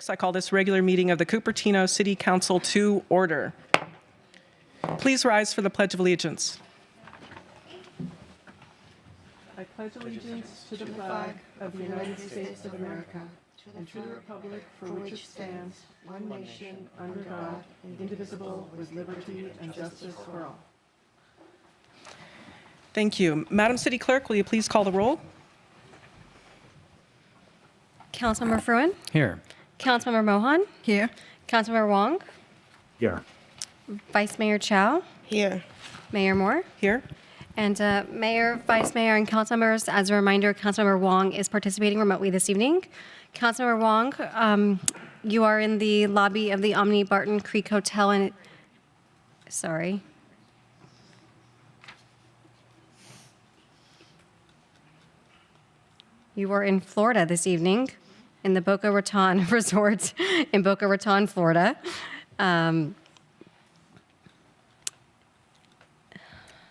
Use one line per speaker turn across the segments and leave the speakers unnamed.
I call this regular meeting of the Cupertino City Council to order. Please rise for the Pledge of Allegiance. I pledge allegiance to the flag of the United States of America and to the republic for which it stands, one nation, under God, indivisible, with liberty and justice for all. Thank you. Madam City Clerk, will you please call the roll?
Councilmember Fruin?
Here.
Councilmember Mohan?
Here.
Councilmember Wong?
Here.
Vice Mayor Chow?
Here.
Mayor Moore?
Here.
And Mayor, Vice Mayor, and council members, as a reminder, Councilmember Wong is participating remotely this evening. Councilmember Wong, you are in the lobby of the Omni Barton Creek Hotel and, sorry. You are in Florida this evening, in the Boca Raton Resort in Boca Raton, Florida.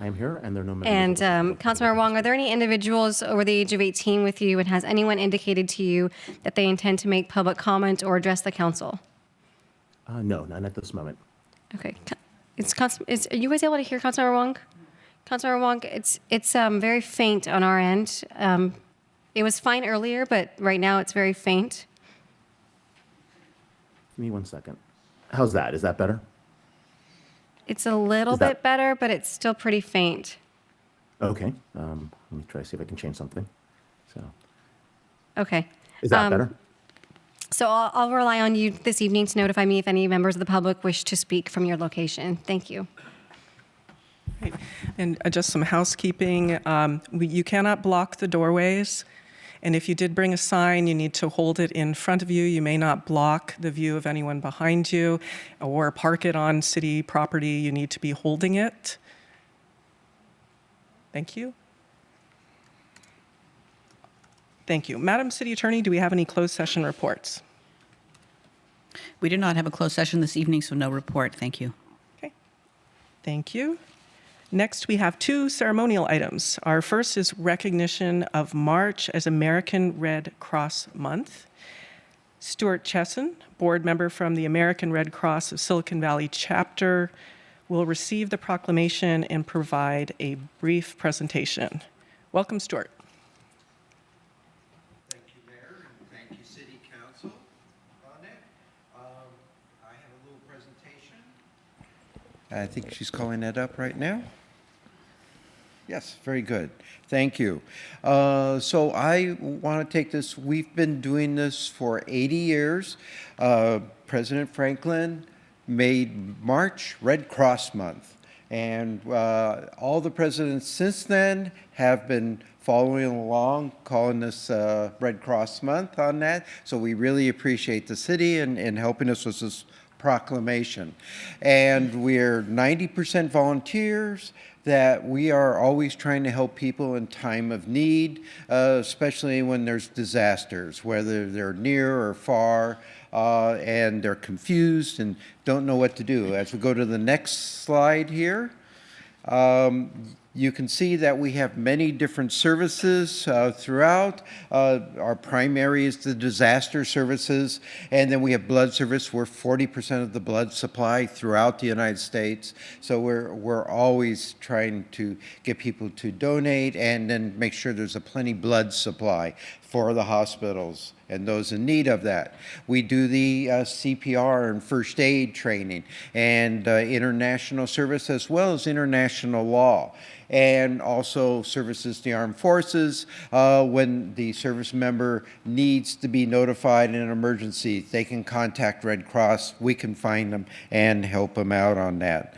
I am here, and there are no members.
And Councilmember Wong, are there any individuals over the age of 18 with you, and has anyone indicated to you that they intend to make public comment or address the council?
No, not at this moment.
Okay. Are you guys able to hear Councilmember Wong? Councilmember Wong, it's very faint on our end. It was fine earlier, but right now it's very faint.
Give me 1 second. How's that? Is that better?
It's a little
Is that-
bit better, but it's still pretty faint.
Okay. Let me try to see if I can change something. So,
Okay.
is that better?
So I'll rely on you this evening to notify me if any members of the public wish to speak from your location. Thank you.
Great. And just some housekeeping. You cannot block the doorways. And if you did bring a sign, you need to hold it in front of you. You may not block the view of anyone behind you or park it on city property. You need to be holding it. Thank you. Thank you. Madam City Attorney, do we have any closed session reports?
We do not have a closed session this evening, so no report. Thank you.
Okay. Thank you. Next, we have two ceremonial items. Our first is recognition of March as American Red Cross Month. Stuart Chesson, board member from the American Red Cross of Silicon Valley chapter, will receive the proclamation and provide a brief presentation. Welcome, Stuart.
Thank you, Mayor, and thank you, City Council on it. I have a little presentation. I think she's calling that up right now. Yes, very good. Thank you. So I want to take this. We've been doing this for 80 years. President Franklin made March Red Cross Month. And all the presidents since then have been following along, calling this Red Cross Month on that. So we really appreciate the city and helping us with this proclamation. And we're 90% volunteers, that we are always trying to help people in time of need, especially when there's disasters, whether they're near or far, and they're confused and don't know what to do. As we go to the next slide here, you can see that we have many different services throughout. Our primary is the disaster services, and then we have blood service. We're 40% of the blood supply throughout the United States. So we're always trying to get people to donate and then make sure there's a plenty blood supply for the hospitals and those in need of that. We do the CPR and first aid training and international service as well as international law, and also services the armed forces. When the service member needs to be notified in an emergency, they can contact Red Cross. We can find them and help them out on that.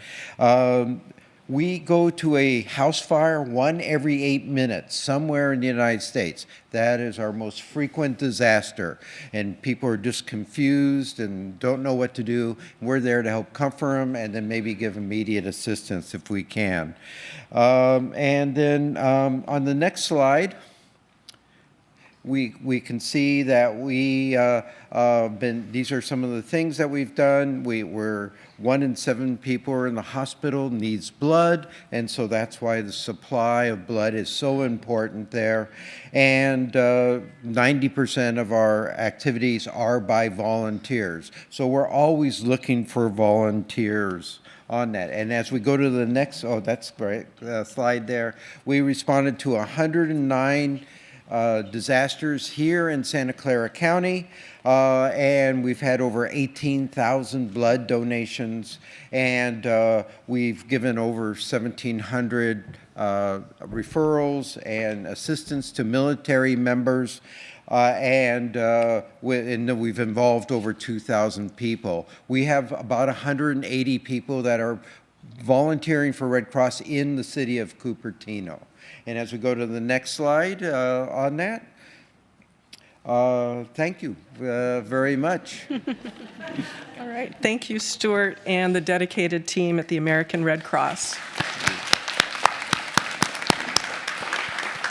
We go to a house fire 1 every 8 minutes somewhere in the United States. That is our most frequent disaster. And people are just confused and don't know what to do. We're there to help comfort them and then maybe give immediate assistance if we can. And then on the next slide, we can see that these are some of the things that we've done. We're 1 in 7 people are in the hospital needs blood, and so that's why the supply of blood is so important there. And 90% of our activities are by volunteers. So we're always looking for volunteers on that. And as we go to the next, oh, that's great, slide there, we responded to 109 disasters here in Santa Clara County, and we've had over 18,000 blood donations, and we've given over 1,700 referrals and assistance to military members. And we've involved over 2,000 people. We have about 180 people that are volunteering for Red Cross in the city of Cupertino. And as we go to the next slide on that, thank you very much.
All right. Thank you, Stuart, and the dedicated team at the American Red Cross.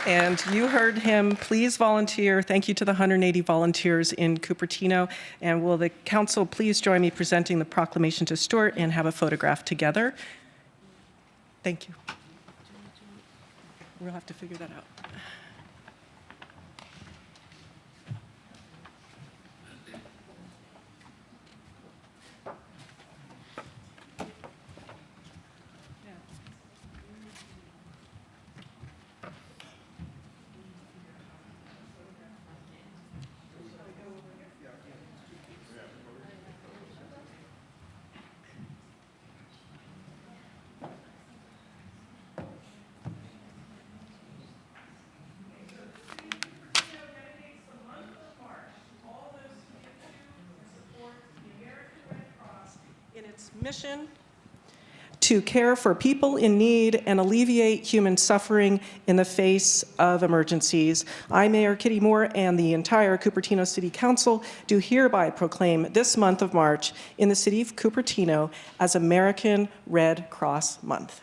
And you heard him. Please volunteer. Thank you to the 180 volunteers in Cupertino. And will the council please join me presenting the proclamation to Stuart and have a photograph together? Thank you. We'll have to figure that out. Mission to care for people in need and alleviate human suffering in the face of emergencies. I, Mayor Kitty Moore, and the entire Cupertino City Council do hereby proclaim this month of March in the city of Cupertino as American Red Cross Month.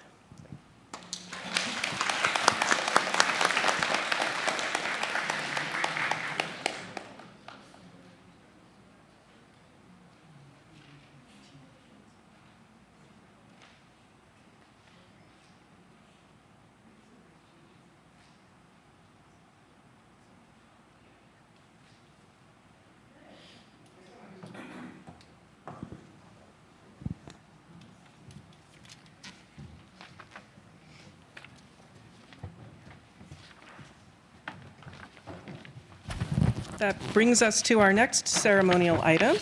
That brings us to our next ceremonial item.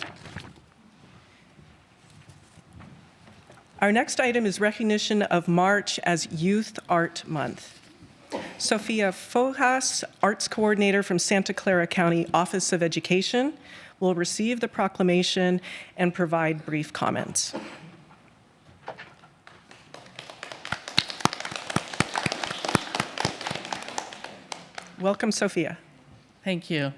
Our next item is recognition of March as Youth Art Month. Sophia Fojas, Arts Coordinator from Santa Clara County Office of Education, will receive the proclamation and provide brief comments. Welcome, Sophia.
Thank you.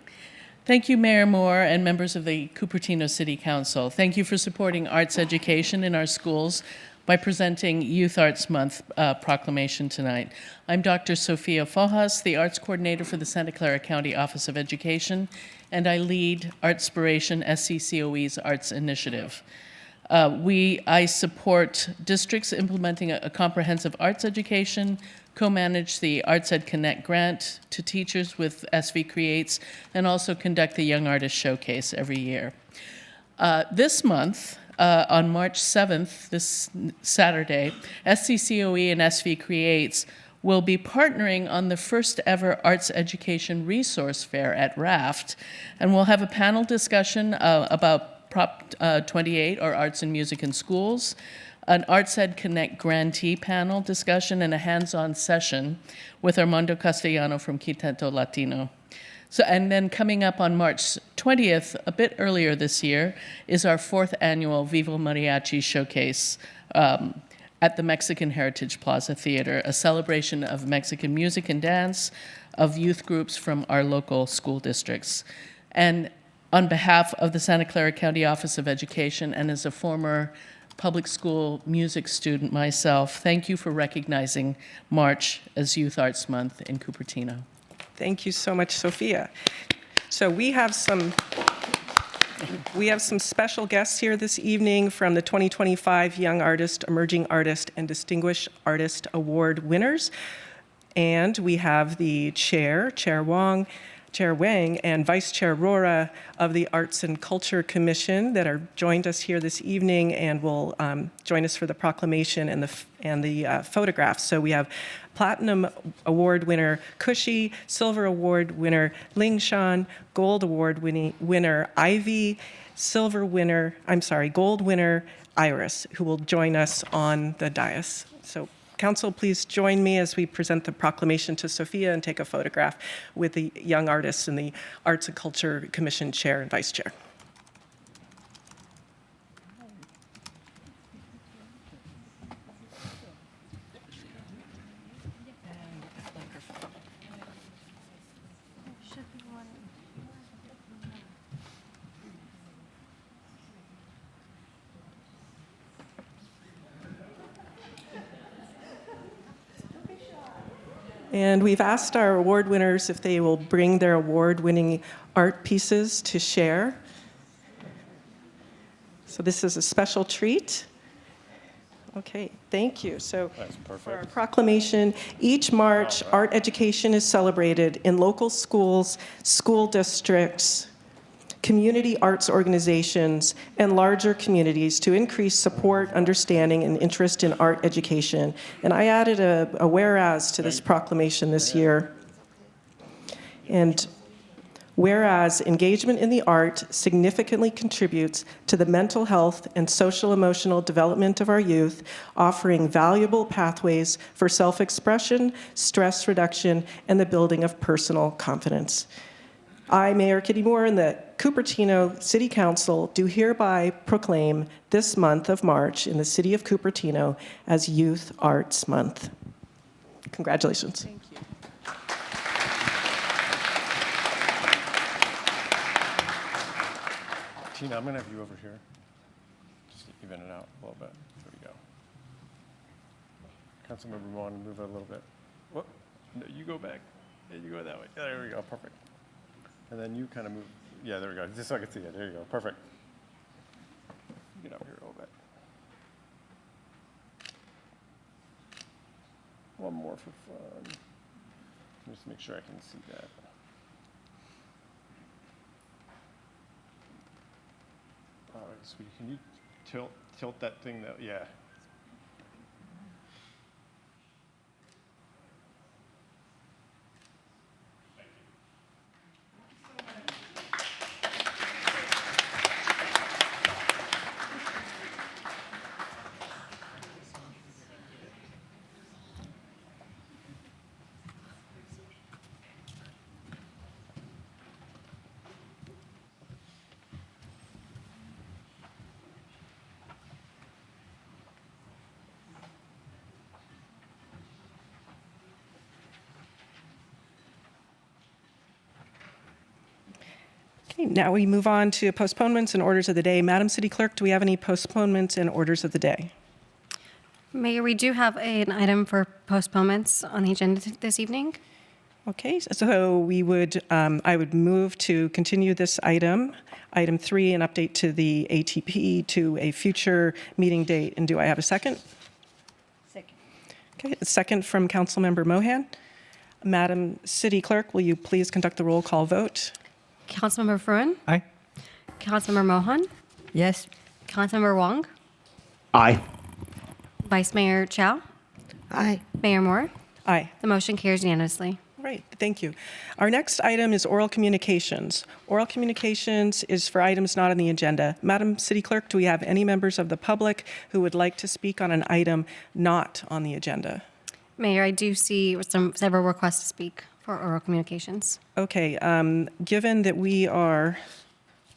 Thank you, Mayor Moore and members of the Cupertino City Council. Thank you for supporting arts education in our schools by presenting Youth Arts Month proclamation tonight. I'm Dr. Sophia Fojas, the Arts Coordinator for the Santa Clara County Office of Education, and I lead Artspiration, SCCOE's Arts Initiative. I support districts implementing a comprehensive arts education, co-manage the Arts Ed Connect grant to teachers with SV Creates, and also conduct the Young Artist Showcase every year. This month, on March 7th, this Saturday, SCCOE and SV Creates will be partnering on the first ever Arts Education Resource Fair at Raft, and we'll have a panel discussion about Prop 28, or Arts and Music in Schools, an Arts Ed Connect grantee panel discussion, and a hands-on session with Armando Castellano from Quinteto Latino. So, and then coming up on March 20th, a bit earlier this year, is our 4th annual Vivo Mariachi Showcase at the Mexican Heritage Plaza Theater, a celebration of Mexican music and dance of youth groups from our local school districts. And on behalf of the Santa Clara County Office of Education, and as a former public school music student myself, thank you for recognizing March as Youth Arts Month in Cupertino.
Thank you so much, Sophia. So we have some special guests here this evening from the 2025 Young Artist, Emerging Artist, and Distinguished Artist Award winners. And we have the Chair Wang, and Vice Chair Rora of the Arts and Culture Commission that are joined us here this evening and will join us for the proclamation and the photographs. So we have Platinum Award winner Cushy, Silver Award winner Ling Shan, Gold Award winner Ivy, Gold winner Iris, who will join us on the dais. So Council, please join me as we present the proclamation to Sophia and take a photograph with the young artists and the Arts and Culture Commission Chair and Vice Chair. And we've asked our award winners if they will bring their award-winning art pieces to share. So this is a special treat. Okay, thank you. So for our proclamation, each March, art education is celebrated in local schools, school districts, community arts organizations, and larger communities to increase support, understanding, and interest in art education. And I added a whereas to this proclamation this year. And whereas engagement in the art significantly contributes to the mental health and social-emotional development of our youth, offering valuable pathways for self-expression, stress reduction, and the building of personal confidence. I, Mayor Kitty Moore, and the Cupertino City Council do hereby proclaim this month of March in the city of Cupertino as Youth Arts Month. Congratulations. Thank you.
Tina, I'm going to have you over here. Just even it out a little bit. There we go. Councilmember Vaughn, move it a little bit. What? No, you go back. Yeah, you go that way. Yeah, there we go. Perfect. And then you kind of move. Yeah, there we go. Just so I can see it. There you go. Perfect. Get over here a little bit. One more for fun. Just make sure I can see that. All right, sweetie, can you tilt that thing? Yeah.
Okay, now we move on to postponements and orders of the day. Madam City Clerk, do we have any postponements and orders of the day?
Mayor, we do have an item for postponements on the agenda this evening.
Okay, so we would, I would move to continue this item 3, an update to the ATP to a future meeting date. And do I have a second?
Second.
Okay, a second from Councilmember Mohan. Madam City Clerk, will you please conduct the roll call vote?
Councilmember Fruin?
Aye.
Councilmember Mohan?
Yes.
Councilmember Wong?
Aye.
Vice Mayor Chow?
Aye.
Mayor Moore?
Aye.
The motion carries unanimously.
Right, thank you. Our next item is oral communications. Oral communications is for items not on the agenda. Madam City Clerk, do we have any members of the public who would like to speak on an item not on the agenda?
Mayor, I do see several requests to speak for oral communications.
Okay, given that we are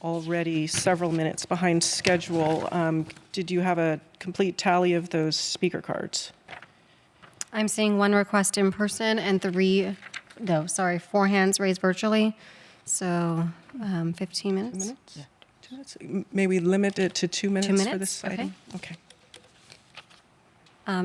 already several minutes behind schedule, did you have a complete tally of those speaker cards?
I'm seeing one request in person and 4 hands raised virtually. So 15 minutes.
2 minutes? 2 minutes? May we limit it to 2 minutes for
minutes?
this
Okay.
item? Okay.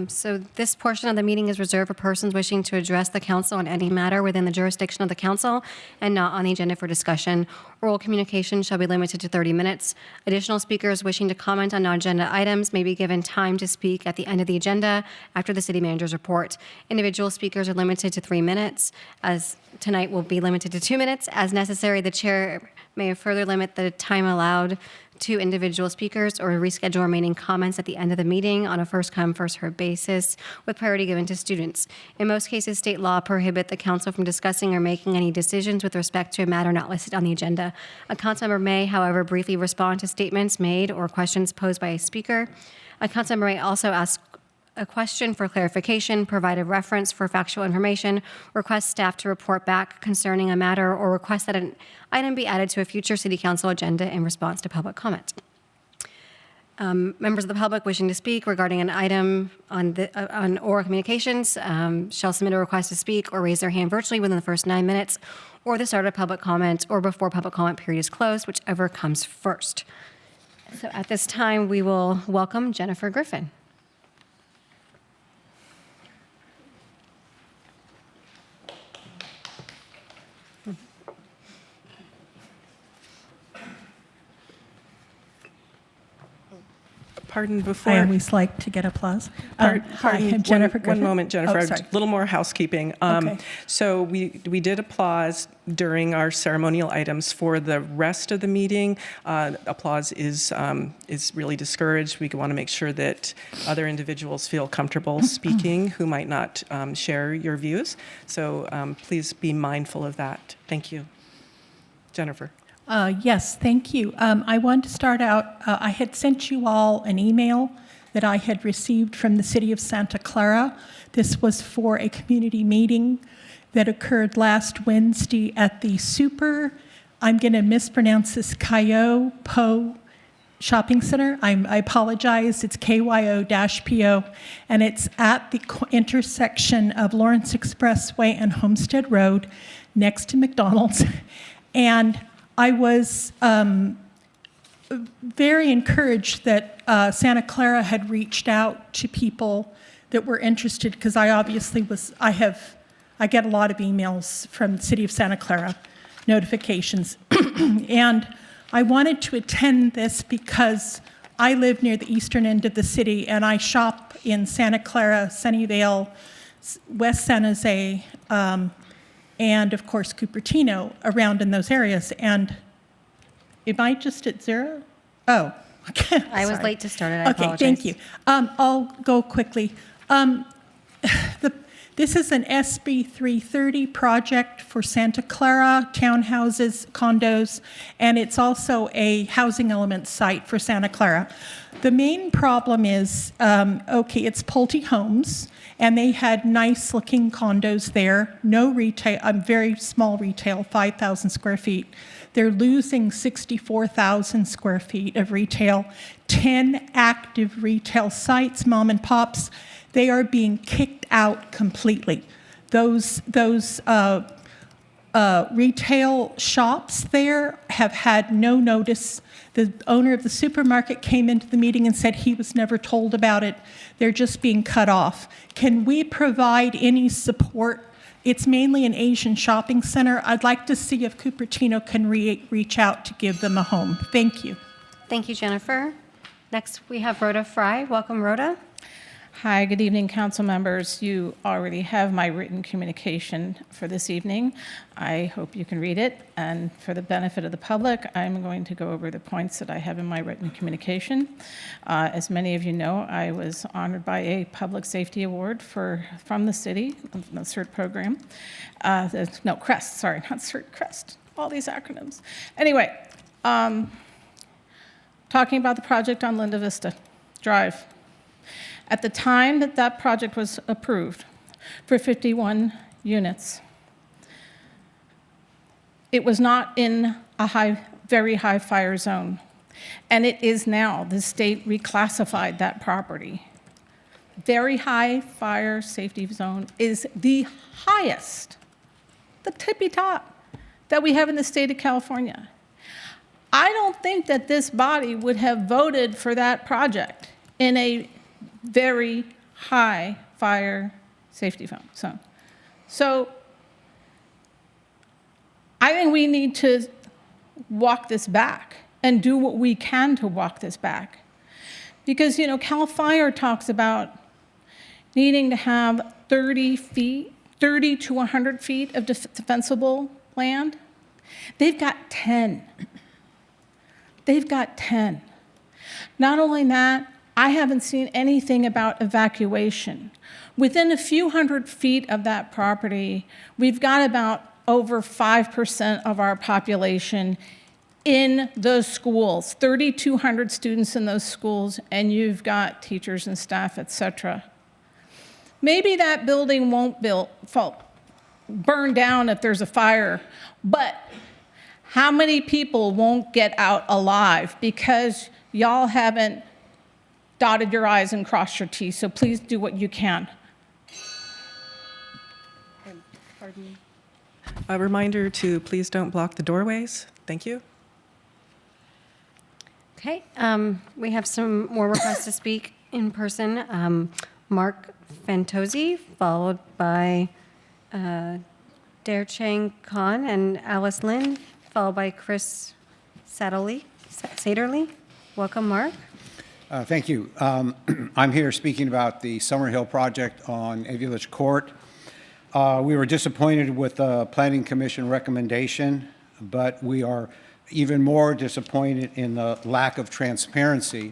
So this portion of the meeting is reserved for persons wishing to address the council on any matter within the jurisdiction of the council and not on the agenda for discussion. Oral communication shall be limited to 30 minutes. Additional speakers wishing to comment on non-agenda items may be given time to speak at the end of the agenda after the city manager's report. Individual speakers are limited to 3 minutes, as tonight will be limited to 2 minutes. As necessary, the chair may further limit the time allowed to individual speakers or reschedule remaining comments at the end of the meeting on a first-come, first-heard basis with priority given to students. In most cases, state law prohibit the council from discussing or making any decisions with respect to a matter not listed on the agenda. A council member may, however, briefly respond to statements made or questions posed by a speaker. A council member may also ask a question for clarification, provide a reference for factual information, request staff to report back concerning a matter, or request that an item be added to a future city council agenda in response to public comment. Members of the public wishing to speak regarding an item on oral communications shall submit a request to speak or raise their hand virtually within the first 9 minutes or the start of public comment or before public comment period is closed, whichever comes first. So at this time, we will welcome Jennifer Griffin.
Pardon, before.
I always like to get applause.
Pardon,
Hi, I'm Jennifer
one
Griffin.
moment, Jennifer.
Oh,
A
sorry.
little more housekeeping.
Okay.
So we did applause during our ceremonial items. For the rest of the meeting, applause is really discouraged. We want to make sure that other individuals feel comfortable speaking who might not share your views. So please be mindful of that. Thank you. Jennifer.
Yes, thank you. I wanted to start out, I had sent you all an email that I had received from the city of Santa Clara. This was for a community meeting that occurred last Wednesday at the I'm going to mispronounce this, Cayo Po Shopping Center. I apologize. It's KYO-PO, and it's at the intersection of Lawrence Expressway and Homestead Road next to McDonald's. And I was very encouraged that Santa Clara had reached out to people that were interested, because I get a lot of emails from the city of Santa Clara, notifications. And I wanted to attend this because I live near the eastern end of the city, and I shop in Santa Clara, Sunnyvale, West San Jose, and of course Cupertino, around in those areas. And am I just at 0? Oh, okay.
I was
Sorry.
late to start it. I apologize.
Thank you. I'll go quickly. This is an SB 330 project for Santa Clara, townhouses, condos, and it's also a housing element site for Santa Clara. The main problem is, it's Pulte Homes, and they had nice-looking condos there, no retail, very small retail, 5,000 square feet. They're losing 64,000 square feet of retail, 10 active retail sites, mom and pops. They are being kicked out completely. Those retail shops there have had no notice. The owner of the supermarket came into the meeting and said he was never told about it. They're just being cut off. Can we provide any support? It's mainly an Asian shopping center. I'd like to see if Cupertino can reach out to give them a home. Thank you.
Thank you, Jennifer. Next, we have Rhoda Fry. Welcome, Rhoda.
Hi, good evening, council members. You already have my written communication for this evening. I hope you can read it. And for the benefit of the public, I'm going to go over the points that I have in my written communication. As many of you know, I was honored by a public safety award from the city, the CERT program. CREST, sorry, not CERT, CREST, all these acronyms. Anyway, talking about the project on Linda Vista Drive. At the time that that project was approved for 51 units, it was not in a very high fire zone, and it is now. The state reclassified that property. Very high fire safety zone is the highest, the tippy top that we have in the state of California. I don't think that this body would have voted for that project in a very high fire safety zone. So I think we need to walk this back and do what we can to walk this back. Because, CAL FIRE talks about needing to have 30 to 100 feet of defensible land. They've got 10. They've got 10. Not only that, I haven't seen anything about evacuation. Within a few hundred feet of that property, we've got about over 5% of our population in those schools, 3,200 students in those schools, and you've got teachers and staff, et cetera. Maybe that building won't burn down if there's a fire, but how many people won't get out alive because y'all haven't dotted your I's and crossed your T's, so please do what you can.
Pardon me.
A reminder to please don't block the doorways. Thank you.
Okay, we have some more requests to speak in person. Mark Fantozzi, followed by Chang Khan and Alice Lin, followed by Chris Saderly. Welcome, Mark.
Thank you. I'm here speaking about the Summerhill project on Avulich Court. We were disappointed with the Planning Commission recommendation, but we are even more disappointed in the lack of transparency.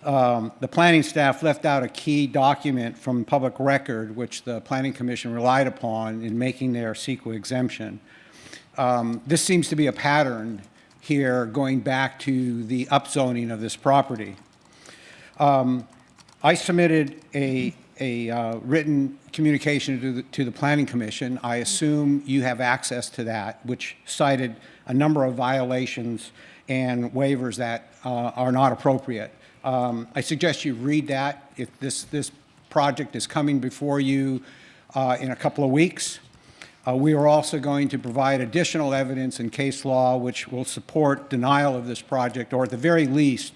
The planning staff left out a key document from public record, which the Planning Commission relied upon in making their CEQA exemption. This seems to be a pattern here going back to the upzoning of this property. I submitted a written communication to the Planning Commission. I assume you have access to that, which cited a number of violations and waivers that are not appropriate. I suggest you read that if this project is coming before you in a couple of weeks. We are also going to provide additional evidence and case law which will support denial of this project, or at the very least,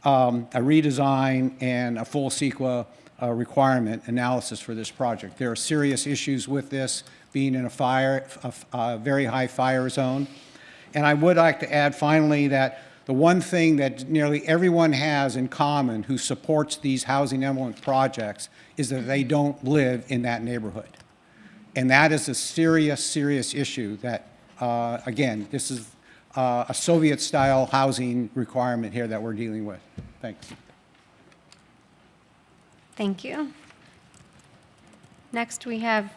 a redesign and a full CEQA requirement analysis for this project. There are serious issues with this being in a very high fire zone. And I would like to add finally that the one thing that nearly everyone has in common who supports these housing element projects is that they don't live in that neighborhood. And that is a serious, serious issue that, again, this is a Soviet-style housing requirement here that we're dealing with. Thanks.
Thank you. Next, we have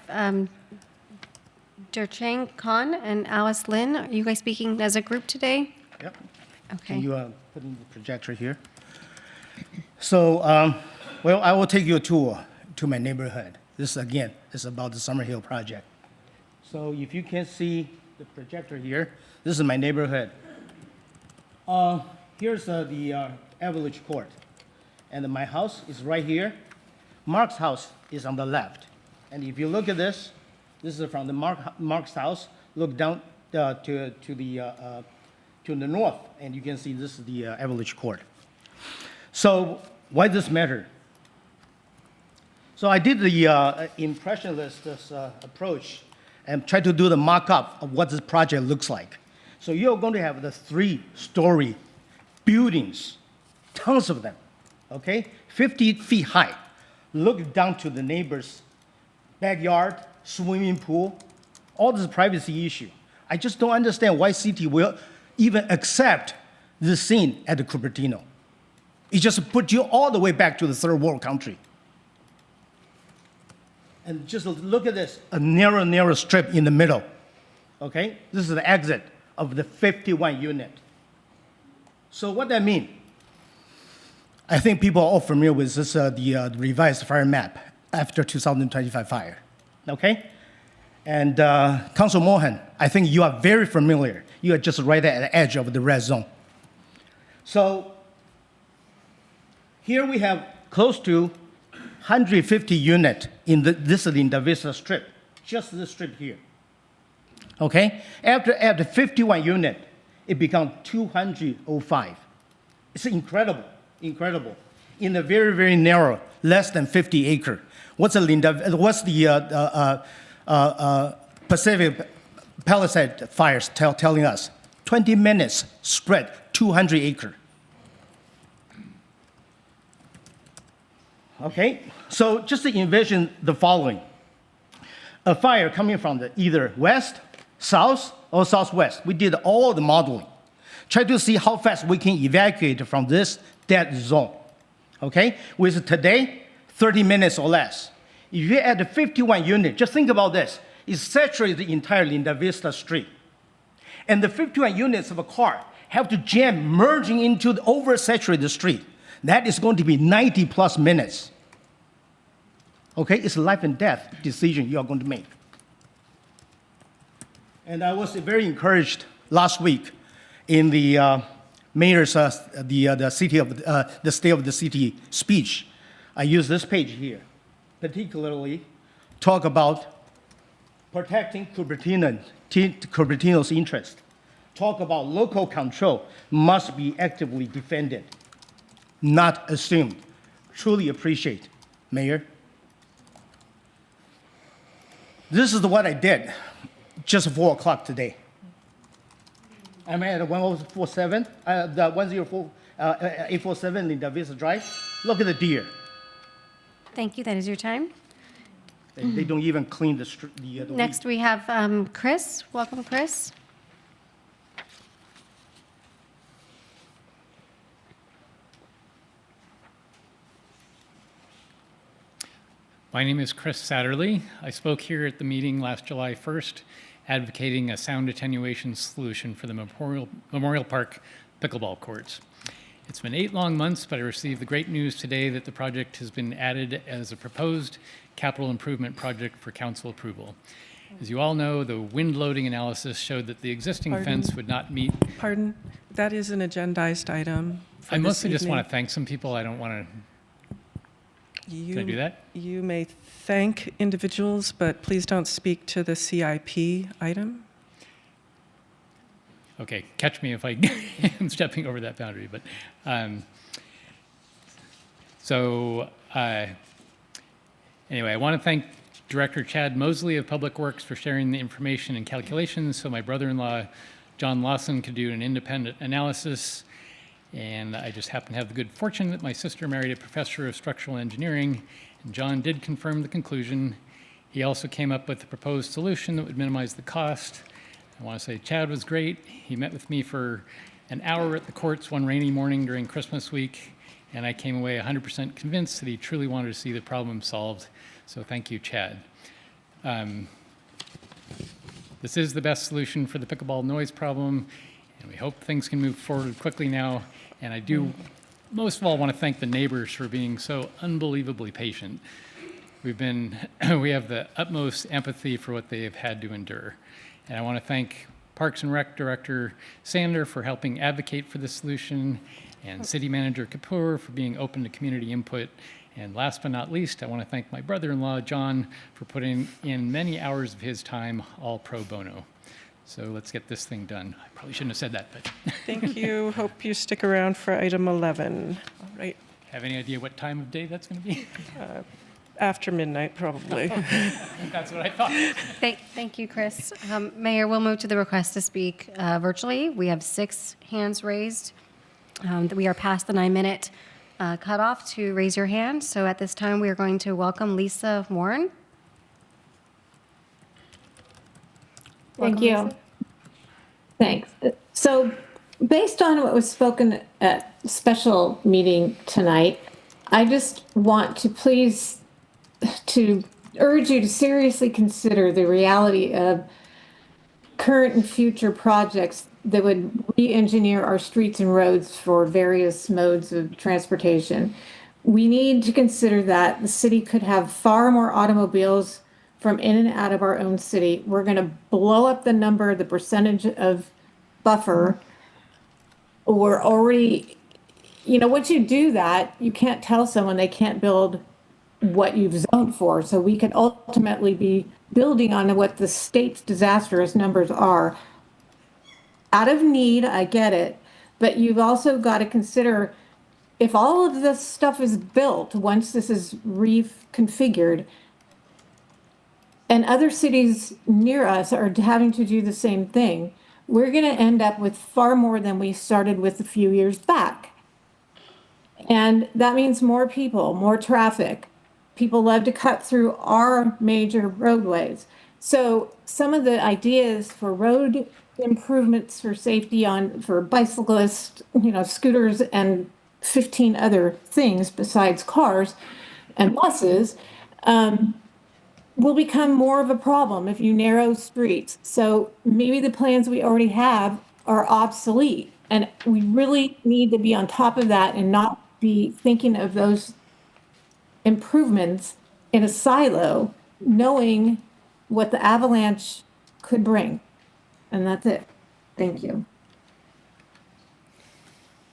Chang Khan and Alice Lin. Are you guys speaking as a group today?
Yep.
Okay.
Can you put in the projector here? So, well, I will take you a tour to my neighborhood. This, again, is about the Summerhill project. So if you can see the projector here, this is my neighborhood. Here's the Avulich Court. And my house is right here. Mark's house is on the left. And if you look at this is from the Mark's house. Look down to the north, and you can see this is the Avulich Court. So why does this matter? So I did the impressionist approach and tried to do the mock-up of what this project looks like. So you're going to have the 3-story buildings, tons of them, okay? 50 feet high. Look down to the neighbor's backyard, swimming pool, all this privacy issue. I just don't understand why city will even accept this scene at the Cupertino. It just put you all the way back to the third world country. And just look at this, a narrow strip in the middle, okay? This is the exit of the 51 unit. So what that mean? I think people are all familiar with this, the revised fire map after 2025 fire, okay? And Council Mohan, I think you are very familiar. You are just right at the edge of the red zone. So here we have close to 150 units in this is in the Vista Strip, just this strip here. Okay? After 51 unit, it becomes 205. It's incredible, incredible. in a very, very narrow, less than 50 acre. What's the Pacific Palisade fires telling us? 20 minutes spread, 200 acre. Okay, so just to envision the following. A fire coming from the either west, south, or southwest. We did all the modeling. Try to see how fast we can evacuate from this dead zone. Okay, with today, 30 minutes or less. If you add 51 units, just think about this. It saturates the entire Linda Vista Street. And the 51 units of a car have to jam merging into the oversaturated street. That is going to be 90 plus minutes. Okay, it's a life and death decision you are going to make. And I was very encouraged last week in the mayor's, the state of the city speech. I use this page here, particularly talk about protecting Cupertino's interest. Talk about local control must be actively defended, not assumed. Truly appreciate, Mayor. This is what I did just 4 o'clock today. I'm at 1047, the 847 Linda Vista Drive. Look at the deer.
Thank you. That is your time.
They don't even clean the
Next, we have Chris. Welcome, Chris.
My name is Chris Satterley. I spoke here at the meeting last July 1st advocating a sound attenuation solution for the Memorial Park pickleball courts. It's been 8 long months, but I received the great news today that the project has been added as a proposed capital improvement project for council approval. As you all know, the wind loading analysis showed that the existing fence would not meet.
Pardon? That is an agendized item.
I mostly just want to thank some people. I don't want to. Can I do that?
You may thank individuals, but please don't speak to the CIP item.
Okay, catch me if I am stepping over that boundary. But anyway, I want to thank Director Chad Mosley of Public Works for sharing the information and calculations so my brother-in-law, John Lawson, could do an independent analysis. And I just happen to have the good fortune that my sister married a professor of structural engineering, and John did confirm the conclusion. He also came up with a proposed solution that would minimize the cost. I want to say Chad was great. He met with me for an hour at the courts one rainy morning during Christmas week, and I came away 100% convinced that he truly wanted to see the problem solved. So thank you, Chad. This is the best solution for the pickleball noise problem, and we hope things can move forward quickly now. And I do, most of all, want to thank the neighbors for being so unbelievably patient. We have the utmost empathy for what they have had to endure. And I want to thank Parks and Rec Director Sander for helping advocate for this solution, and City Manager Kapoor for being open to community input. And last but not least, I want to thank my brother-in-law, John, for putting in many hours of his time, all pro bono. So let's get this thing done. I probably shouldn't have said that, but.
Thank you. Hope you stick around for item 11. All right.
Have any idea what time of day that's going to be?
After midnight, probably.
That's what I thought.
Thank you, Chris. Mayor, we'll move to the request to speak virtually. We have 6 hands raised. We are past the 9-minute cutoff to raise your hand. So at this time, we are going to welcome Lisa Warren.
Thank
Welcome,
you.
Lisa.
Thanks. So based on what was spoken at special meeting tonight, I just want to please to urge you to seriously consider the reality of current and future projects that would re-engineer our streets and roads for various modes of transportation. We need to consider that the city could have far more automobiles from in and out of our own city. We're going to blow up the percentage of buffer. We're already, once you do that, you can't tell someone they can't build what you've zoned for. So we could ultimately be building on what the state's disastrous numbers are. Out of need, I get it, but you've also got to consider if all of this stuff is built, once this is reconfigured, and other cities near us are having to do the same thing, we're going to end up with far more than we started with a few years back. And that means more people, more traffic. People love to cut through our major roadways. So some of the ideas for road improvements for safety for bicyclists, scooters and 15 other things besides cars and buses, will become more of a problem if you narrow streets. So maybe the plans we already have are obsolete. And we really need to be on top of that and not be thinking of those improvements in a silo, knowing what the avalanche could bring. And that's it. Thank you.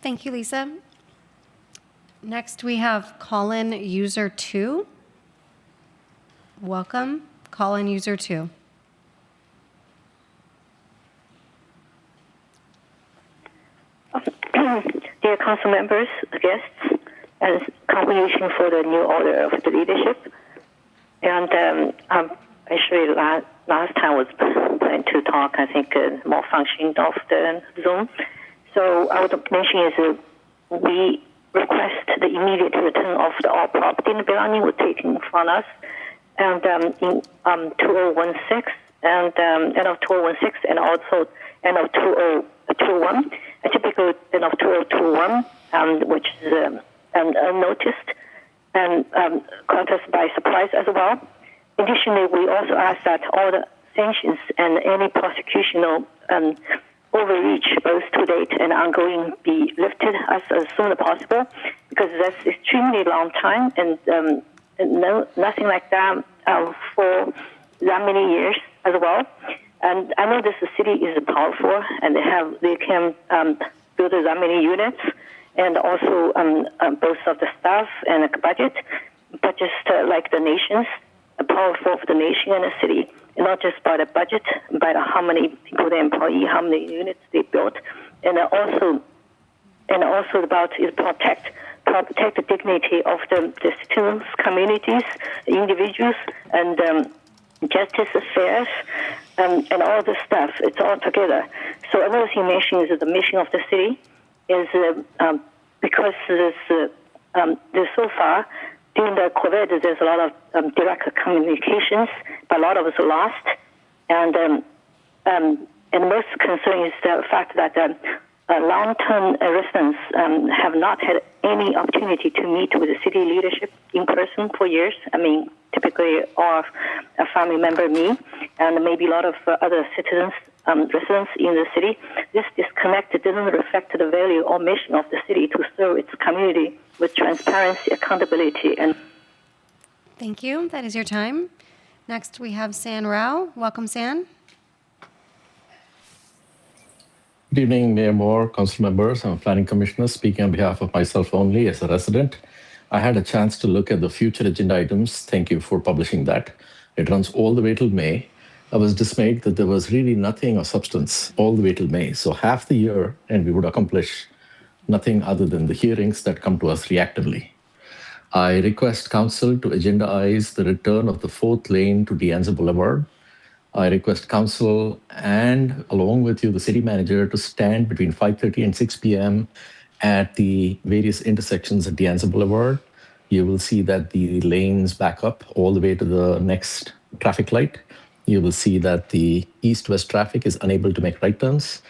Thank you, Lisa. Next, we have call-in user 2. Welcome, call-in user 2.
Dear council members, guests, and congratulations for the new order of the leadership. And actually, last time was planning to talk, I think, more functioning of the Zoom. So I would mention is we request the immediate return of all property and belonging was taken from us, and in 2016 and end of 2016 and also end of 2021, typically end of 2021, which is unnoticed and caught us by surprise as well. Additionally, we also ask that all the sanctions and any prosecutional overreach, both to date and ongoing, be lifted as soon as possible, because that's extremely long time and nothing like that for that many years as well. And I know this city is powerful, and they can build that many units, and also both of the staff and the budget, but just like the nations, the powerful of the nation and the city, and not just by the budget, by how many people they employ, how many units they built, and also about is protect the dignity of the citizens, communities, individuals, and justice affairs, and all this stuff. It's all together. So another thing mentioned is the mission of the city is because there's so far during the COVID, there's a lot of direct communications, but a lot of us are lost. And most concern is the fact that long-term residents have not had any opportunity to meet with the city leadership in person for years. I mean, typically, or a family member, me, and maybe a lot of other citizens, residents in the city. This disconnect doesn't reflect the value or mission of the city to serve its community with transparency, accountability, and.
Thank you. That is your time. Next, we have San Rao. Welcome, San.
Good evening, Mayor Moore, council members, and planning commissioner. Speaking on behalf of myself only as a resident, I had a chance to look at the future agenda items. Thank you for publishing that. It runs all the way till May. I was dismayed that there was really nothing of substance all the way till May. So half the year, and we would accomplish nothing other than the hearings that come to us reactively. I request council to agendaize the return of the 4th lane to De Anza Boulevard. I request council and along with you, the city manager, to stand between 5:30 and 6 p.m. at the various intersections at De Anza Boulevard. You will see that the lanes back up all the way to the next traffic light. You will see that the east-west traffic is unable to make right turns,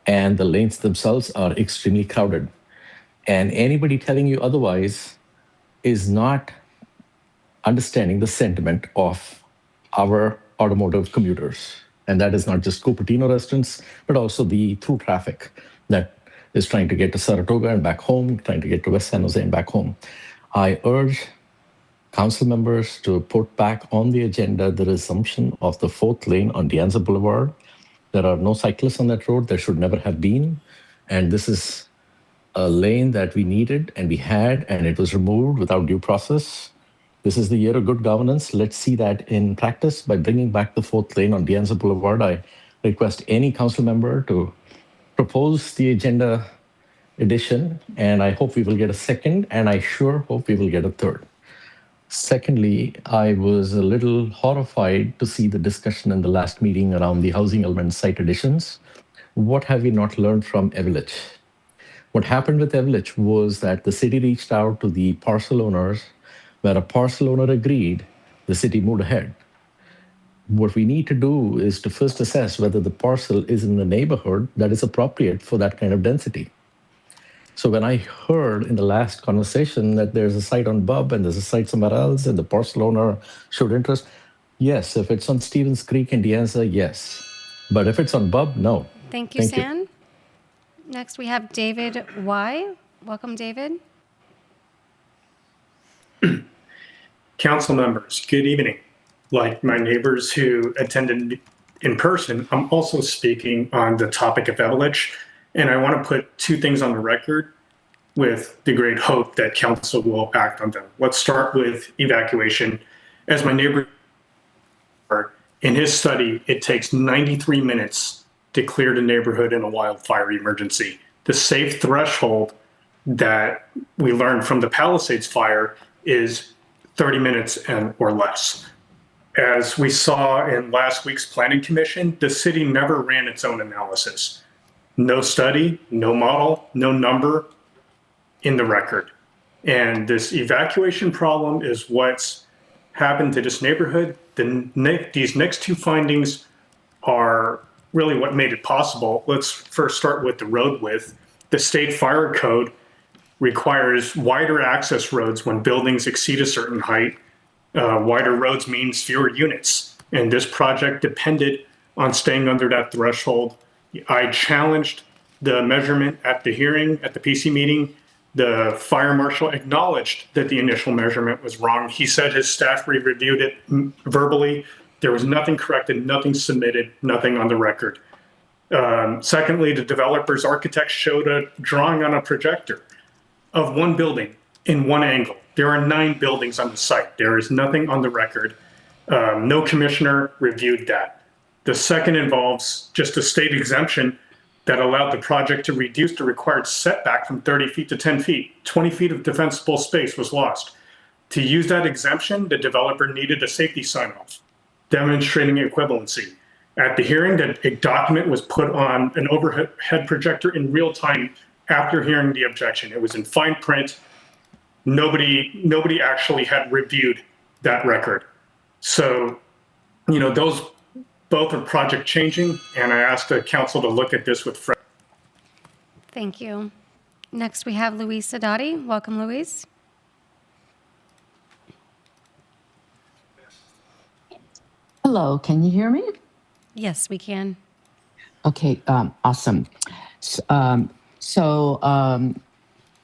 and the lanes themselves are extremely crowded. And anybody telling you otherwise is not understanding the sentiment of our automotive commuters. And that is not just Cupertino residents, but also the through traffic that is trying to get to Saratoga and back home, trying to get to West San Jose and back home. I urge council members to put back on the agenda the resumption of the 4th lane on De Anza Boulevard. There are no cyclists on that road. There should never have been. And this is a lane that we needed and we had, and it was removed without due process. This is the year of good governance. Let's see that in practice by bringing back the 4th lane on De Anza Boulevard. I request any council member to propose the agenda edition, and I hope we will get a second, and I sure hope we will get a third. Secondly, I was a little horrified to see the discussion in the last meeting around the housing element site additions. What have we not learned from Evelich? What happened with Evelich was that the city reached out to the parcel owners, where a parcel owner agreed, the city moved ahead. What we need to do is to first assess whether the parcel is in a neighborhood that is appropriate for that kind of density. So when I heard in the last conversation that there's a site on Bub and there's a site somewhere else and the parcel owner showed interest, yes. If it's on Stevens Creek in De Anza, yes. But if it's on Bub, no.
Thank you, San. Next, we have David Y. Welcome, David.
Council members, good evening. Like my neighbors who attended in person, I'm also speaking on the topic of Evelich, and I want to put two things on the record with the great hope that council will act on them. Let's start with evacuation. As my neighbor, in his study, it takes 93 minutes to clear the neighborhood in a wildfire emergency. The safe threshold that we learned from the Palisades fire is 30 minutes and or less. As we saw in last week's planning commission, the city never ran its own analysis. No study, no model, no number in the record. And this evacuation problem is what's happened to this neighborhood. These next two findings are really what made it possible. Let's first start with the road width. The state fire code requires wider access roads when buildings exceed a certain height. Wider roads means fewer units. And this project depended on staying under that threshold. I challenged the measurement at the hearing, at the PC meeting. The fire marshal acknowledged that the initial measurement was wrong. He said his staff reviewed it verbally. There was nothing corrected, nothing submitted, nothing on the record. Secondly, the developer's architect showed a drawing on a projector of one building in one angle. There are 9 buildings on the site. There is nothing on the record. No commissioner reviewed that. The second involves just a state exemption that allowed the project to reduce the required setback from 30 feet to 10 feet. 20 feet of defensible space was lost. To use that exemption, the developer needed a safety sign-off demonstrating equivalency. At the hearing, a document was put on an overhead projector in real time after hearing the objection. It was in fine print. Nobody actually had reviewed that record. So, those both are project changing, and I asked the council to look at this with fresh.
Thank you. Next, we have Luis Sadati. Welcome, Luis.
Hello, can you hear me?
Yes, we can.
Okay, awesome.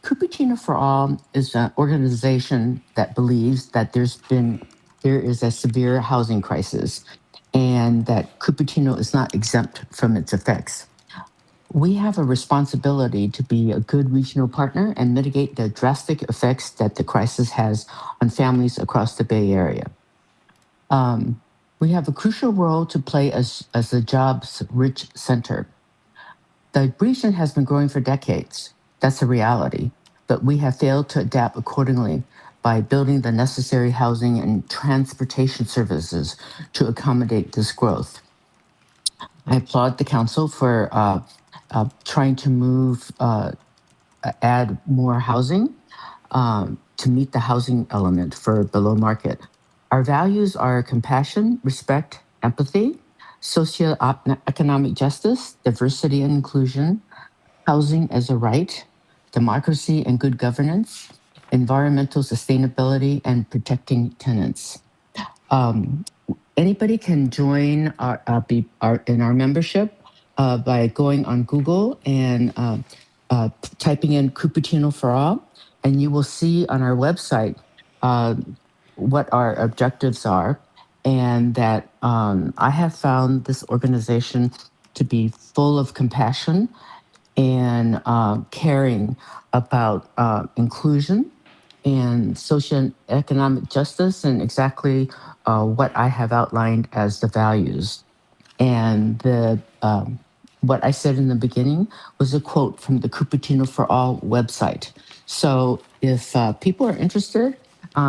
Cupertino for All is an organization that believes that there is a severe housing crisis and that Cupertino is not exempt from its effects. We have a responsibility to be a good regional partner and mitigate the drastic effects that the crisis has on families across the Bay Area. We have a crucial role to play as a jobs-rich center. The region has been growing for decades. That's a reality. But we have failed to adapt accordingly by building the necessary housing and transportation services to accommodate this growth. I applaud the council for trying to add more housing to meet the housing element for below market. Our values are compassion, respect, empathy, socioeconomic justice, diversity and inclusion, housing as a right, democracy and good governance, environmental sustainability, and protecting tenants. Anybody can join in our membership by going on Google and typing in Cupertino for All, and you will see on our website what our objectives are, and that I have found this organization to be full of compassion and caring about inclusion and socioeconomic justice and exactly what I have outlined as the values. And the what I said in the beginning was a quote from the Cupertino for All website. So if people are interested,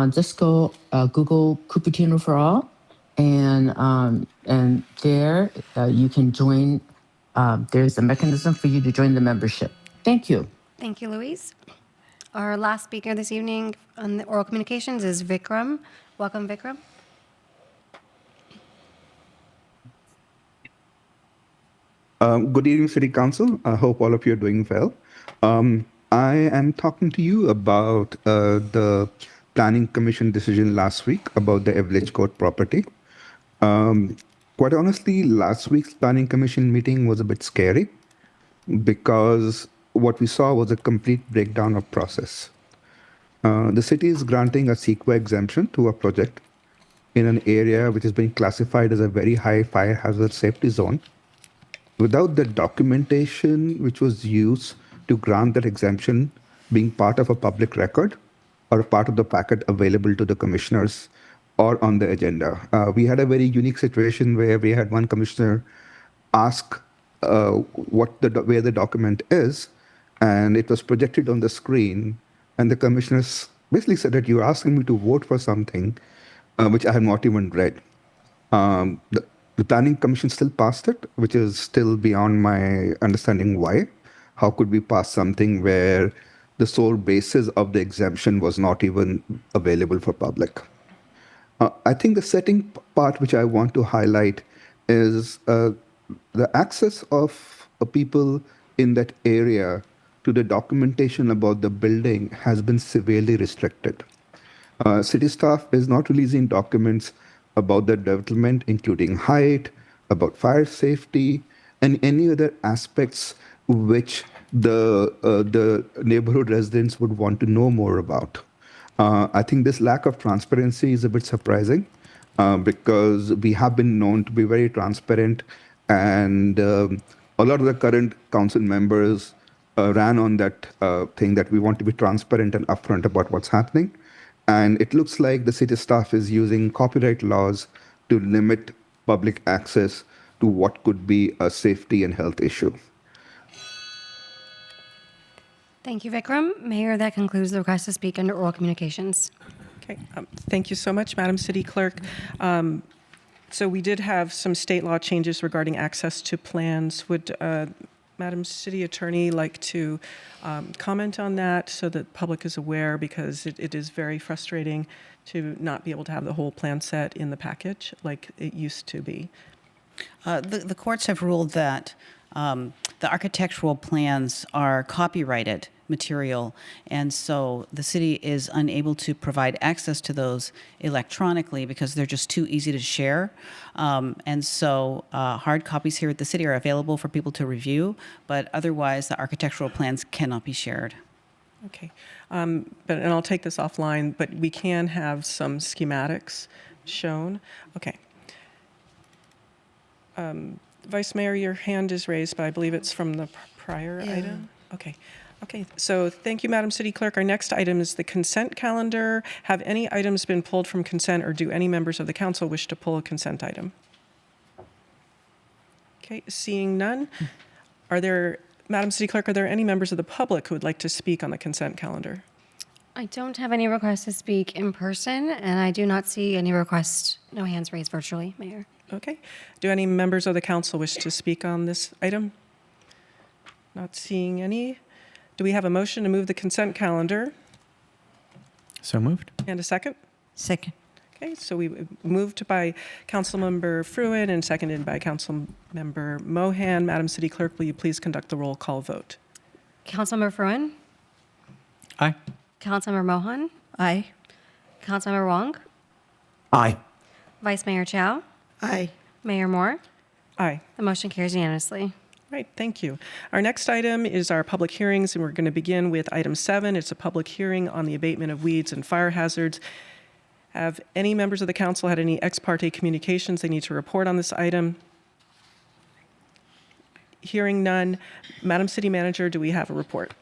just go Google Cupertino for All, and there you can join. There's a mechanism for you to join the membership. Thank you.
Thank you, Louise. Our last speaker this evening on the oral communications is Vikram. Welcome, Vikram.
Good evening, City Council. I hope all of you are doing well. I am talking to you about the Planning Commission decision last week about the Village Court property. Quite honestly, last week's Planning Commission meeting was a bit scary because what we saw was a complete breakdown of process. The city is granting a CEQA exemption to a project in an area which is being classified as a very high fire hazard safety zone without the documentation which was used to grant that exemption being part of a public record or part of the packet available to the commissioners or on the agenda. We had a very unique situation where we had one commissioner ask where the document is, and it was projected on the screen, and the commissioners basically said that you're asking me to vote for something which I have not even read. The Planning Commission still passed it, which is still beyond my understanding why. How could we pass something where the sole basis of the exemption was not even available for public? I think the setting part which I want to highlight is the access of people in that area to the documentation about the building has been severely restricted. City staff is not releasing documents about the development, including height, about fire safety, and any other aspects which the neighborhood residents would want to know more about. I think this lack of transparency is a bit surprising because we have been known to be very transparent, and a lot of the current council members ran on that thing that we want to be transparent and upfront about what's happening. And it looks like the city staff is using copyright laws to limit public access to what could be a safety and health issue.
Thank you, Vikram. Mayor, that concludes the request to speak under oral communications.
Okay, thank you so much, Madam City Clerk. So we did have some state law changes regarding access to plans. Would Madam City Attorney like to comment on that so that the public is aware, because it is very frustrating to not be able to have the whole plan set in the package like it used to be?
The courts have ruled that the architectural plans are copyrighted material, and so the city is unable to provide access to those electronically because they're just too easy to share. And so hard copies here at the city are available for people to review, but otherwise the architectural plans cannot be shared.
Okay, and I'll take this offline, but we can have some schematics shown. Okay. Vice Mayor, your hand is raised, but I believe it's from the prior item. Okay. Okay, so thank you, Madam City Clerk. Our next item is the consent calendar. Have any items been pulled from consent, or do any members of the council wish to pull a consent item? Okay, seeing none. Madam City Clerk, are there any members of the public who would like to speak on the consent calendar?
I don't have any requests to speak in person, and I do not see any requests, no hands raised virtually, Mayor.
Okay. Do any members of the council wish to speak on this item? Not seeing any. Do we have a motion to move the consent calendar?
So moved.
And a second?
Second.
Okay, so we moved by Councilmember Fruin and seconded by Councilmember Mohan. Madam City Clerk, will you please conduct the roll call vote?
Councilmember Fruin?
Aye.
Councilmember Mohan?
Aye.
Councilmember Wong?
Aye.
Vice Mayor Chow?
Aye.
Mayor Moore?
Aye.
The motion carries unanimously.
Right, thank you. Our next item is our public hearings, and we're going to begin with item 7. It's a public hearing on the abatement of weeds and fire hazards. Have any members of the council had any ex parte communications they need to report on this item? Hearing none. Madam City Manager, do we have a report?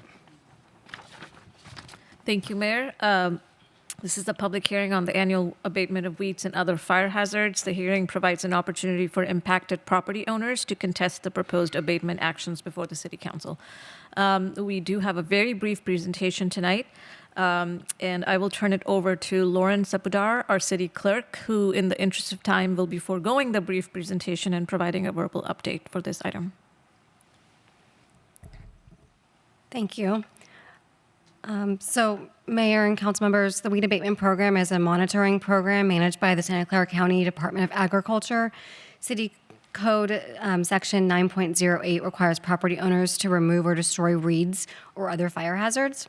Thank you, Mayor. This is a public hearing on the annual abatement of weeds and other fire hazards. The hearing provides an opportunity for impacted property owners to contest the proposed abatement actions before the City Council. We do have a very brief presentation tonight, and I will turn it over to Lauren Sepudar, our City Clerk, who, in the interest of time, will be foregoing the brief presentation and providing a verbal update for this item.
Thank you. So, Mayor and council members, the Weed Abatement Program is a monitoring program managed by the Santa Clara County Department of Agriculture. City Code Section 9.08 requires property owners to remove or destroy weeds or other fire hazards.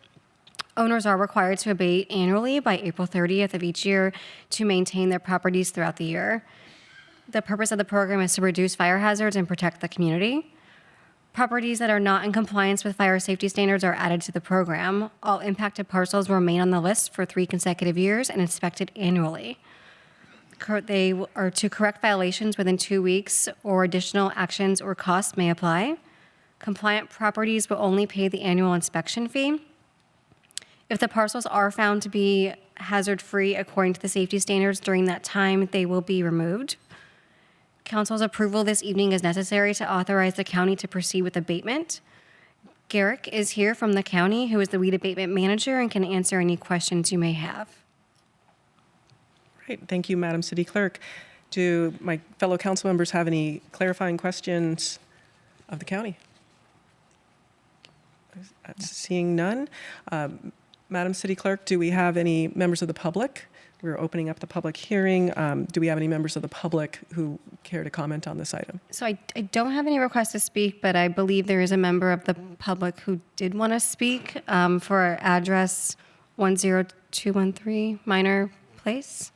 Owners are required to abate annually by April 30th of each year to maintain their properties throughout the year. The purpose of the program is to reduce fire hazards and protect the community. Properties that are not in compliance with fire safety standards are added to the program. All impacted parcels remain on the list for 3 consecutive years and inspected annually. They are to correct violations within 2 weeks, or additional actions or costs may apply. Compliant properties will only pay the annual inspection fee. If the parcels are found to be hazard-free according to the safety standards during that time, they will be removed. Council's approval this evening is necessary to authorize the county to proceed with abatement. Garrick is here from the county, who is the weed abatement manager and can answer any questions you may have.
Great, thank you, Madam City Clerk. Do my fellow council members have any clarifying questions of the county? Seeing none. Madam City Clerk, do we have any members of the public? We're opening up the public hearing. Do we have any members of the public who care to comment on this item?
So I don't have any requests to speak, but I believe there is a member of the public who did want to speak for address 10213 Minor Place.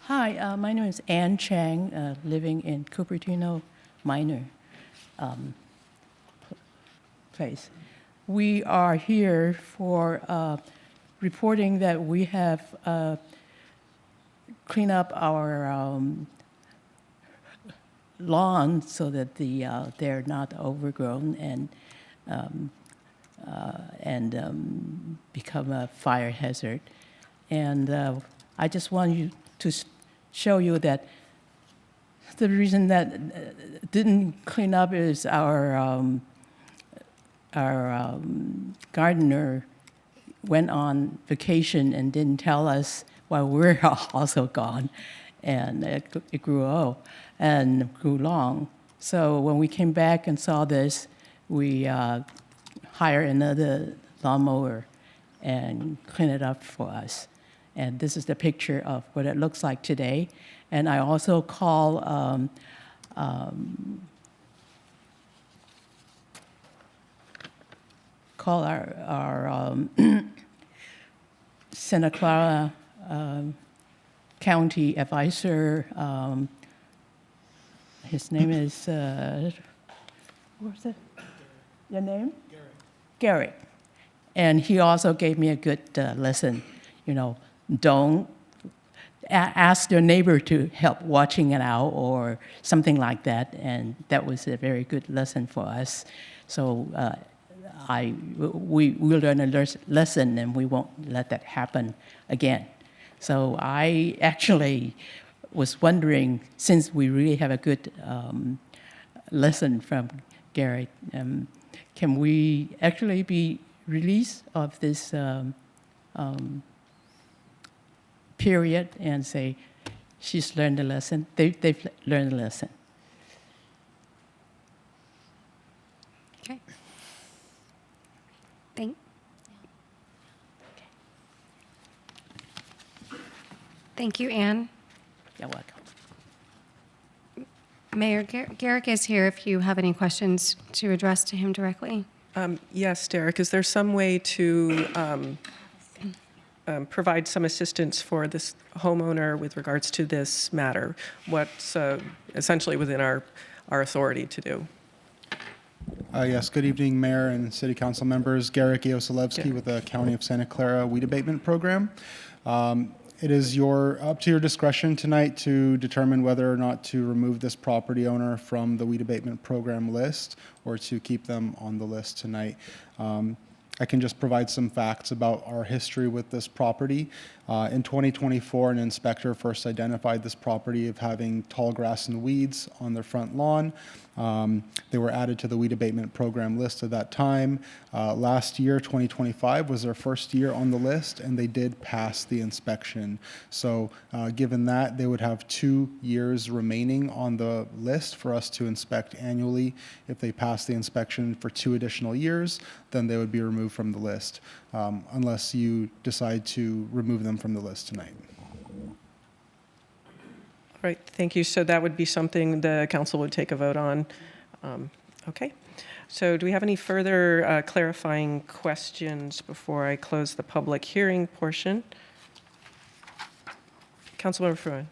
Hi, my name is Ann Chang, living in Cupertino Minor Place. We are here for reporting that we have cleaned up our lawn so that they're not overgrown and become a fire hazard. And I just want you to show you that the reason that didn't clean up is our gardener went on vacation and didn't tell us while we're also gone, and it grew old and grew long. So when we came back and saw this, we hired another lawnmower and cleaned it up for us. And this is the picture of what it looks like today. And I also call our Santa Clara County advisor. His name is, what's it? Your name? Garrett. And he also gave me a good lesson, don't ask your neighbor to help watching it out or something like that. And that was a very good lesson for us. So we learned a lesson, and we won't let that happen again. So I actually was wondering, since we really have a good lesson from Gary, can we actually be released of this period and say, she's learned a lesson, they've learned a lesson.
Okay. Thank you, Anne.
You're welcome.
Mayor Garrick is here if you have any questions to address to him directly.
Yes, Derek, is there some way to provide some assistance for this homeowner with regards to this matter? What's essentially within our our authority to do.
Yes, good evening, Mayor and City Council members. Garrick Ioselewski with the County of Santa Clara Weed Abatement Program. It is up to your discretion tonight to determine whether or not to remove this property owner from the weed abatement program list or to keep them on the list tonight. I can just provide some facts about our history with this property. In 2024, an inspector first identified this property of having tall grass and weeds on their front lawn. They were added to the weed abatement program list at that time. Last year, 2025, was their first year on the list, and they did pass the inspection. So given that, they would have 2 years remaining on the list for us to inspect annually. If they pass the inspection for 2 additional years, then they would be removed from the list, unless you decide to remove them from the list tonight.
Right, thank you. So that would be something the council would take a vote on. Okay. So do we have any further clarifying questions before I close the public hearing portion? Councilmember Fruin.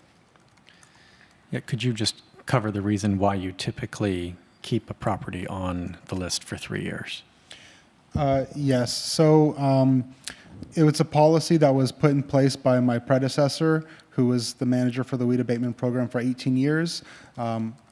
Yeah, could you just cover the reason why you typically keep a property on the list for 3 years?
Yes. So it was a policy that was put in place by my predecessor, who was the manager for the weed abatement program for 18 years.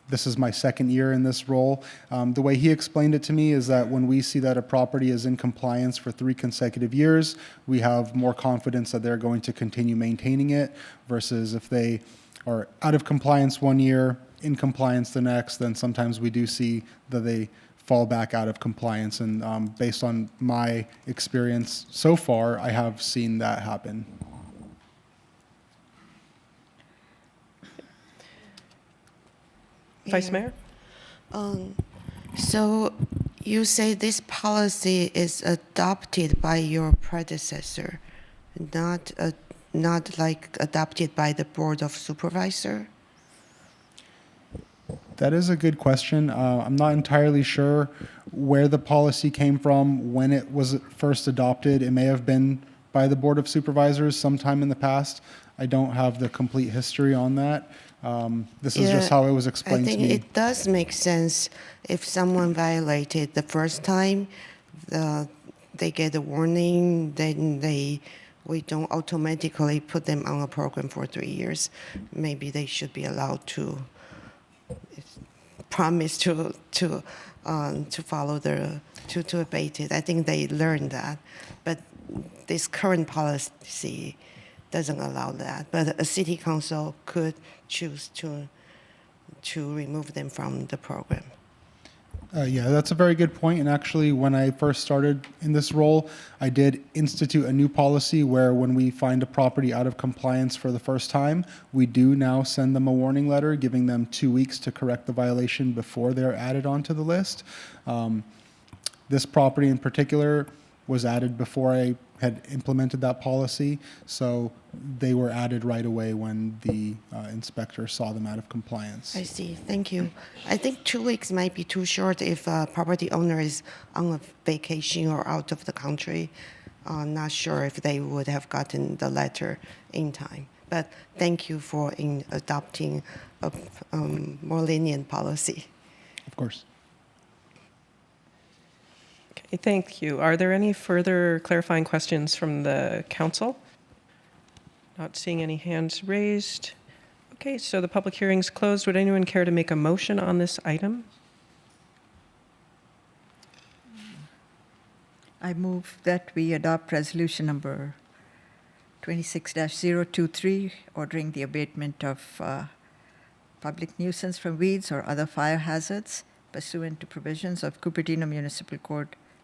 This is my second year in this role. The way he explained it to me is that when we see that a property is in compliance for 3 consecutive years, we have more confidence that they're going to continue maintaining it, versus if they are out of compliance 1 year, in compliance the next, then sometimes we do see that they fall back out of compliance. And based on my experience so far, I have seen that happen.
Vice Mayor?
So you say this policy is adopted by your predecessor, not like adopted by the Board of Supervisor?
That is a good question. I'm not entirely sure where the policy came from, when it was first adopted. It may have been by the Board of Supervisors sometime in the past. I don't have the complete history on that. This is just how it was explained to me.
I think it does make sense if someone violated the first time, they get a warning, then we don't automatically put them on a program for 3 years. Maybe they should be allowed to promise to follow to abate it. I think they learned that, but this current policy doesn't allow that. But a city council could choose to remove them from the program.
Yeah, that's a very good point. And actually, when I first started in this role, I did institute a new policy where when we find a property out of compliance for the first time, we do now send them a warning letter, giving them 2 weeks to correct the violation before they're added onto the list. This property in particular was added before I had implemented that policy, so they were added right away when the inspector saw them out of compliance.
I see. Thank you. I think 2 weeks might be too short if a property owner is on a vacation or out of the country. Not sure if they would have gotten the letter in time. But thank you for adopting a more lenient policy.
Of course.
Okay, thank you. Are there any further clarifying questions from the council? Not seeing any hands raised. Okay, so the public hearing's closed. Would anyone care to make a motion on this item?
I move that we adopt resolution number 26-023, ordering the abatement of public nuisance from weeds or other fire hazards pursuant to provisions of Cupertino Municipal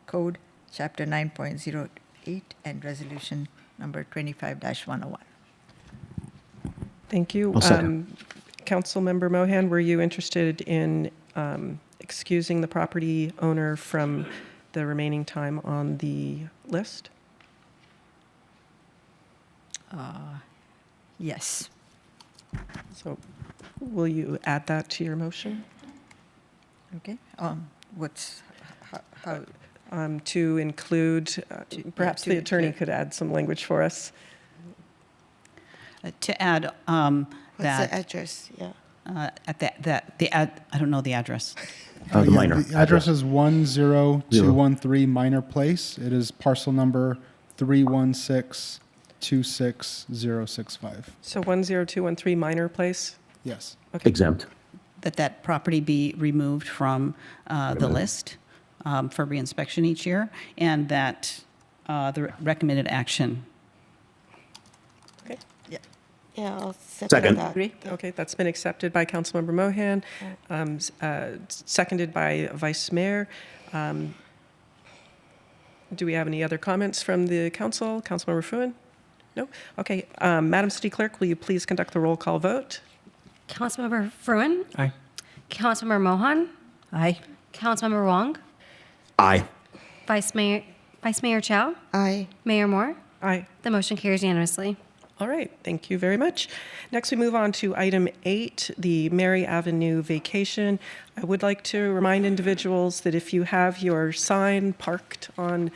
Code, Chapter 9.08, and resolution number 25-101.
Thank you. Councilmember Mohan, were you interested in excusing the property owner from the remaining time on the list?
Yes.
So will you add that to your motion?
Okay. What's how?
To include, perhaps the attorney could add some language for us.
To add
What's
that.
the address? Yeah.
I don't know the address.
The
Yeah,
minor
the address is 10213 Minor Place. It is parcel number 316-26065.
So 10213 Minor Place?
Yes.
Exempt.
That property be removed from the list for reinspection each year, and that the recommended action.
Okay.
Yeah, I'll second that.
Okay, that's been accepted by Councilmember Mohan, seconded by Vice Mayor. Do we have any other comments from the council? Councilmember Fruin? No? Okay. Madam City Clerk, will you please conduct the roll call vote?
Councilmember Fruin?
Aye.
Councilmember Mohan?
Aye.
Councilmember Wong?
Aye.
Vice Mayor Chow?
Aye.
Mayor Moore?
Aye.
The motion carries unanimously.
All right, thank you very much. Next, we move on to item 8, the Mary Avenue vacation. I would like to remind individuals that if you have your sign parked on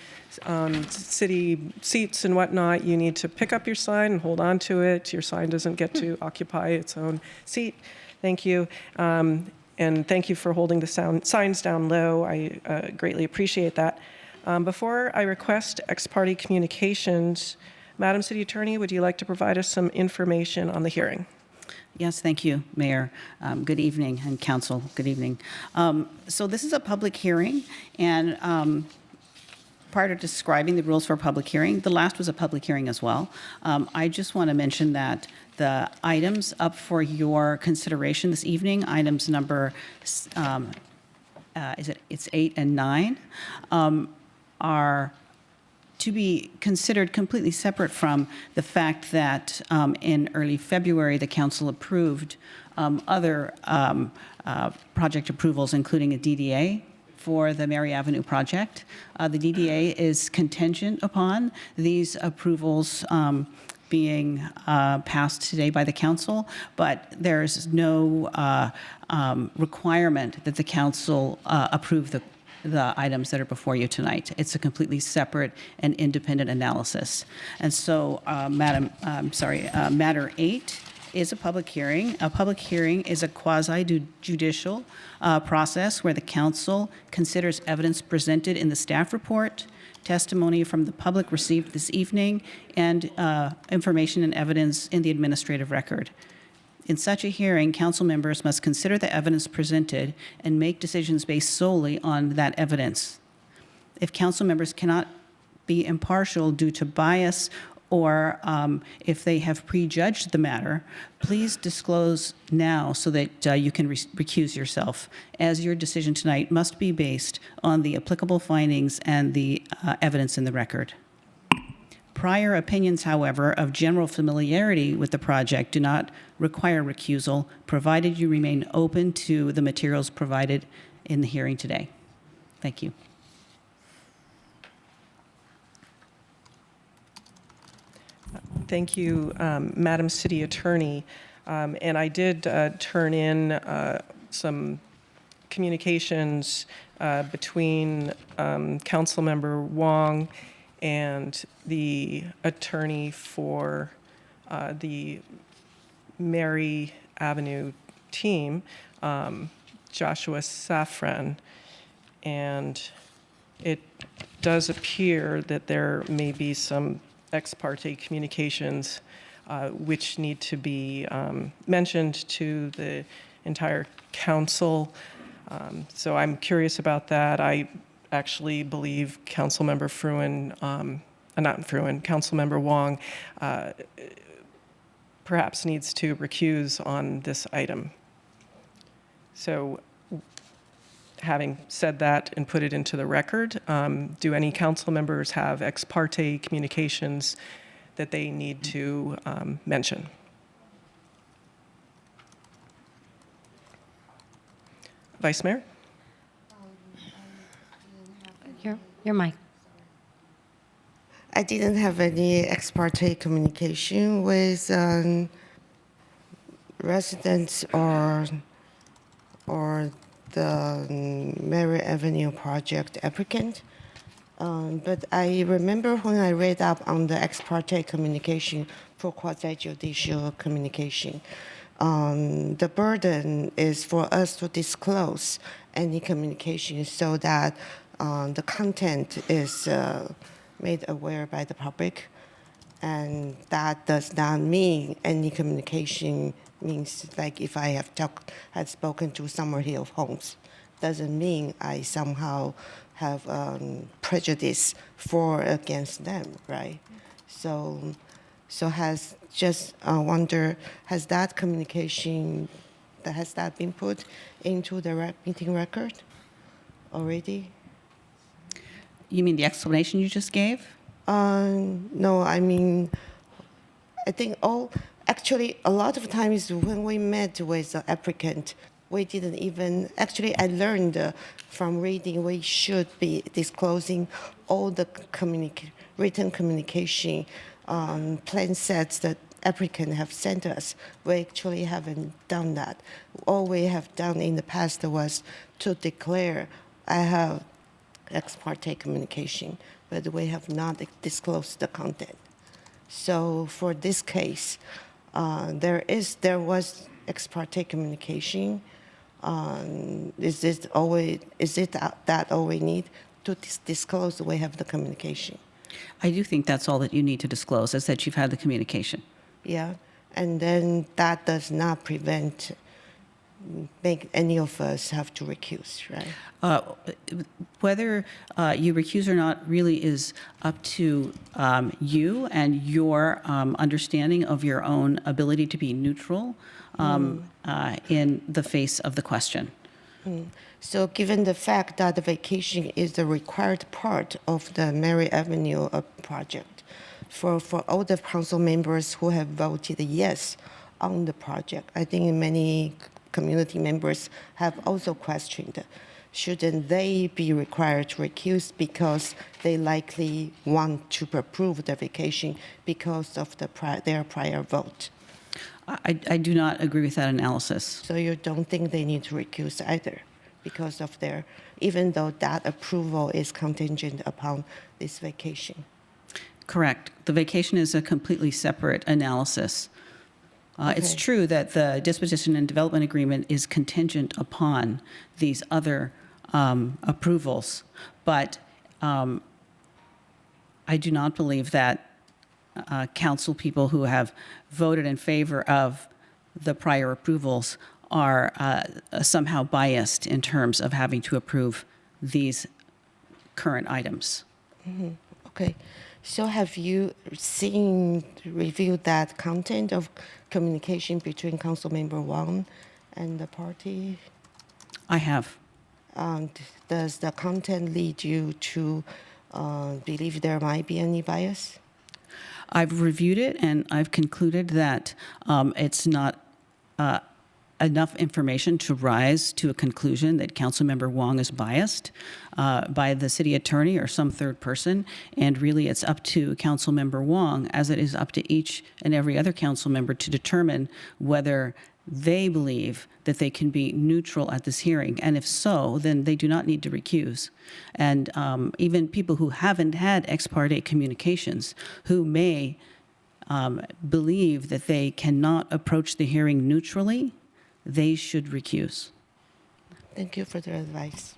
city seats and whatnot, you need to pick up your sign and hold on to it. Your sign doesn't get to occupy its own seat. Thank you. And thank you for holding the signs down low. I greatly appreciate that. Before I request ex parte communications, Madam City Attorney, would you like to provide us some information on the hearing?
Yes, thank you, Mayor. Good evening, and Council, good evening. So this is a public hearing, and prior to describing the rules for a public hearing, the last was a public hearing as well. I just want to mention that the items up for your consideration this evening, items number, it's 8 and 9, are to be considered completely separate from the fact that in early February, the council approved other project approvals, including a DDA for the Mary Avenue project. The DDA is contingent upon these approvals being passed today by the council, but there's no requirement that the council approve the items that are before you tonight. It's a completely separate and independent analysis. And so, matter 8 is a public hearing. A public hearing is a quasi-judicial process where the council considers evidence presented in the staff report, testimony from the public received this evening, and information and evidence in the administrative record. In such a hearing, council members must consider the evidence presented and make decisions based solely on that evidence. If council members cannot be impartial due to bias or if they have prejudged the matter, please disclose now so that you can recuse yourself, as your decision tonight must be based on the applicable findings and the evidence in the record. Prior opinions, however, of general familiarity with the project do not require recusal, provided you remain open to the materials provided in the hearing today. Thank you.
Thank you, Madam City Attorney. And I did turn in some communications between Councilmember Wong and the attorney for the Mary Avenue team, Joshua Safran. And it does appear that there may be some ex parte communications which need to be mentioned to the entire council. So I'm curious about that. I actually believe Councilmember Councilmember Wong perhaps needs to recuse on this item. So having said that and put it into the record, do any council members have ex parte communications that they need to mention? Vice Mayor?
Your mic.
I didn't have any ex parte communication with residents or the Mary Avenue project applicant. But I remember when I read up on the ex parte communication for quasi-judicial communication, the burden is for us to disclose any communication so that the content is made aware by the public. And that does not mean any communication means like if I had spoken to Summerhill Homes, doesn't mean I somehow have prejudice for or against them, right? So wonder, has that communication, has that been put into the meeting record already?
You mean the explanation you just gave?
No, I mean, I think actually, a lot of times when we met with the applicant, we didn't even, actually, I learned from reading we should be disclosing all the written communication plan sets that applicant have sent us. We actually haven't done that. All we have done in the past was to declare I have ex parte communication, but we have not disclosed the content. So for this case, there was ex parte communication. Is it that all we need to disclose? We have the communication.
I do think that's all that you need to disclose, is that you've had the communication.
Yeah, and then that does not make any of us have to recuse, right?
Whether you recuse or not really is up to you and your understanding of your own ability to be neutral in the face of the question.
So given the fact that the vacation is the required part of the Mary Avenue project, for all the council members who have voted yes on the project, I think many community members have also questioned, shouldn't they be required to recuse because they likely want to approve the vacation because of their prior vote?
I do not agree with that analysis.
So you don't think they need to recuse either because of even though that approval is contingent upon this vacation?
Correct. The vacation is a completely separate analysis. It's true that the disposition and development agreement is contingent upon these other approvals, but I do not believe that council people who have voted in favor of the prior approvals are somehow biased in terms of having to approve these current items.
Mm-hmm. Okay. So have you reviewed that content of communication between Councilmember Wang and the party?
I have.
Does the content lead you to believe there might be any bias?
I've reviewed it and I've concluded that it's not enough information to rise to a conclusion that Councilmember Wang is biased by the city attorney or some third person. And really, it's up to Councilmember Wang, as it is up to each and every other council member, to determine whether they believe that they can be neutral at this hearing. And if so, then they do not need to recuse. And even people who haven't had ex parte communications, who may believe that they cannot approach the hearing neutrally, they should recuse.
Thank you for the advice.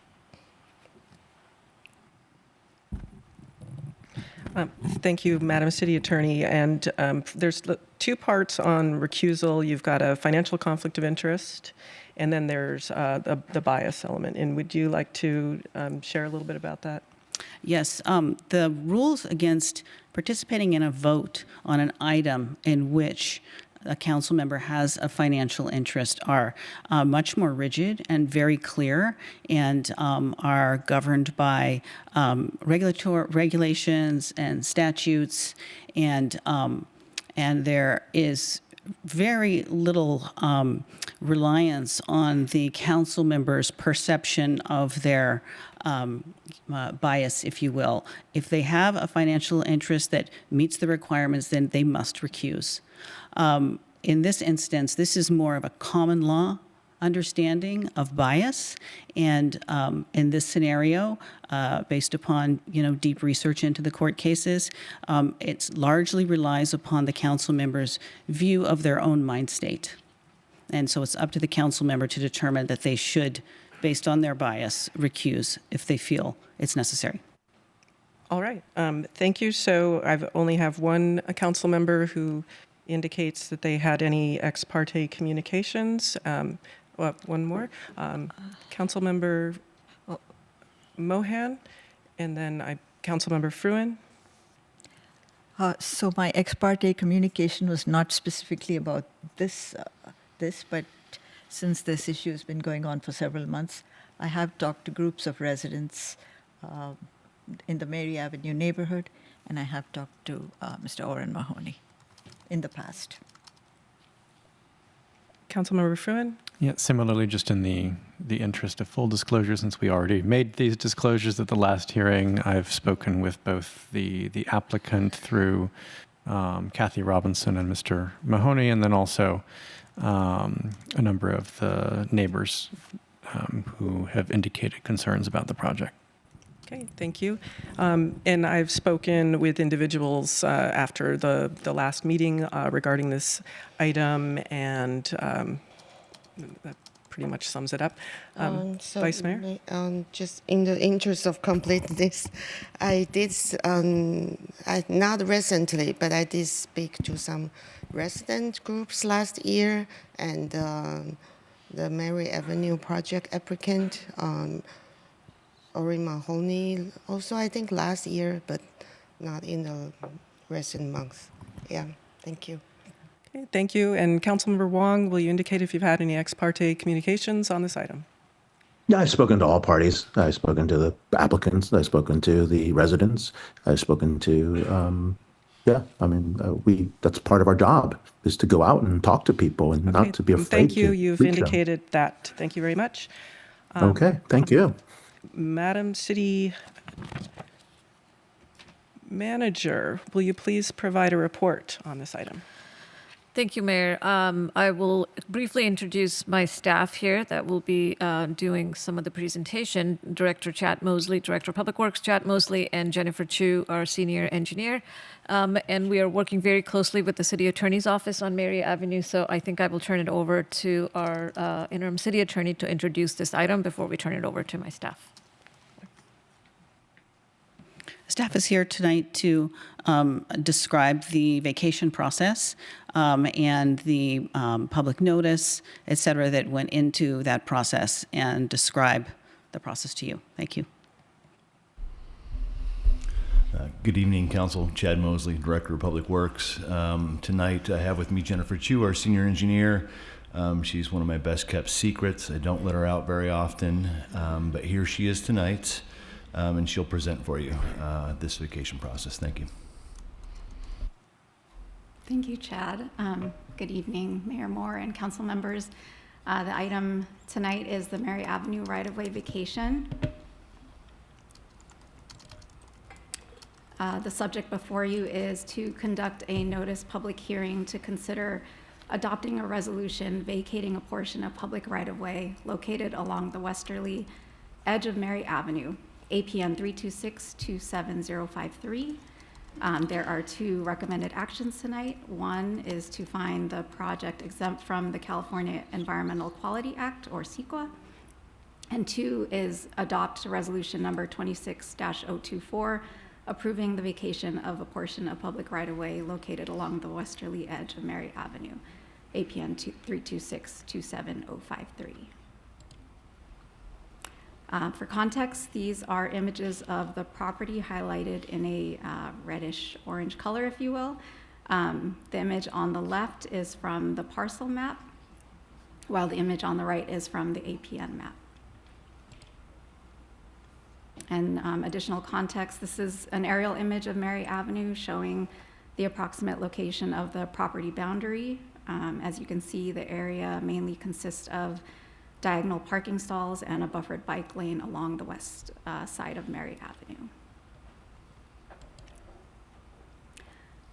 Thank you, Madam City Attorney. And there's two parts on recusal. You've got a financial conflict of interest, and then there's the bias element. And would you like to share a little bit about that?
Yes. The rules against participating in a vote on an item in which a council member has a financial interest are much more rigid and very clear, and are governed by regulations and statutes, and there is very little reliance on the council member's perception of their bias, if you will. If they have a financial interest that meets the requirements, then they must recuse. In this instance, this is more of a common law understanding of bias, and in this scenario, based upon deep research into the court cases, it largely relies upon the council member's view of their own mind state. And so it's up to the council member to determine that they should, based on their bias, recuse if they feel it's necessary.
All right. Thank you. So I only have one council member who indicates that they had any ex parte communications. One more. Council member Mohan, and then council member Fruin.
So my ex parte communication was not specifically about this, but since this issue has been going on for several months, I have talked to groups of residents in the Mary Avenue neighborhood, and I have talked to Mr. Oren Mahoney in the past.
Councilmember Fruin?
Yeah, similarly, just in the interest of full disclosure, since we already made these disclosures at the last hearing, I've spoken with both the applicant through Kathy Robinson and Mr. Mahoney, and then also a number of the neighbors who have indicated concerns about the project.
Okay, thank you. And I've spoken with individuals after the last meeting regarding this item, and that pretty much sums it up. Vice Mayor?
Just in the interest of completeness, I did, not recently, but I did speak to some resident groups last year, and the Mary Avenue project applicant, Orin Mahoney, also I think last year, but not in the recent months. Yeah, thank you.
Okay, thank you. And Councilmember Wong, will you indicate if you've had any ex parte communications on this item?
Yeah, I've spoken to all parties. I've spoken to the applicants. I've spoken to the residents. I've spoken to, that's part of our job, is to go out and talk to people and not to be afraid
Thank you.
to
You've
reach them.
indicated that. Thank you very much.
Okay, thank you.
Madam City Manager, will you please provide a report on this item?
Thank you, Mayor. I will briefly introduce my staff here that will be doing some of the presentation. Director Chad Mosley, Director of Public Works Chad Mosley, and Jennifer Chu, our senior engineer. And we are working very closely with the City Attorney's Office on Mary Avenue, so I think I will turn it over to our interim City Attorney to introduce this item before we turn it over to my staff.
Staff is here tonight to describe the vacation process and the public notice, et cetera, that went into that process, and describe the process to you. Thank you.
Good evening, Council. Chad Mosley, Director of Public Works. Tonight I have with me Jennifer Chu, our senior engineer. She's one of my best kept secrets. I don't let her out very often, but here she is tonight. And she'll present for you this vacation process. Thank you.
Thank you, Chad. Good evening, Mayor Moore and council members. The item tonight is the Mary Avenue right-of-way vacation. The subject before you is to conduct a notice public hearing to consider adopting a resolution vacating a portion of public right-of-way located along the westerly edge of Mary Avenue. APN 326-27053. There are two recommended actions tonight. One is to find the project exempt from the California Environmental Quality Act, or CEQA. And two is adopt resolution number 26-024, approving the vacation of a portion of public right-of-way located along the westerly edge of Mary Avenue. APN 326-27053. For context, these are images of the property highlighted in a reddish orange color, if you will. The image on the left is from the parcel map, while the image on the right is from the APN map. And additional context, this is an aerial image of Mary Avenue showing the approximate location of the property boundary. As you can see, the area mainly consists of diagonal parking stalls and a buffered bike lane along the west side of Mary Avenue.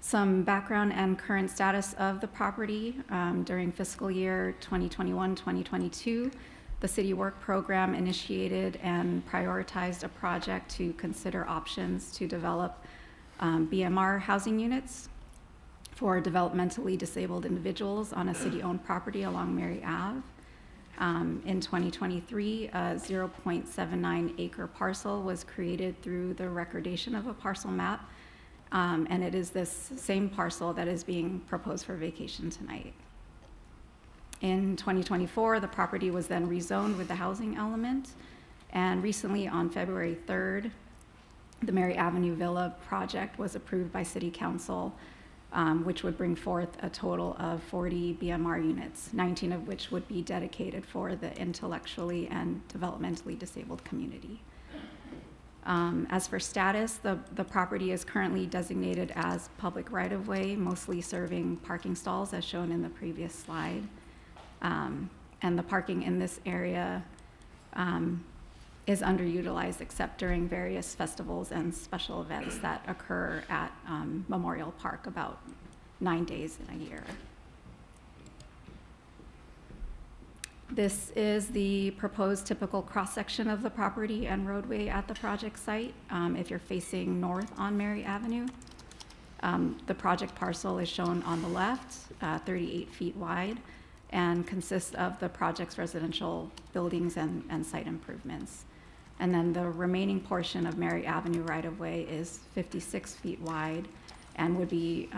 Some background and current status of the property. During fiscal year 2021-2022, the City Work Program initiated and prioritized a project to consider options to develop BMR housing units for developmentally disabled individuals on a city-owned property along Mary Ave. In 2023, a 0.79 acre parcel was created through the recordation of a parcel map, and it is this same parcel that is being proposed for vacation tonight. In 2024, the property was then rezoned with the housing element, and recently on February 3rd, the Mary Avenue Villa project was approved by City Council, which would bring forth a total of 40 BMR units, 19 of which would be dedicated for the intellectually and developmentally disabled community. As for status, the property is currently designated as public right-of-way, mostly serving parking stalls as shown in the previous slide. And the parking in this area is underutilized except during various festivals and special events that occur at Memorial Park about 9 days in a year. This is the proposed typical cross-section of the property and roadway at the project site if you're facing north on Mary Avenue. The project parcel is shown on the left, 38 feet wide, and consists of the project's residential buildings and site improvements. And then the remaining portion of Mary Avenue right-of-way is 56 feet wide and would be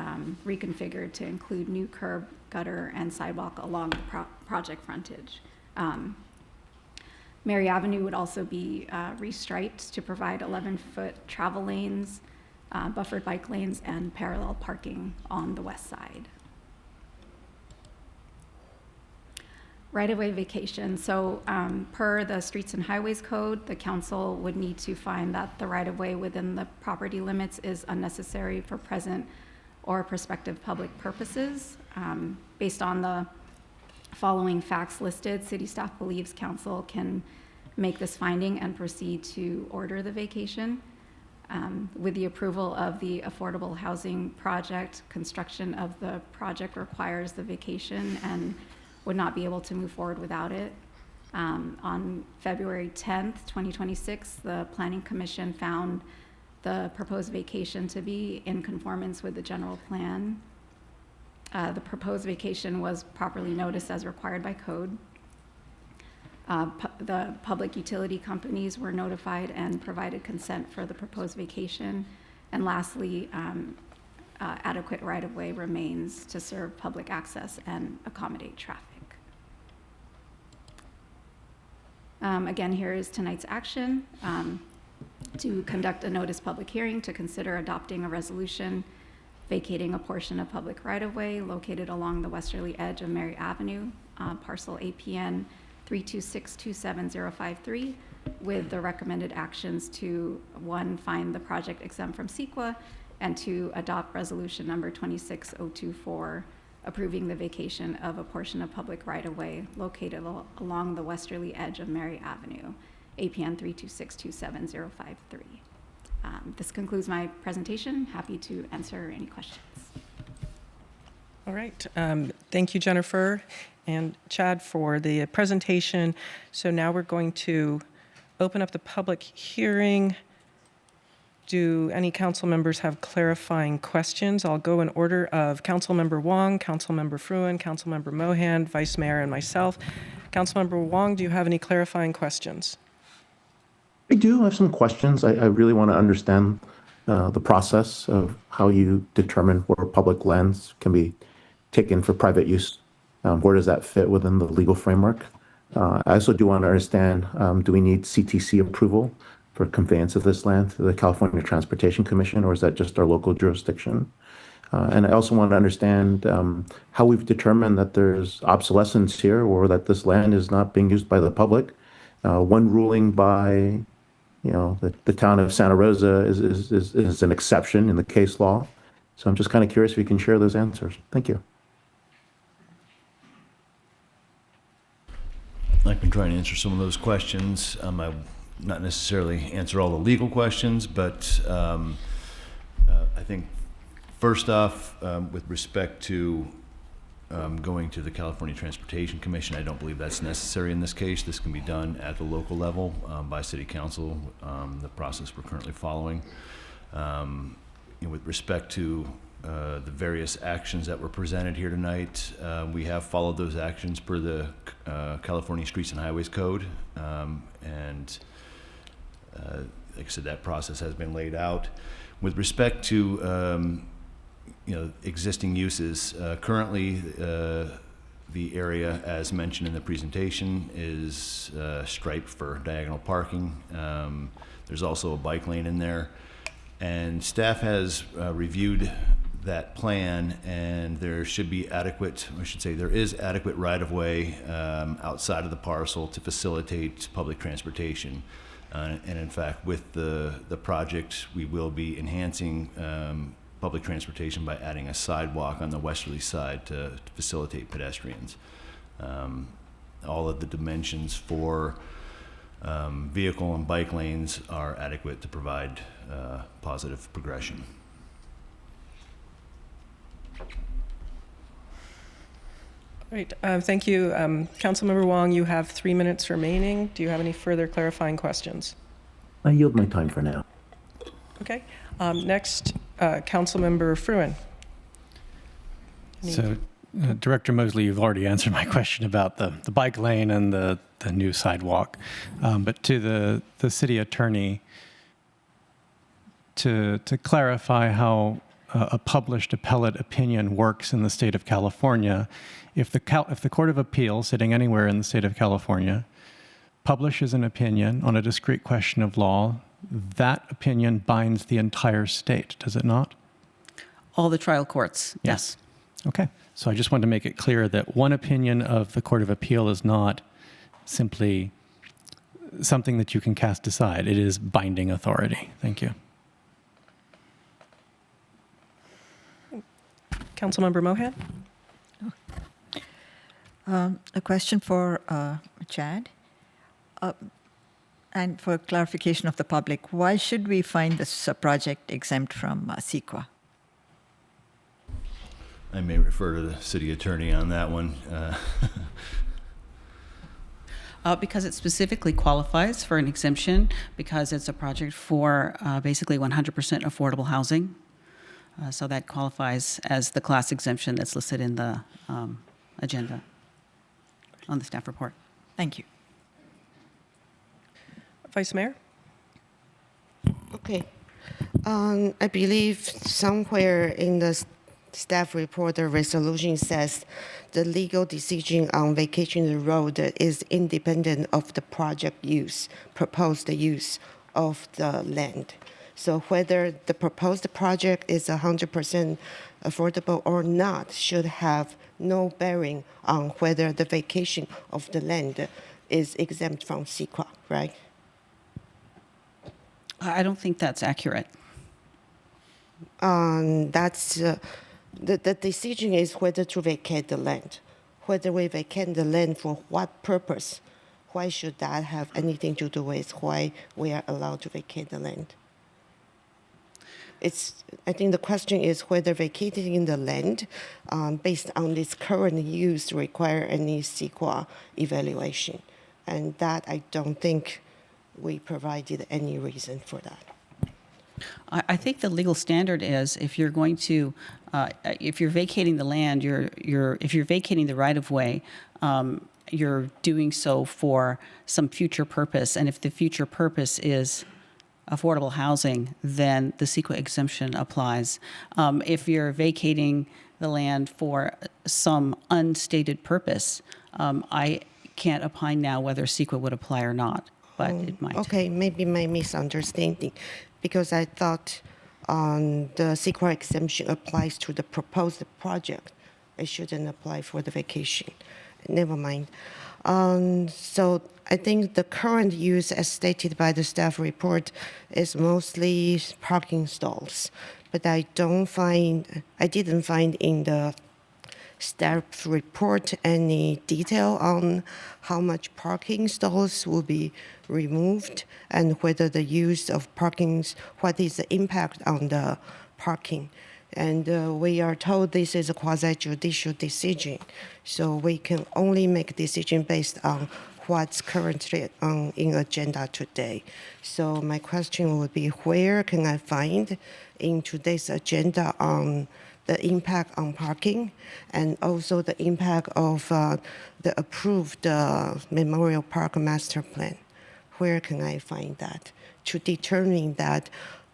reconfigured to include new curb, gutter, and sidewalk along the project frontage. Mary Avenue would also be restriped to provide 11-foot travel lanes, buffered bike lanes, and parallel parking on the west side. Right-of-way vacation. So per the Streets and Highways Code, the council would need to find that the right-of-way within the property limits is unnecessary for present or prospective public purposes. Based on the following facts listed, city staff believes council can make this finding and proceed to order the vacation. With the approval of the affordable housing project, construction of the project requires the vacation and would not be able to move forward without it. On February 10th, 2026, the Planning Commission found the proposed vacation to be in conformance with the general plan. The proposed vacation was properly noticed as required by code. The public utility companies were notified and provided consent for the proposed vacation. And lastly, adequate right-of-way remains to serve public access and accommodate traffic. Again, here is tonight's action. To conduct a notice public hearing to consider adopting a resolution vacating a portion of public right-of-way located along the westerly edge of Mary Avenue, parcel APN 326-27053, with the recommended actions to 1, find the project exempt from CEQA, and 2, adopt resolution number 26024, approving the vacation of a portion of public right-of-way located along the westerly edge of Mary Avenue, APN 326-27053. This concludes my presentation. Happy to answer any questions.
All right. Thank you, Jennifer and Chad, for the presentation. So now we're going to open up the public hearing. Do any council members have clarifying questions? I'll go in order of Councilmember Wong, Councilmember Fruin, Councilmember Mohan, Vice Mayor, and myself. Councilmember Wong, do you have any clarifying questions?
I do have some questions. I really want to understand the process of how you determine where public lands can be taken for private use. Where does that fit within the legal framework? I also do want to understand, do we need CTC approval for conveyance of this land to the California Transportation Commission, or is that just our local jurisdiction? And I also want to understand how we've determined that there's obsolescence here or that this land is not being used by the public. One ruling by the town of Santa Rosa is an exception in the case law. So I'm just kind of curious if you can share those answers. Thank you.
I can try and answer some of those questions. I will not necessarily answer all the legal questions, but I think first off, with respect to going to the California Transportation Commission, I don't believe that's necessary in this case. This can be done at the local level by City Council, the process we're currently following. With respect to the various actions that were presented here tonight. We have followed those actions per the California Streets and Highways Code. Like I said, that process has been laid out. With respect to existing uses, currently the area, as mentioned in the presentation, is striped for diagonal parking. There's also a bike lane in there. And staff has reviewed that plan, and there should be adequate, I should say, there is adequate right-of-way outside of the parcel to facilitate public transportation. And in fact, with the project, we will be enhancing public transportation by adding a sidewalk on the westerly side to facilitate pedestrians. All of the dimensions for vehicle and bike lanes are adequate to provide positive progression.
Great. Thank you. Councilmember Wong, you have 3 minutes remaining. Do you have any further clarifying questions?
I yield my time for now.
Okay. Next, Councilmember Fruin.
So, Director Mosley, you've already answered my question about the bike lane and the new sidewalk. But to the city attorney, to clarify how a published appellate opinion works in the state of California, if the Court of Appeal, sitting anywhere in the state of California, publishes an opinion on a discrete question of law, that opinion binds the entire state, does it not?
All the trial courts, yes.
Okay. So I just wanted to make it clear that one opinion of the Court of Appeal is not simply something that you can cast aside. It is binding authority. Thank you.
Councilmember Mohan?
A question for Chad. And for clarification of the public, why should we find this project exempt from CEQA?
I may refer to the city attorney on that one.
Because it specifically qualifies for an exemption, because it's a project for basically 100% affordable housing. So that qualifies as the class exemption that's listed in the agenda on the staff report.
Thank you.
Vice Mayor?
Okay. I believe somewhere in the staff report, the resolution says the legal decision on vacating the road is independent of the project use, proposed use of the land. So whether the proposed project is 100% affordable or not should have no bearing on whether the vacation of the land is exempt from CEQA, right?
I don't think that's accurate.
That's the decision is whether to vacate the land. Whether we vacate the land for what purpose? Why should that have anything to do with why we are allowed to vacate the land? I think the question is whether vacating the land based on its current use require any CEQA evaluation. And that I don't think we provided any reason for that.
I think the legal standard is if you're going to, if you're vacating the land, if you're vacating the right of way, you're doing so for some future purpose. And if the future purpose is affordable housing, then the CEQA exemption applies. If you're vacating the land for some unstated purpose, I can't opine now whether CEQA would apply or not, but it might.
Okay, maybe my misunderstanding, because I thought the CEQA exemption applies to the proposed project. It shouldn't apply for the vacation. Never mind. So I think the current use, as stated by the staff report, is mostly parking stalls. But I didn't find in the staff report any detail on how much parking stalls will be removed and whether the use of parkings, what is the impact on the parking. And we are told this is a quasi-judicial decision, so we can only make a decision based on what's currently in agenda today. So my question would be, where can I find in today's agenda on the impact on parking and also the impact of the approved Memorial Park Master Plan. Where can I find that to determine that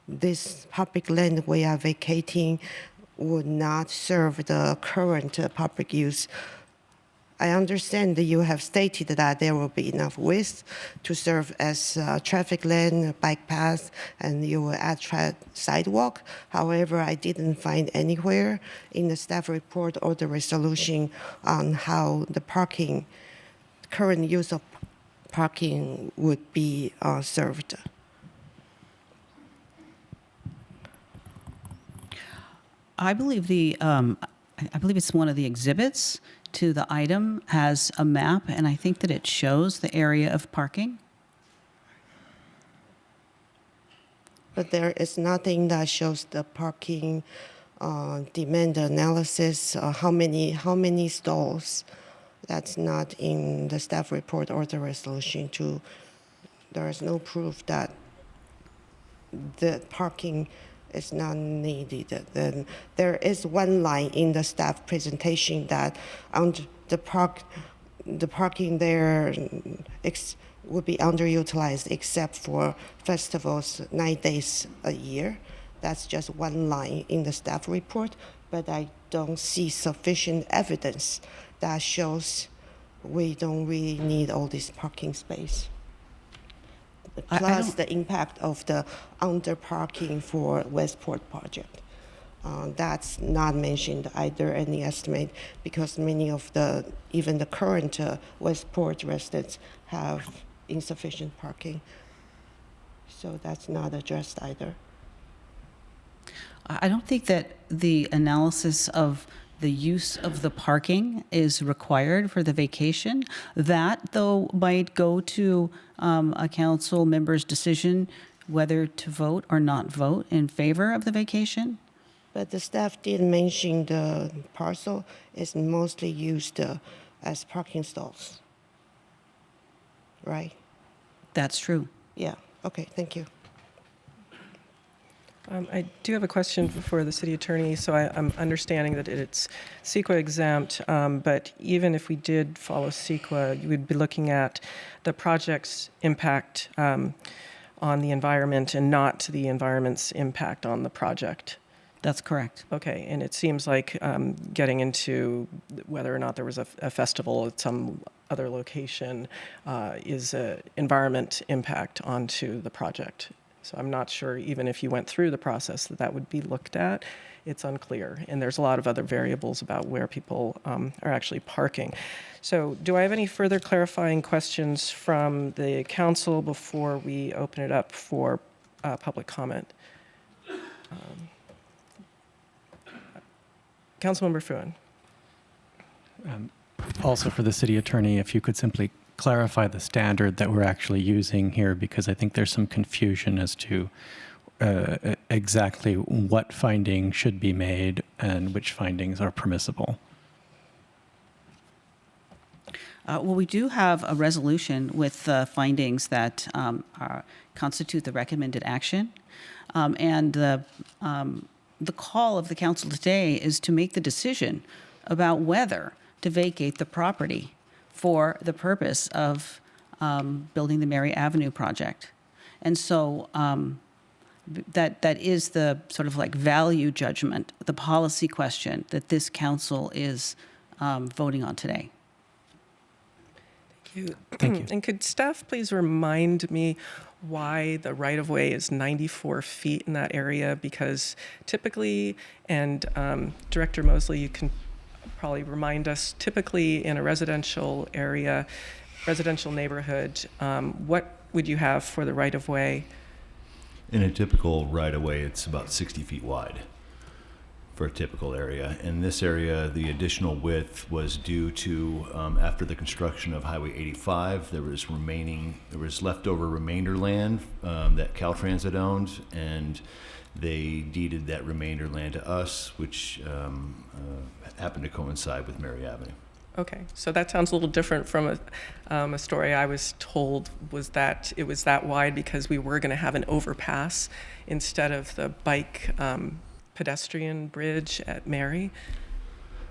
this public land we are vacating would not serve the current public use? I understand that you have stated that there will be enough width to serve as traffic lane, bike path, and you will add sidewalk. However, I didn't find anywhere in the staff report or the resolution on how the parking, current use of parking would be served.
I believe I believe it's one of the exhibits to the item has a map, and I think that it shows the area of parking.
But there is nothing that shows the parking demand analysis, how many stalls. That's not in the staff report or the resolution. There is no proof that the parking is not needed. Then there is one line in the staff presentation that the parking there would be underutilized except for festivals 9 days a year. That's just one line in the staff report, but I don't see sufficient evidence that shows we don't really need all this parking space. Plus the impact of the underparking for Westport project. That's not mentioned either in the estimate because many of even the current Westport residents have insufficient parking. So that's not addressed either.
I don't think that the analysis of the use of the parking is required for the vacation. That, though, might go to a council member's decision whether to vote or not vote in favor of the vacation.
But the staff did mention the parcel is mostly used as parking stalls, right?
That's true.
Yeah, okay, thank you.
I do have a question for the city attorney. So I'm understanding that it's CEQA exempt, but even if we did follow CEQA, you would be looking at the project's impact on the environment and not the environment's impact on the project.
That's correct.
Okay, and it seems like getting into whether or not there was a festival at some other location is an environment impact onto the project. So I'm not sure, even if you went through the process, that would be looked at. It's unclear. And there's a lot of other variables about where people are actually parking. So do I have any further clarifying questions from the council before we open it up for public comment? Councilmember Fuin.
Also for the city attorney, if you could simply clarify the standard that we're actually using here, because I think there's some confusion as to exactly what findings should be made and which findings are permissible.
Well, we do have a resolution with findings that constitute the recommended action. And the call of the council today is to make the decision about whether to vacate the property for the purpose of building the Mary Avenue project. And so that is the sort of like value judgment, the policy question that this council is voting on today.
Thank you. And could staff please remind me why the right-of-way is 94 feet in that area? Because typically, and Director Mosley, you can probably remind us, typically in a residential area, residential neighborhood, what would you have for the right-of-way?
In a typical right-of-way, it's about 60 feet wide for a typical area. In this area, the additional width was due to, after the construction of Highway 85, there was leftover remainder land that Caltrans had owned, and they deeded that remainder land to us, which happened to coincide with Mary Avenue.
Okay, so that sounds a little different from a story I was told was that it was that wide because we were going to have an overpass instead of the bike pedestrian bridge at Mary?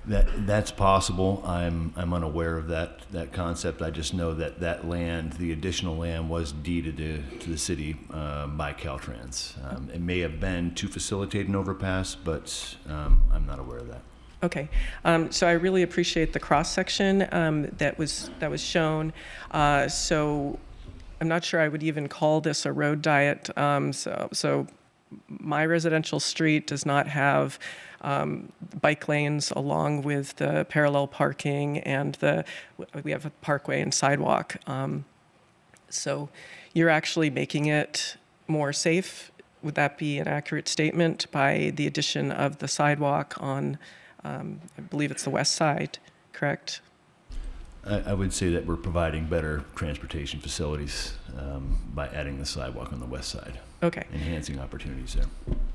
That's possible. I'm unaware of that concept. I just know that land, the additional land, was deeded to the city by Caltrans. It may have been to facilitate an overpass, but I'm not aware of that.
Okay, so I really appreciate the cross section that was shown. So I'm not sure I would even call this a road diet. So my residential street does not have bike lanes along with the parallel parking, and we have a parkway and sidewalk. So you're actually making it more safe. Would that be an accurate statement, by the addition of the sidewalk on, I believe it's the west side, correct?
I would say that we're providing better transportation facilities by adding the sidewalk on the west side.
Okay.
Enhancing opportunities there.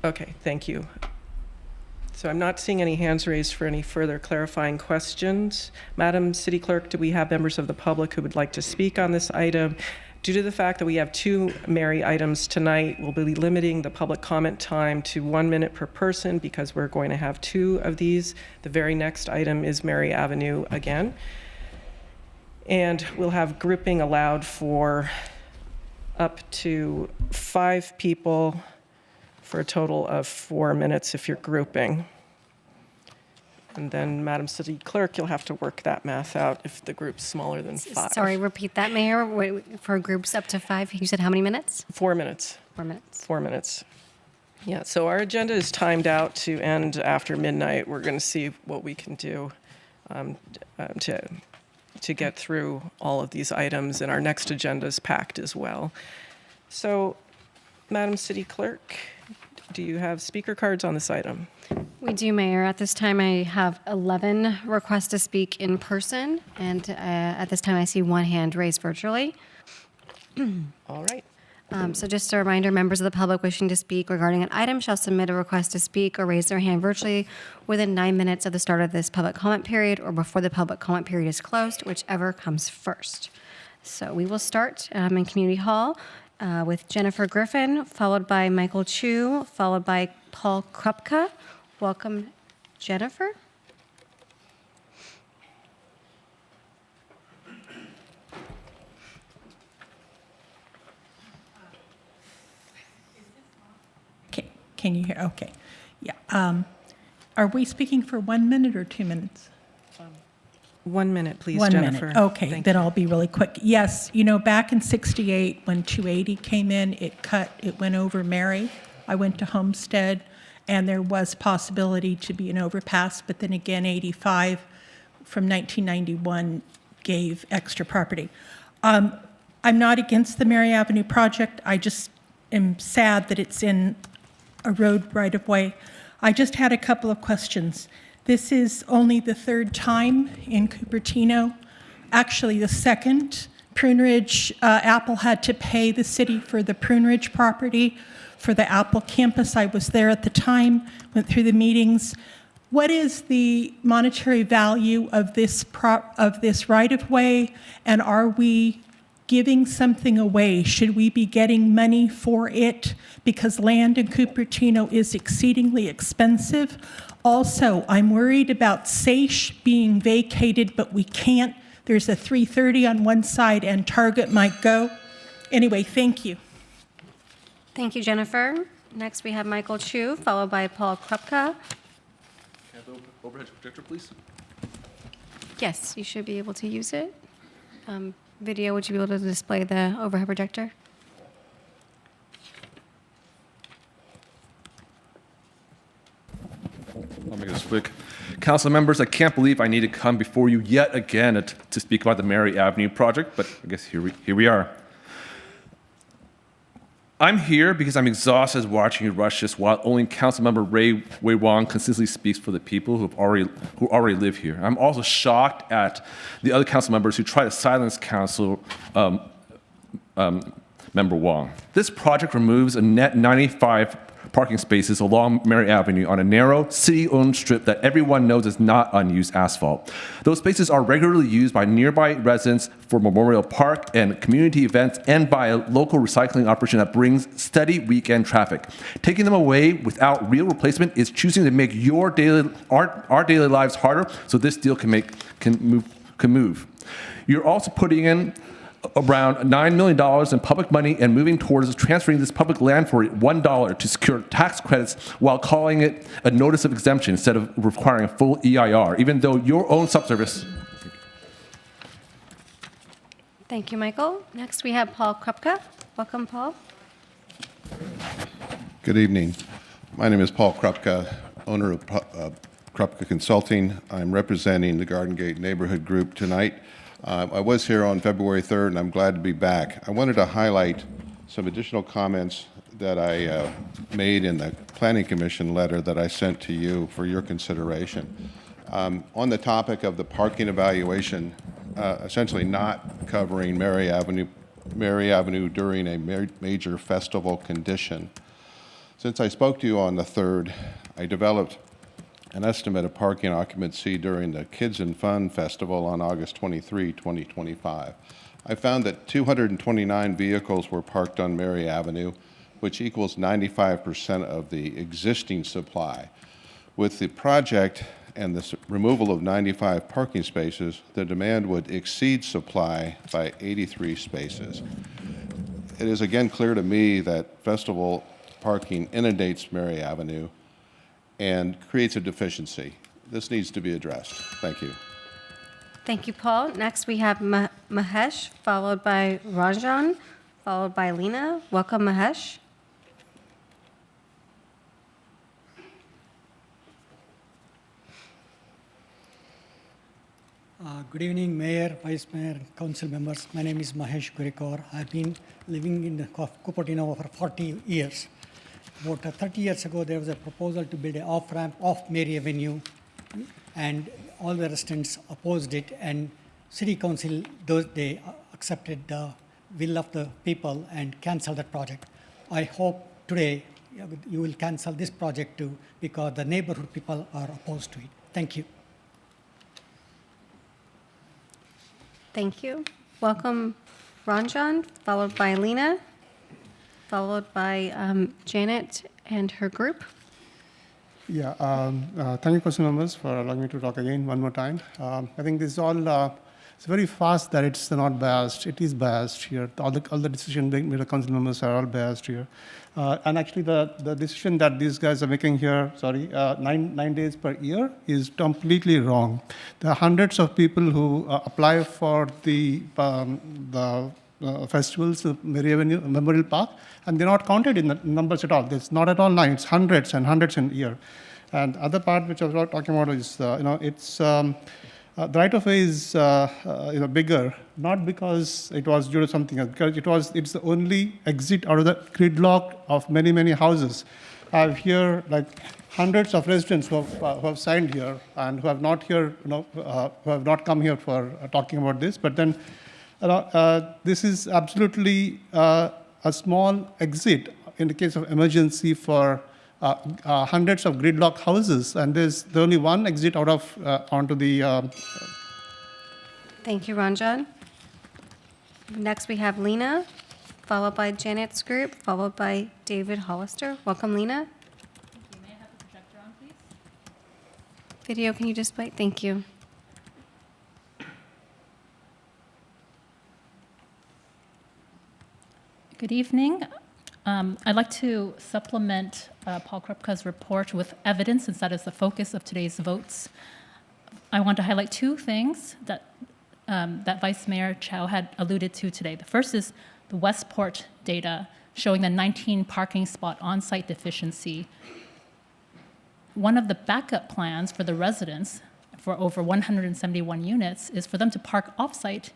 Okay, thank you. So I'm not seeing any hands raised for any further clarifying questions. Madam City Clerk, do we have members of the public who would like to speak on this item? Due to the fact that we have 2 Mary items tonight, we'll be limiting the public comment time to 1 minute per person, because we're going to have 2 of these. The very next item is Mary Avenue again. And we'll have grouping allowed for up to 5 people, for a total of 4 minutes if you're grouping. And then, Madam City Clerk, you'll have to work that math out if the group's smaller than 5.
Sorry, repeat that, Mayor. For groups up to 5, you said how many minutes?
4 minutes.
4 minutes.
4 minutes. Yeah, so our agenda is timed out to end after midnight. We're going to see what we can do to get through all of these items, and our next agenda is packed as well. So, Madam City Clerk, do you have speaker cards on this item?
We do, Mayor. At this time, I have 11 requests to speak in person, and at this time, I see 1 hand raised virtually.
All right.
So just a reminder, members of the public wishing to speak regarding an item shall submit a request to speak or raise their hand virtually within 9 minutes of the start of this public comment period, or before the public comment period is closed, whichever comes first. So we will start in Community Hall with Jennifer Griffin, followed by Michael Chu, followed by Paul Krupka. Welcome, Jennifer.
Can you hear? Okay. Yeah. Are we speaking for 1 minute or 2 minutes?
1 minute, please,
1
Jennifer.
minute. Okay,
Thank
then
you.
I'll be really quick. Yes, back in '68 when 280 came in, it went over Mary. I went to Homestead, and there was possibility to be an overpass, but then again, 85 from 1991 gave extra property. I'm not against the Mary Avenue project. I just am sad that it's in a road right-of-way. I just had a couple of questions. This is only the 3rd time in Cupertino, actually the 2nd. Prune Ridge, Apple had to pay the city for the Prune Ridge property for the Apple campus. I was there at the time, went through the meetings. What is the monetary value of this right-of-way, and are we giving something away? Should we be getting money for it? Because land in Cupertino is exceedingly expensive. Also, I'm worried about Seish being vacated, but we can't. There's a 330 on one side, and Target might go. Anyway, thank you.
Thank you, Jennifer. Next, we have Michael Chu, followed by Paul Krupka.
Can I have the overhead projector, please?
Yes, you should be able to use it. Video, would you be able to display the overhead projector?
I'll make this quick. Council members, I can't believe I need to come before you yet again to speak about the Mary Avenue project, but I guess here we are. I'm here because I'm exhausted watching you rush this while only Councilmember Ray Wong consistently speaks for the people who already live here. I'm also shocked at the other council members who try to silence Member Wong. This project removes a net 95% parking spaces along Mary Avenue on a narrow, city-owned strip that everyone knows is not unused asphalt. Those spaces are regularly used by nearby residents for Memorial Park and community events and by a local recycling operation that brings steady weekend traffic. Taking them away without real replacement is choosing to make our daily lives harder so this deal can move. You're also putting in around $9 million in public money and moving towards transferring this public land for $1 to secure tax credits while calling it a notice of exemption instead of requiring a full EIR, even though your own subservice.
Thank you, Michael. Next, we have Paul Krupka. Welcome, Paul.
Good evening. My name is Paul Krupka, owner of Krupka Consulting. I'm representing the Garden Gate Neighborhood Group tonight. I was here on February 3rd, and I'm glad to be back. I wanted to highlight some additional comments that I made in the Planning Commission letter that I sent to you for your consideration. On the topic of the parking evaluation, essentially not covering Mary Avenue during a major festival condition. Since I spoke to you on the 3rd, I developed an estimate of parking occupancy during the Kids and Fun Festival on August 23, 2025. I found that 229 vehicles were parked on Mary Avenue, which equals 95% of the existing supply. With the project and the removal of 95 parking spaces, the demand would exceed supply by 83 spaces. It is again clear to me that festival parking inundates Mary Avenue and creates a deficiency. This needs to be addressed. Thank you.
Thank you, Paul. Next, we have Mahesh, followed by Ranjan, followed by Lena. Welcome, Mahesh.
Good evening, Mayor, Vice Mayor, and Council members. My name is Mahesh Gurikar. I've been living in Cupertino for 40 years. About 30 years ago, there was a proposal to build an off-ramp off Mary Avenue, and all the residents opposed it, and City Council, they accepted the will of the people and canceled that project. I hope today you will cancel this project too, because the neighborhood people are opposed to it. Thank you.
Thank you. Welcome, Ranjan, followed by Lena, followed by Janet and her group.
Yeah, thank you, Council members, for allowing me to talk again one more time. I think this is all, it's very fast that it's not biased. It is biased here. All the decisions made by the Council members are all biased here. And actually the decision that these guys are making here, 9 days per year is completely wrong. There are hundreds of people who apply for the festivals, Mary Avenue Memorial Park, and they're not counted in the numbers at all. It's not at all 9, it's hundreds and hundreds in a year. And the other part which I was talking about is, it's the right-of-way is bigger, not because it was due to something else, because it's the only exit out of the gridlock of many, many houses. I have here like hundreds of residents who have signed here and who have not who have not come here for talking about this. But then this is absolutely a small exit in the case of emergency for hundreds of gridlock houses, and there's only one exit out of onto the.
Thank you, Ranjan. Next, we have Lena, followed by Janet's group, followed by David Hollister. Welcome, Lena.
Thank you. May I have the projector on, please?
Video, can you display? Thank you.
Good evening. I'd like to supplement Paul Krupka's report with evidence, since that is the focus of today's votes. I want to highlight two things that Vice Mayor Chow had alluded to today. The first is the Westport data showing the 19 parking spot on-site deficiency. One of the backup plans for the residents for over 171 units is for them to park off-site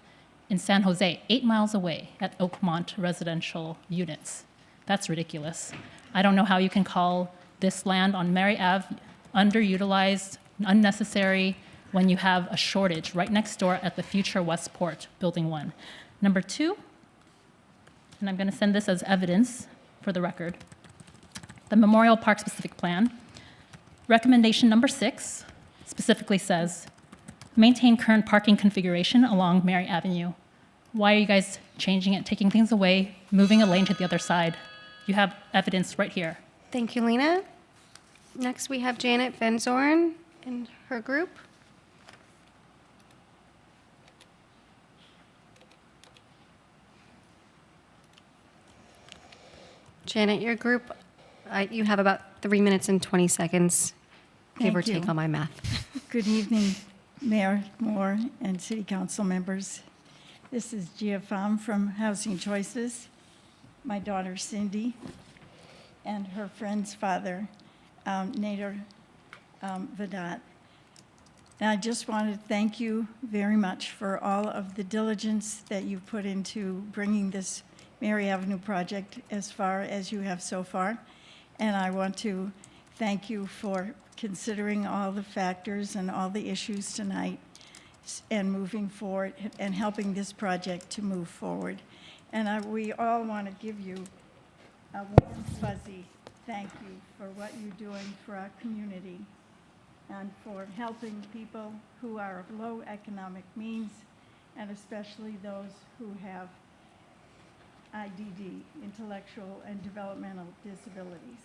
in San Jose, 8 miles away at Oakmont residential units. That's ridiculous. I don't know how you can call this land on Mary Ave underutilized, unnecessary, when you have a shortage right next door at the future Westport, Building 1. Number two, and I'm going to send this as evidence for the record, the Memorial Park specific plan. Recommendation number 6 specifically says, maintain current parking configuration along Mary Avenue. Why are you guys changing it, taking things away, moving a lane to the other side? You have evidence right here.
Thank you, Lena. Next, we have Janet Van Zorn and her group. Janet, your group, you have about 3 minutes and 20 seconds, give or
Thank you.
take on my math.
Good evening, Mayor Moore and City Council members. This is Gia Pham from Housing Choices, my daughter Cindy, and her friend's father, Nader Vedat. And I just want to thank you very much for all of the diligence that you've put into bringing this Mary Avenue project as far as you have so far. And I want to thank you for considering all the factors and all the issues tonight and moving forward and helping this project to move forward. And we all want to give you a warm, fuzzy thank you for what you're doing for our community and for helping people who are of low economic means, and especially those who have IDD, intellectual and developmental disabilities.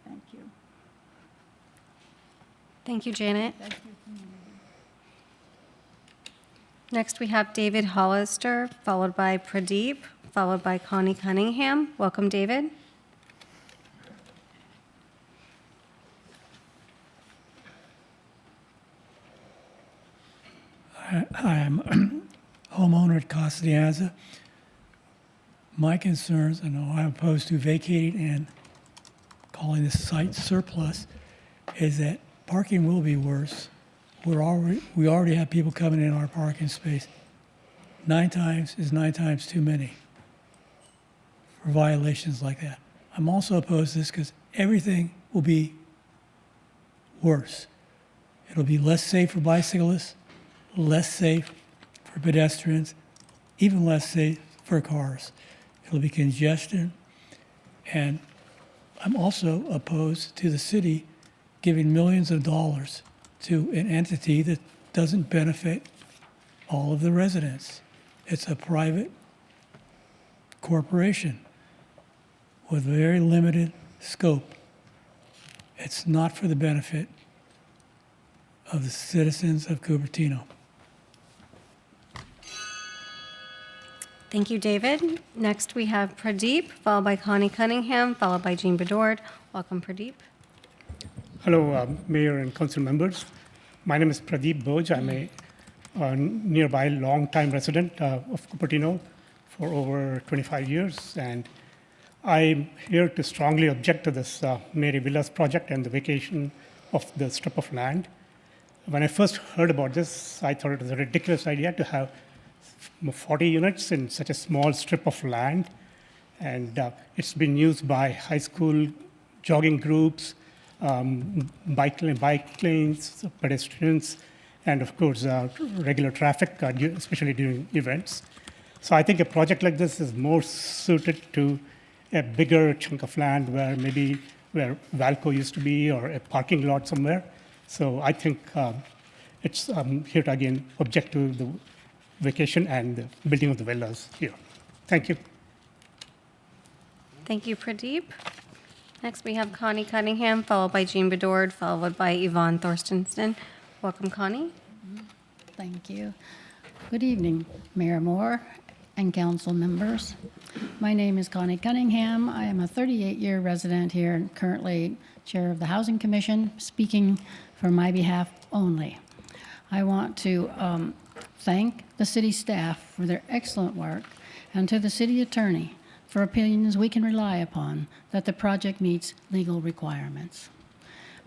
Thank you.
Thank you, Janet.
Thank you, community.
Next, we have David Hollister, followed by Pradeep, followed by Connie Cunningham. Welcome, David.
Hi, I'm a homeowner at Casa de Aza. My concerns, and I'm opposed to vacating and calling this site surplus, is that parking will be worse. We already have people coming in our parking space. 9 times is 9 times too many for violations like that. I'm also opposed to this because everything will be worse. It'll be less safe for bicyclists, less safe for pedestrians, even less safe for cars. It'll be congestion. And I'm also opposed to the city giving millions of dollars to an entity that doesn't benefit all of the residents. It's a private corporation with very limited scope. It's not for the benefit of the citizens of Cupertino.
Thank you, David. Next, we have Pradeep, followed by Connie Cunningham, followed by Jean Bedord. Welcome, Pradeep.
Hello, Mayor and Council members. My name is Pradeep Boj. I'm a nearby long-time resident of Cupertino for over 25 years, and I'm here to strongly object to this Mary Villas project and the vacation of the strip of land. When I first heard about this, I thought it was a ridiculous idea to have 40 units in such a small strip of land, and it's been used by high school jogging groups, bike lanes, pedestrians, and of course regular traffic, especially during events. So I think a project like this is more suited to a bigger chunk of land where Valco used to be, or a parking lot somewhere. So I think it's here to again object to the vacation and the building of the villas here. Thank you.
Thank you, Pradeep. Next, we have Connie Cunningham, followed by Jean Bedord, followed by Yvonne Thorstensen. Welcome, Connie.
Thank you. Good evening, Mayor Moore and council members. My name is Connie Cunningham. I am a 38-year resident here and currently chair of the Housing Commission, speaking for my behalf only. I want to thank the city staff for their excellent work, and to the city attorney for opinions we can rely upon that the project meets legal requirements.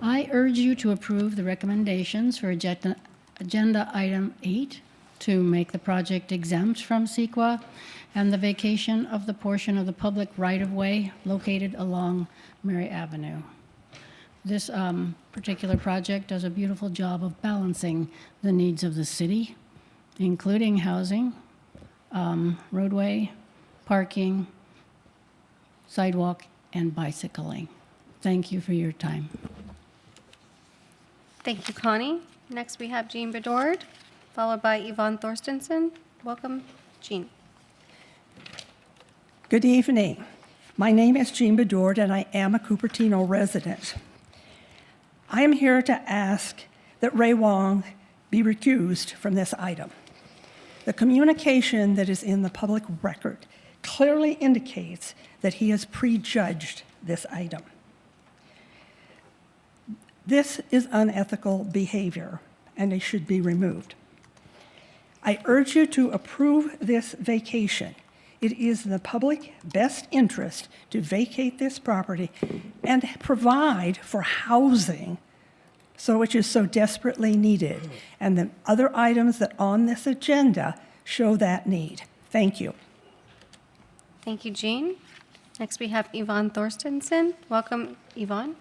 I urge you to approve the recommendations for agenda item 8 to make the project exempt from CEQA and the vacation of the portion of the public right-of-way located along Mary Avenue. This particular project does a beautiful job of balancing the needs of the city, including housing, roadway, parking, sidewalk, and bicycling. Thank you for your time.
Thank you, Connie. Next, we have Jean Bedord, followed by Yvonne Thorstensen. Welcome, Jean.
Good evening. My name is Jean Bedord, and I am a Cupertino resident. I am here to ask that Ray Wong be recused from this item. The communication that is in the public record clearly indicates that he has prejudged this item. This is unethical behavior, and it should be removed. I urge you to approve this vacation. It is in the public best interest to vacate this property and provide for housing, which is so desperately needed. And the other items that on this agenda show that need. Thank you.
Thank you, Jean. Next, we have Yvonne Thorstensen. Welcome, Yvonne.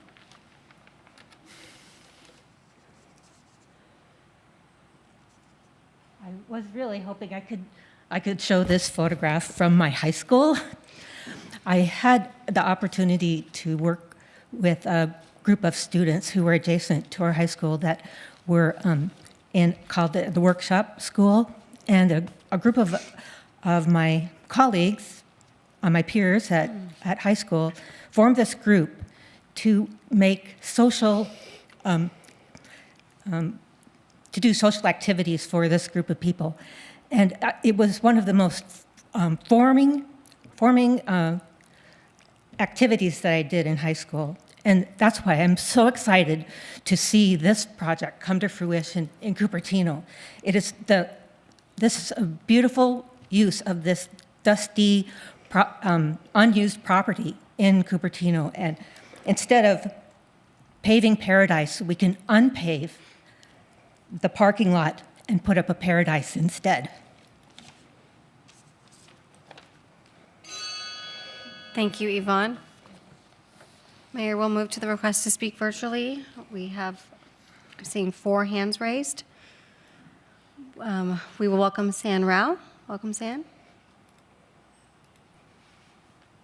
I was really hoping I could show this photograph from my high school. I had the opportunity to work with a group of students who were adjacent to our high school that were called the workshop school, and a group of my colleagues, my peers at high school, formed this group to make to do social activities for this group of people. And it was one of the most forming activities that I did in high school. And that's why I'm so excited to see this project come to fruition in Cupertino. This is a beautiful use of this dusty, unused property in Cupertino. And instead of paving paradise, we can unpave the parking lot and put up a paradise instead.
Thank you, Yvonne. Mayor, we'll move to the request to speak virtually. We have, I'm seeing 4 hands raised. We will welcome San Rao. Welcome, San.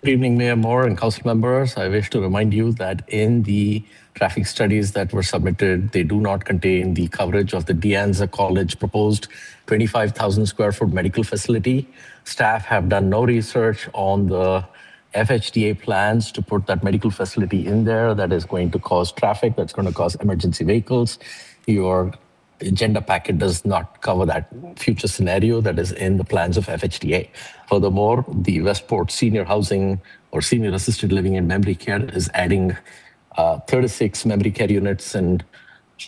Good evening, Mayor Moore and council members. I wish to remind you that in the traffic studies that were submitted, they do not contain the coverage of the De Anza College proposed 25,000 square foot medical facility. Staff have done no research on the FHDA plans to put that medical facility in there. That is going to cause traffic, that's going to cause emergency vehicles. Your agenda packet does not cover that future scenario that is in the plans of FHDA. Furthermore, the Westport Senior Housing or Senior Assisted Living and Memory Care is adding 36 memory care units and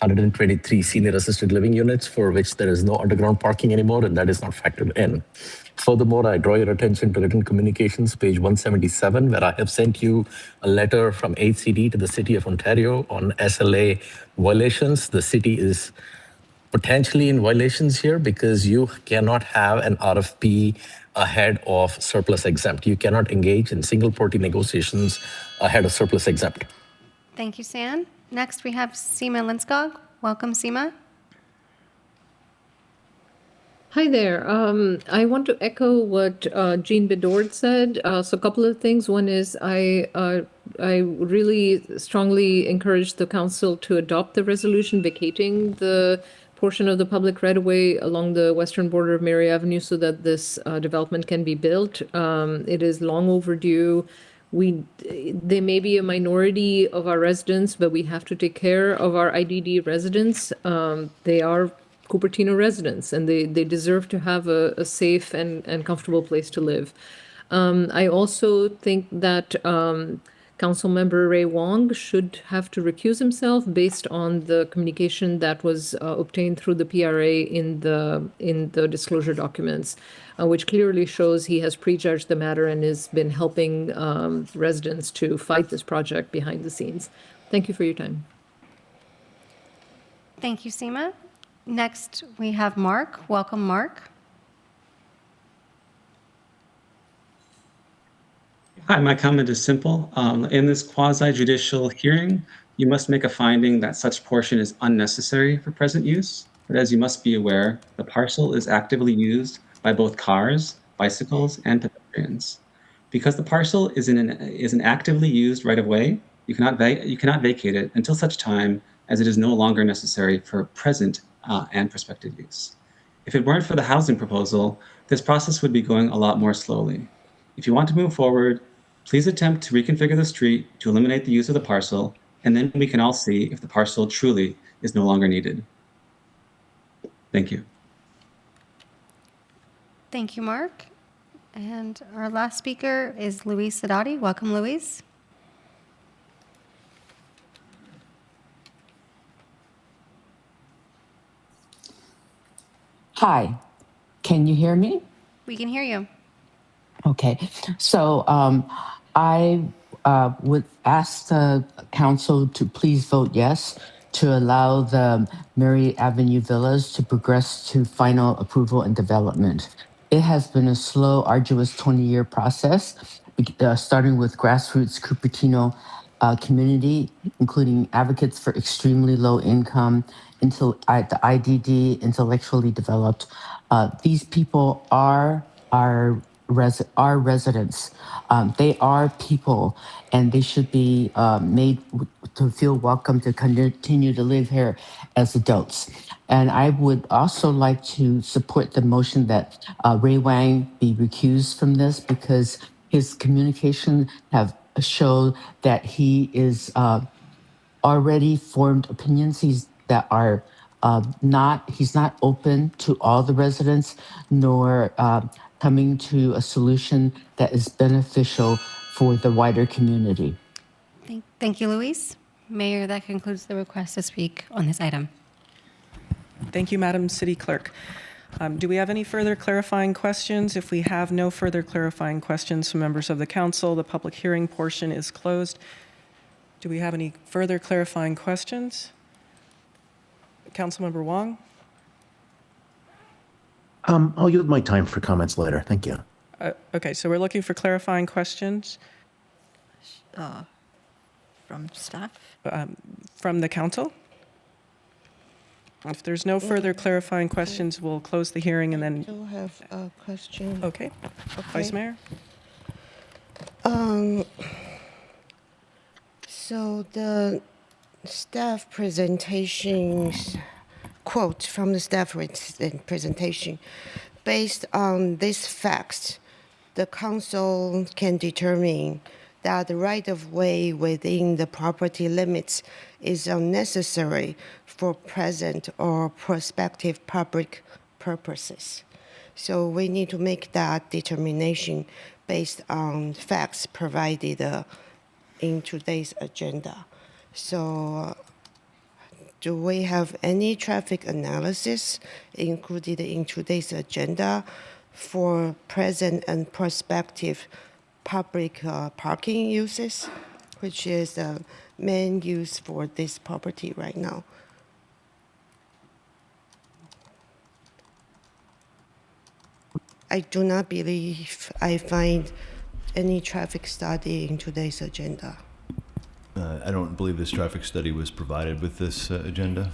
123 senior assisted living units for which there is no underground parking anymore, and that is not factored in. Furthermore, I draw your attention to written communications, page 177, where I have sent you a letter from HCD to the City of Ontario on SLA violations. The city is potentially in violations here because you cannot have an RFP ahead of surplus exempt. You cannot engage in single party negotiations ahead of surplus exempt.
Thank you, San. Next, we have Seema Linskog. Welcome, Seema.
Hi there. I want to echo what Jean Bedord said. So a couple of things. One is I really strongly encourage the council to adopt the resolution vacating the portion of the public right-of-way along the western border of Mary Avenue so that this development can be built. It is long overdue. They may be a minority of our residents, but we have to take care of our IDD residents. They are Cupertino residents, and they deserve to have a safe and comfortable place to live. I also think that Councilmember Ray Wong should have to recuse himself based on the communication that was obtained through the PRA in the disclosure documents, which clearly shows he has prejudged the matter and has been helping residents to fight this project behind the scenes. Thank you for your time.
Thank you, Seema. Next, we have Mark. Welcome, Mark.
Hi, my comment is simple. In this quasi-judicial hearing, you must make a finding that such portion is unnecessary for present use. But as you must be aware, the parcel is actively used by both cars, bicycles, and pedestrians. Because the parcel is an actively used right-of-way, You cannot vacate it until such time as it is no longer necessary for present and prospective use. If it weren't for the housing proposal, this process would be going a lot more slowly. If you want to move forward, please attempt to reconfigure the street to eliminate the use of the parcel, and then we can all see if the parcel truly is no longer needed. Thank you.
Thank you, Mark. And our last speaker is Luis Sadati. Welcome, Luis.
Hi, can you hear me?
We can hear you.
Okay, so I would ask the council to please vote yes to allow the Mary Avenue Villas to progress to final approval and development. It has been a slow, arduous 20-year process, starting with grassroots Cupertino community, including advocates for extremely low income, until the IDD, intellectually developed. These people are our residents. They are people, and they should be made to feel welcome to continue to live here as adults. And I would also like to support the motion that Ray Wang be recused from this, because his communication have showed that he is already formed opinions. He's not open to all the residents, nor coming to a solution that is beneficial for the wider community.
Thank you, Luis. Mayor, that concludes the request to speak on this item.
Thank you, Madam City Clerk. Do we have any further clarifying questions? If we have no further clarifying questions from members of the council, the public hearing portion is closed. Do we have any further clarifying questions? Councilmember Wong?
I'll yield my time for comments later. Thank you.
Okay, so we're looking for clarifying questions.
From staff?
From the council? If there's no further clarifying questions, we'll close the hearing and then...
I still have a question.
Okay. Vice Mayor?
So the staff presentations, quote from the staff presentation, based on these facts, the council can determine that the right-of-way within the property limits is unnecessary for present or prospective public purposes. So we need to make that determination based on facts provided in today's agenda. So do we have any traffic analysis included in today's agenda for present and prospective public parking uses, which is the main use for this property right now? I do not believe I find any traffic study in today's agenda.
I don't believe this traffic study was provided with this agenda.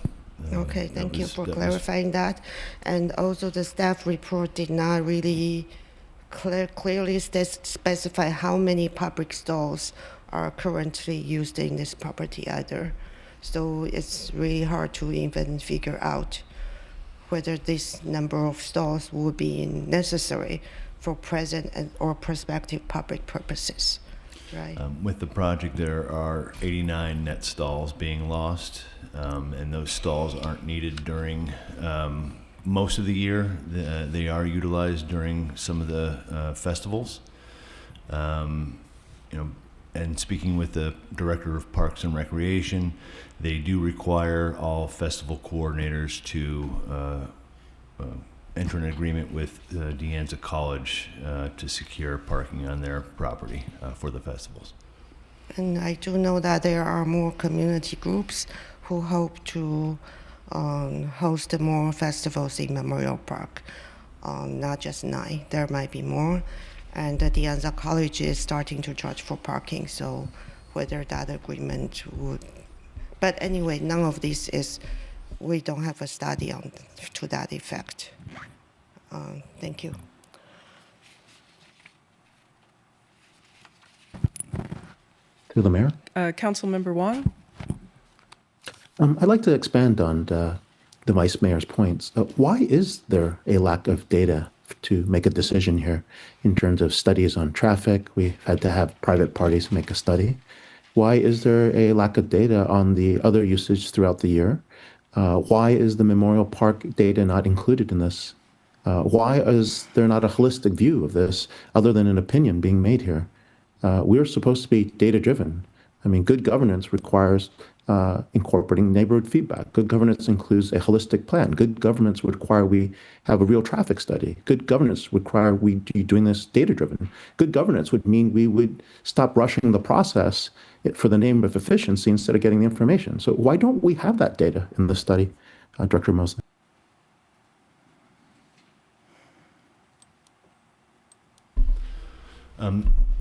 Okay, thank you for clarifying that. And also the staff report did not really clearly specify how many public stalls are currently used in this property either. So it's really hard to even figure out whether this number of stalls would be necessary for present and or prospective public purposes. Right.
With the project, there are 89 net stalls being lost, and those stalls aren't needed during most of the year. They are utilized during some of the festivals. And speaking with the Director of Parks and Recreation, they do require all festival coordinators to enter an agreement with De Anza College to secure parking on their property for the festivals.
And I do know that there are more community groups who hope to host more festivals in Memorial Park, not just 9. There might be more. And De Anza College is starting to charge for parking, so whether that agreement would... But anyway, none of this is... We don't have a study on to that effect. Thank you.
Through the mayor.
Councilmember Wong?
I'd like to expand on the vice mayor's points. Why is there a lack of data to make a decision here in terms of studies on traffic? We've had to have private parties make a study. Why is there a lack of data on the other usage throughout the year? Why is the Memorial Park data not included in this? Why is there not a holistic view of this other than an opinion being made here? We're supposed to be data-driven. I mean, good governance requires incorporating neighborhood feedback. Good governance includes a holistic plan. Good governance would require we have a real traffic study. Good governance would require we be doing this data-driven. Good governance would mean we would stop rushing the process for the name of efficiency instead of getting the information. So why don't we have that data in the study, Director Mosley?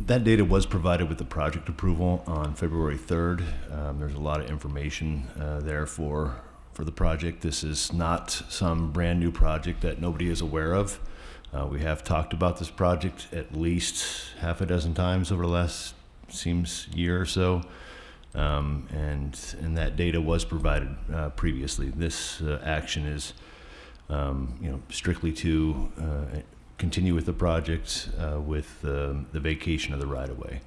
That data was provided with the project approval on February 3rd. There's a lot of information there for the project. This is not some brand new project that nobody is aware of. We have talked about this project at least half a dozen times over the last year or so, and that data was provided previously. This action is strictly to continue with the project with the vacation of the right-of-way.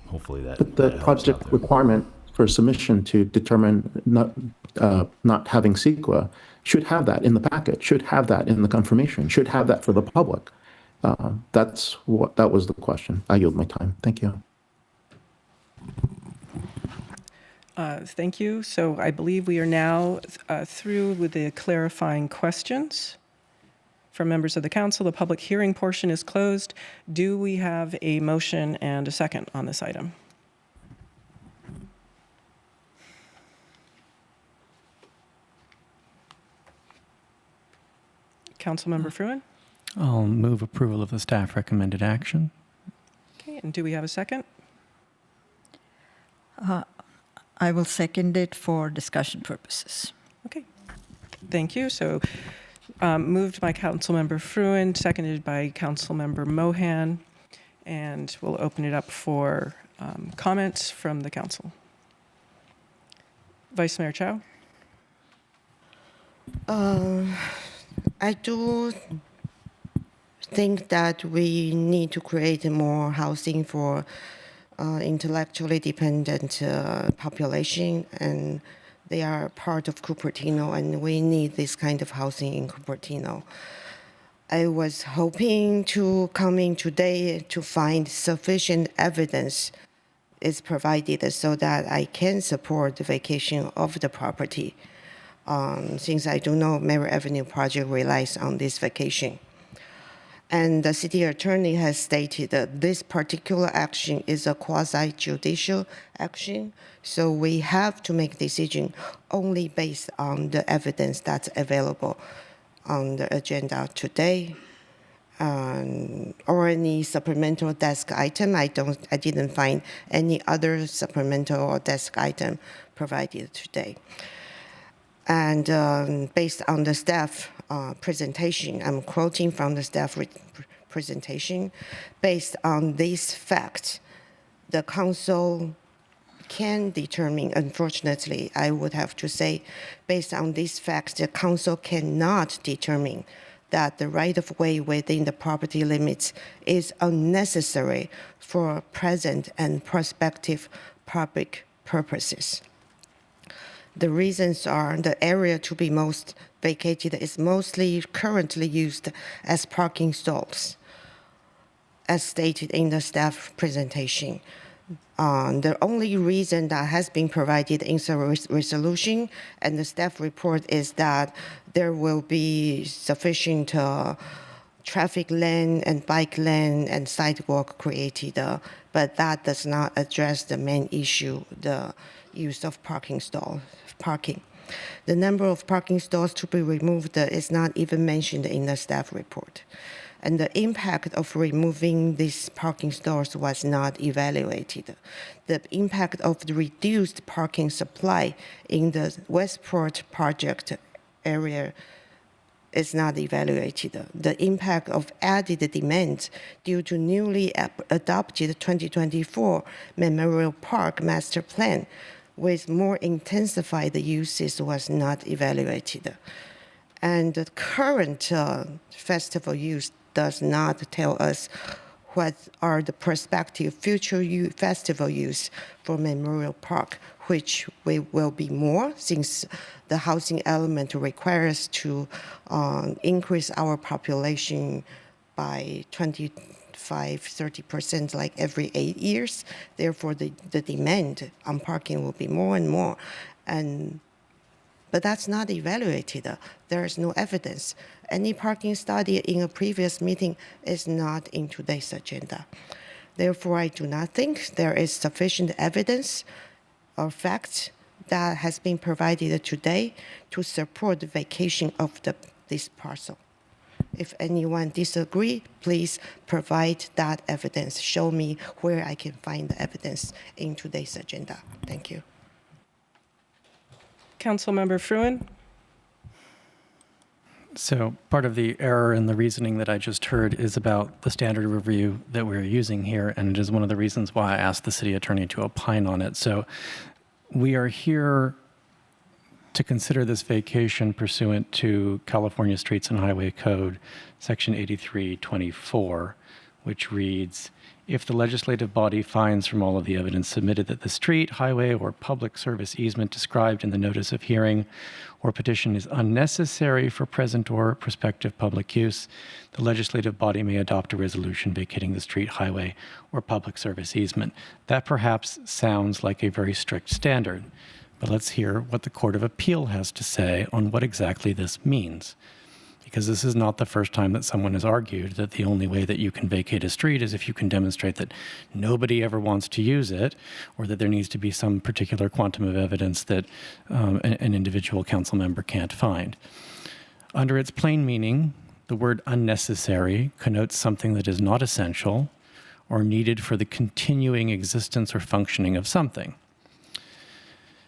Hopefully that.
But the
that helps
project
out there.
requirement for submission to determine not having CEQA should have that in the packet, should have that in the confirmation, should have that for the public. That was the question. I yield my time. Thank you.
Thank you. So I believe we are now through with the clarifying questions from members of the council. The public hearing portion is closed. Do we have a motion and a second on this item? Councilmember Fruin?
I'll move approval of the staff recommended action.
Okay, and do we have a second?
I will second it for discussion purposes.
Okay, thank you. So moved by Councilmember Fruin, seconded by Councilmember Mohan, and we'll open it up for comments from the council. Vice Mayor Chow?
I do think that we need to create more housing for intellectually dependent population, and they are part of Cupertino, and we need this kind of housing in Cupertino. I was hoping to come in today to find sufficient evidence is provided so that I can support the vacation of the property, since I do know Mary Avenue project relies on this vacation. And the city attorney has stated that this particular action is a quasi-judicial action, so we have to make decision only based on the evidence that's available on the agenda today, or any supplemental desk item. I didn't find any other supplemental or desk item provided today. And based on the staff presentation, I'm quoting from the staff presentation, based on these facts, the council can determine, unfortunately, I would have to say, based on these facts, the council cannot determine that the right-of-way within the property limits is unnecessary for present and prospective public purposes. The reasons are the area to be most vacated is mostly currently used as parking stalls, as stated in the staff presentation. The only reason that has been provided in the resolution and the staff report is that there will be sufficient traffic lane and bike lane and sidewalk created, but that does not address the main issue, the use of parking. The number of parking stalls to be removed is not even mentioned in the staff report. And the impact of removing these parking stalls was not evaluated. The impact of the reduced parking supply in the Westport project area is not evaluated. The impact of added demand due to newly adopted 2024 Memorial Park Master Plan with more intensified uses was not evaluated. And the current festival use does not tell us what are the prospective future festival use for Memorial Park, which will be more since the housing element requires to increase our population by 25-30% like every 8 years. Therefore, the demand on parking will be more and more. But that's not evaluated. There is no evidence. Any parking study in a previous meeting is not in today's agenda. Therefore, I do not think there is sufficient evidence or facts that has been provided today to support the vacation of this parcel. If anyone disagree, please provide that evidence. Show me where I can find the evidence in today's agenda. Thank you.
Councilmember Fruin.
So part of the error in the reasoning that I just heard is about the standard review that we're using here, and it is one of the reasons why I asked the city attorney to opine on it. So we are here to consider this vacation pursuant to California Streets and Highway Code, Section 8324, which reads, if the legislative body finds from all of the evidence submitted that the street, highway, or public service easement described in the notice of hearing or petition is unnecessary for present or prospective public use, the legislative body may adopt a resolution vacating the street, highway, or public service easement. That perhaps sounds like a very strict standard, but let's hear what the Court of Appeal has to say on what exactly this means. Because this is not the first time that someone has argued that the only way that you can vacate a street is if you can demonstrate that nobody ever wants to use it, or that there needs to be some particular quantum of evidence that an individual council member can't find. Under its plain meaning, the word unnecessary connotes something that is not essential or needed for the continuing existence or functioning of something.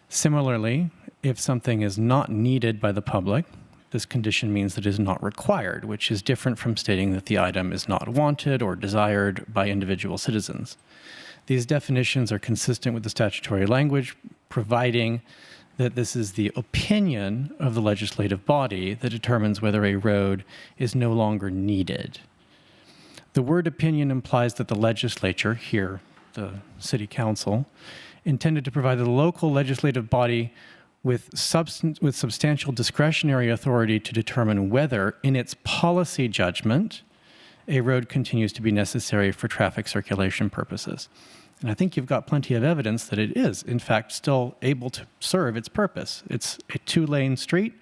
Similarly, if something is not needed by the public, this condition means that it is not required, which is different from stating that the item is not wanted or desired by individual citizens. These definitions are consistent with the statutory language, providing that this is the opinion of the legislative body that determines whether a road is no longer needed. The word opinion implies that the legislature, here the city council, intended to provide the local legislative body with substantial discretionary authority to determine whether, in its policy judgment, a road continues to be necessary for traffic circulation purposes. And I think you've got plenty of evidence that it is, in fact, still able to serve its purpose. It's a two-lane street.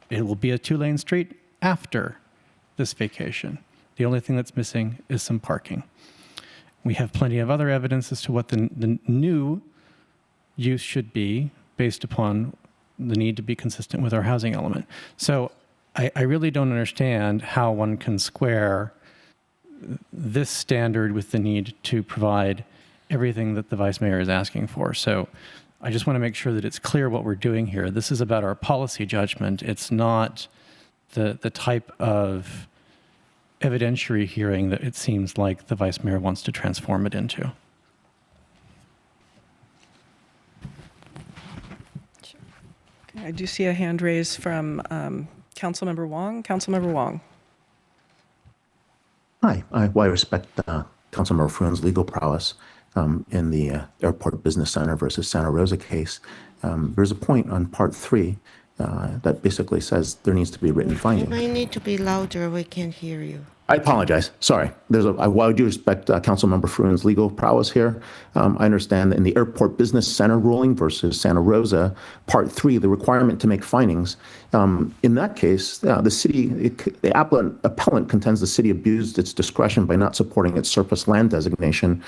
It will be a two-lane street after this vacation. The only thing that's missing is some parking. We have plenty of other evidence as to what the new use should be, based upon the need to be consistent with our housing element. So I really don't understand how one can square this standard with the need to provide everything that the vice mayor is asking for. So I just want to make sure that it's clear what we're doing here. This is about our policy judgment. It's not the type of evidentiary hearing that it seems like the vice mayor wants to transform it into.
I do see a hand raised from Councilmember Wong. Councilmember Wong.
Hi, I respect Councilmember Fruin's legal prowess in the Airport Business Center versus Santa Rosa case. There's a point on part 3 that basically says there needs to be written
You
findings.
may need to be louder. We can't hear you.
I apologize. Sorry. While I do respect Councilmember Fruin's legal prowess here, I understand that in the Airport Business Center ruling versus Santa Rosa, Part 3, the requirement to make findings, in that case, the appellant contends the city abused its discretion by not supporting its surplus land designation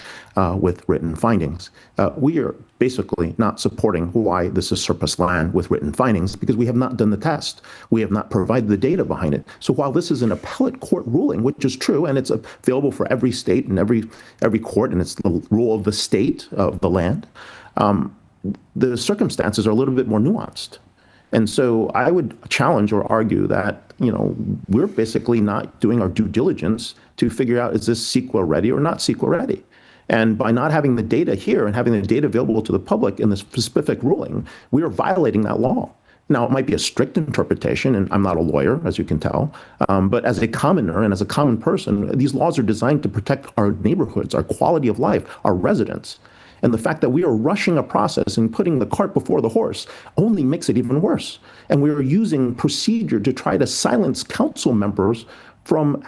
with written findings. We are basically not supporting why this is surplus land with written findings because we have not done the test. We have not provided the data behind it. So while this is an appellate court ruling, which is true, and it's available for every state and every court, and it's the rule of the state of the land, the circumstances are a little bit more nuanced. And so I would challenge or argue that we're basically not doing our due diligence to figure out, is this CEQA ready or not CEQA ready? And by not having the data here and having the data available to the public in this specific ruling, we are violating that law. Now, it might be a strict interpretation, and I'm not a lawyer, as you can tell, but as a commoner and as a common person, these laws are designed to protect our neighborhoods, our quality of life, our residents. And the fact that we are rushing a process and putting the cart before the horse only makes it even worse. And we are using procedure to try to silence council members from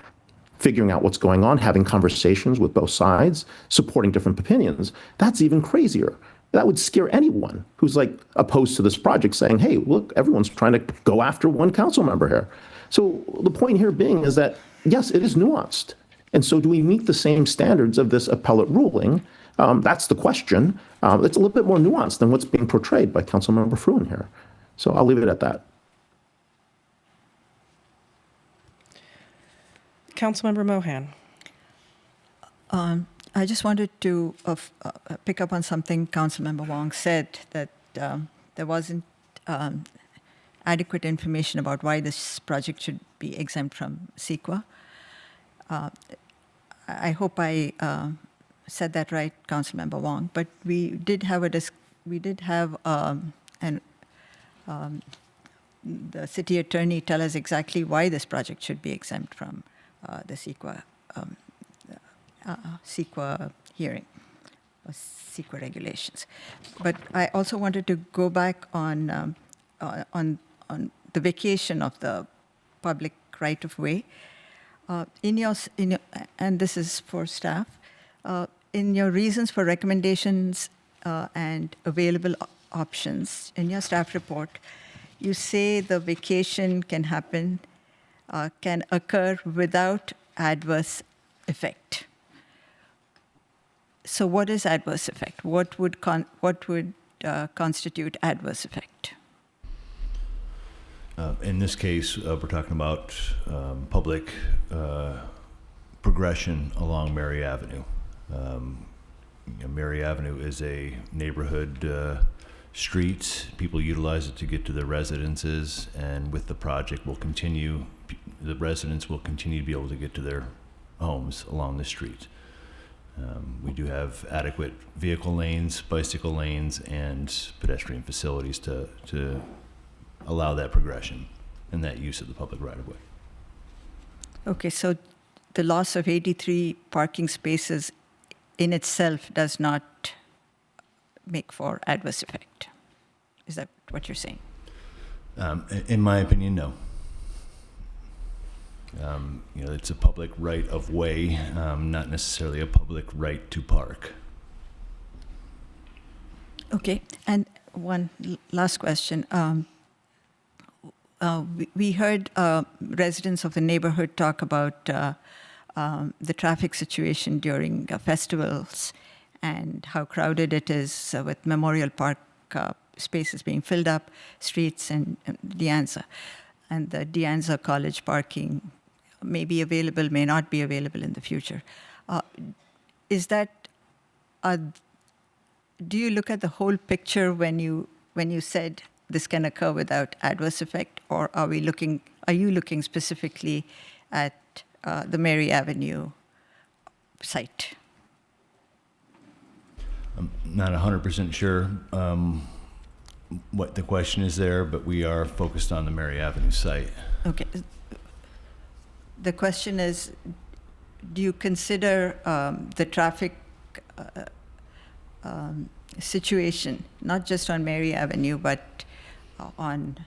figuring out what's going on, having conversations with both sides, supporting different opinions. That's even crazier. That would scare anyone who's opposed to this project, saying, hey, look, everyone's trying to go after one council member here. So the point here being is that, yes, it is nuanced. And so do we meet the same standards of this appellate ruling? That's the question. It's a little bit more nuanced than what's being portrayed by Councilmember Fruin here. So I'll leave it at that.
Councilmember Mohan.
I just wanted to pick up on something Councilmember Wong said, that there wasn't adequate information about why this project should be exempt from CEQA. I hope I said that right, Councilmember Wong. But we did have the city attorney tell us exactly why this project should be exempt from the CEQA hearing, or CEQA regulations. But I also wanted to go back on the vacation of the public right-of-way. And this is for staff, in your reasons for recommendations and available options in your staff report, you say the vacation can occur without adverse effect. So what is adverse effect? What would constitute adverse effect?
In this case, we're talking about public progression along Mary Avenue. Mary Avenue is a neighborhood street. People utilize it to get to their residences, and with the project, the residents will continue to be able to get to their homes along the street. We do have adequate vehicle lanes, bicycle lanes, and pedestrian facilities to allow that progression and that use of the public right-of-way.
Okay, so the loss of 83 parking spaces in itself does not make for adverse effect. Is that what you're saying?
In my opinion, no. It's a public right of way, not necessarily a public right to park.
Okay, and one last question. We heard residents of the neighborhood talk about the traffic situation during festivals and how crowded it is with Memorial Park spaces being filled up, streets and De Anza. And the De Anza College parking may be available, may not be available in the future. Do you look at the whole picture when you said this can occur without adverse effect, or are you looking specifically at the Mary Avenue site?
I'm not 100% sure what the question is there, but we are focused on the Mary Avenue site.
Okay. The question is, do you consider the traffic situation, not just on Mary Avenue, but on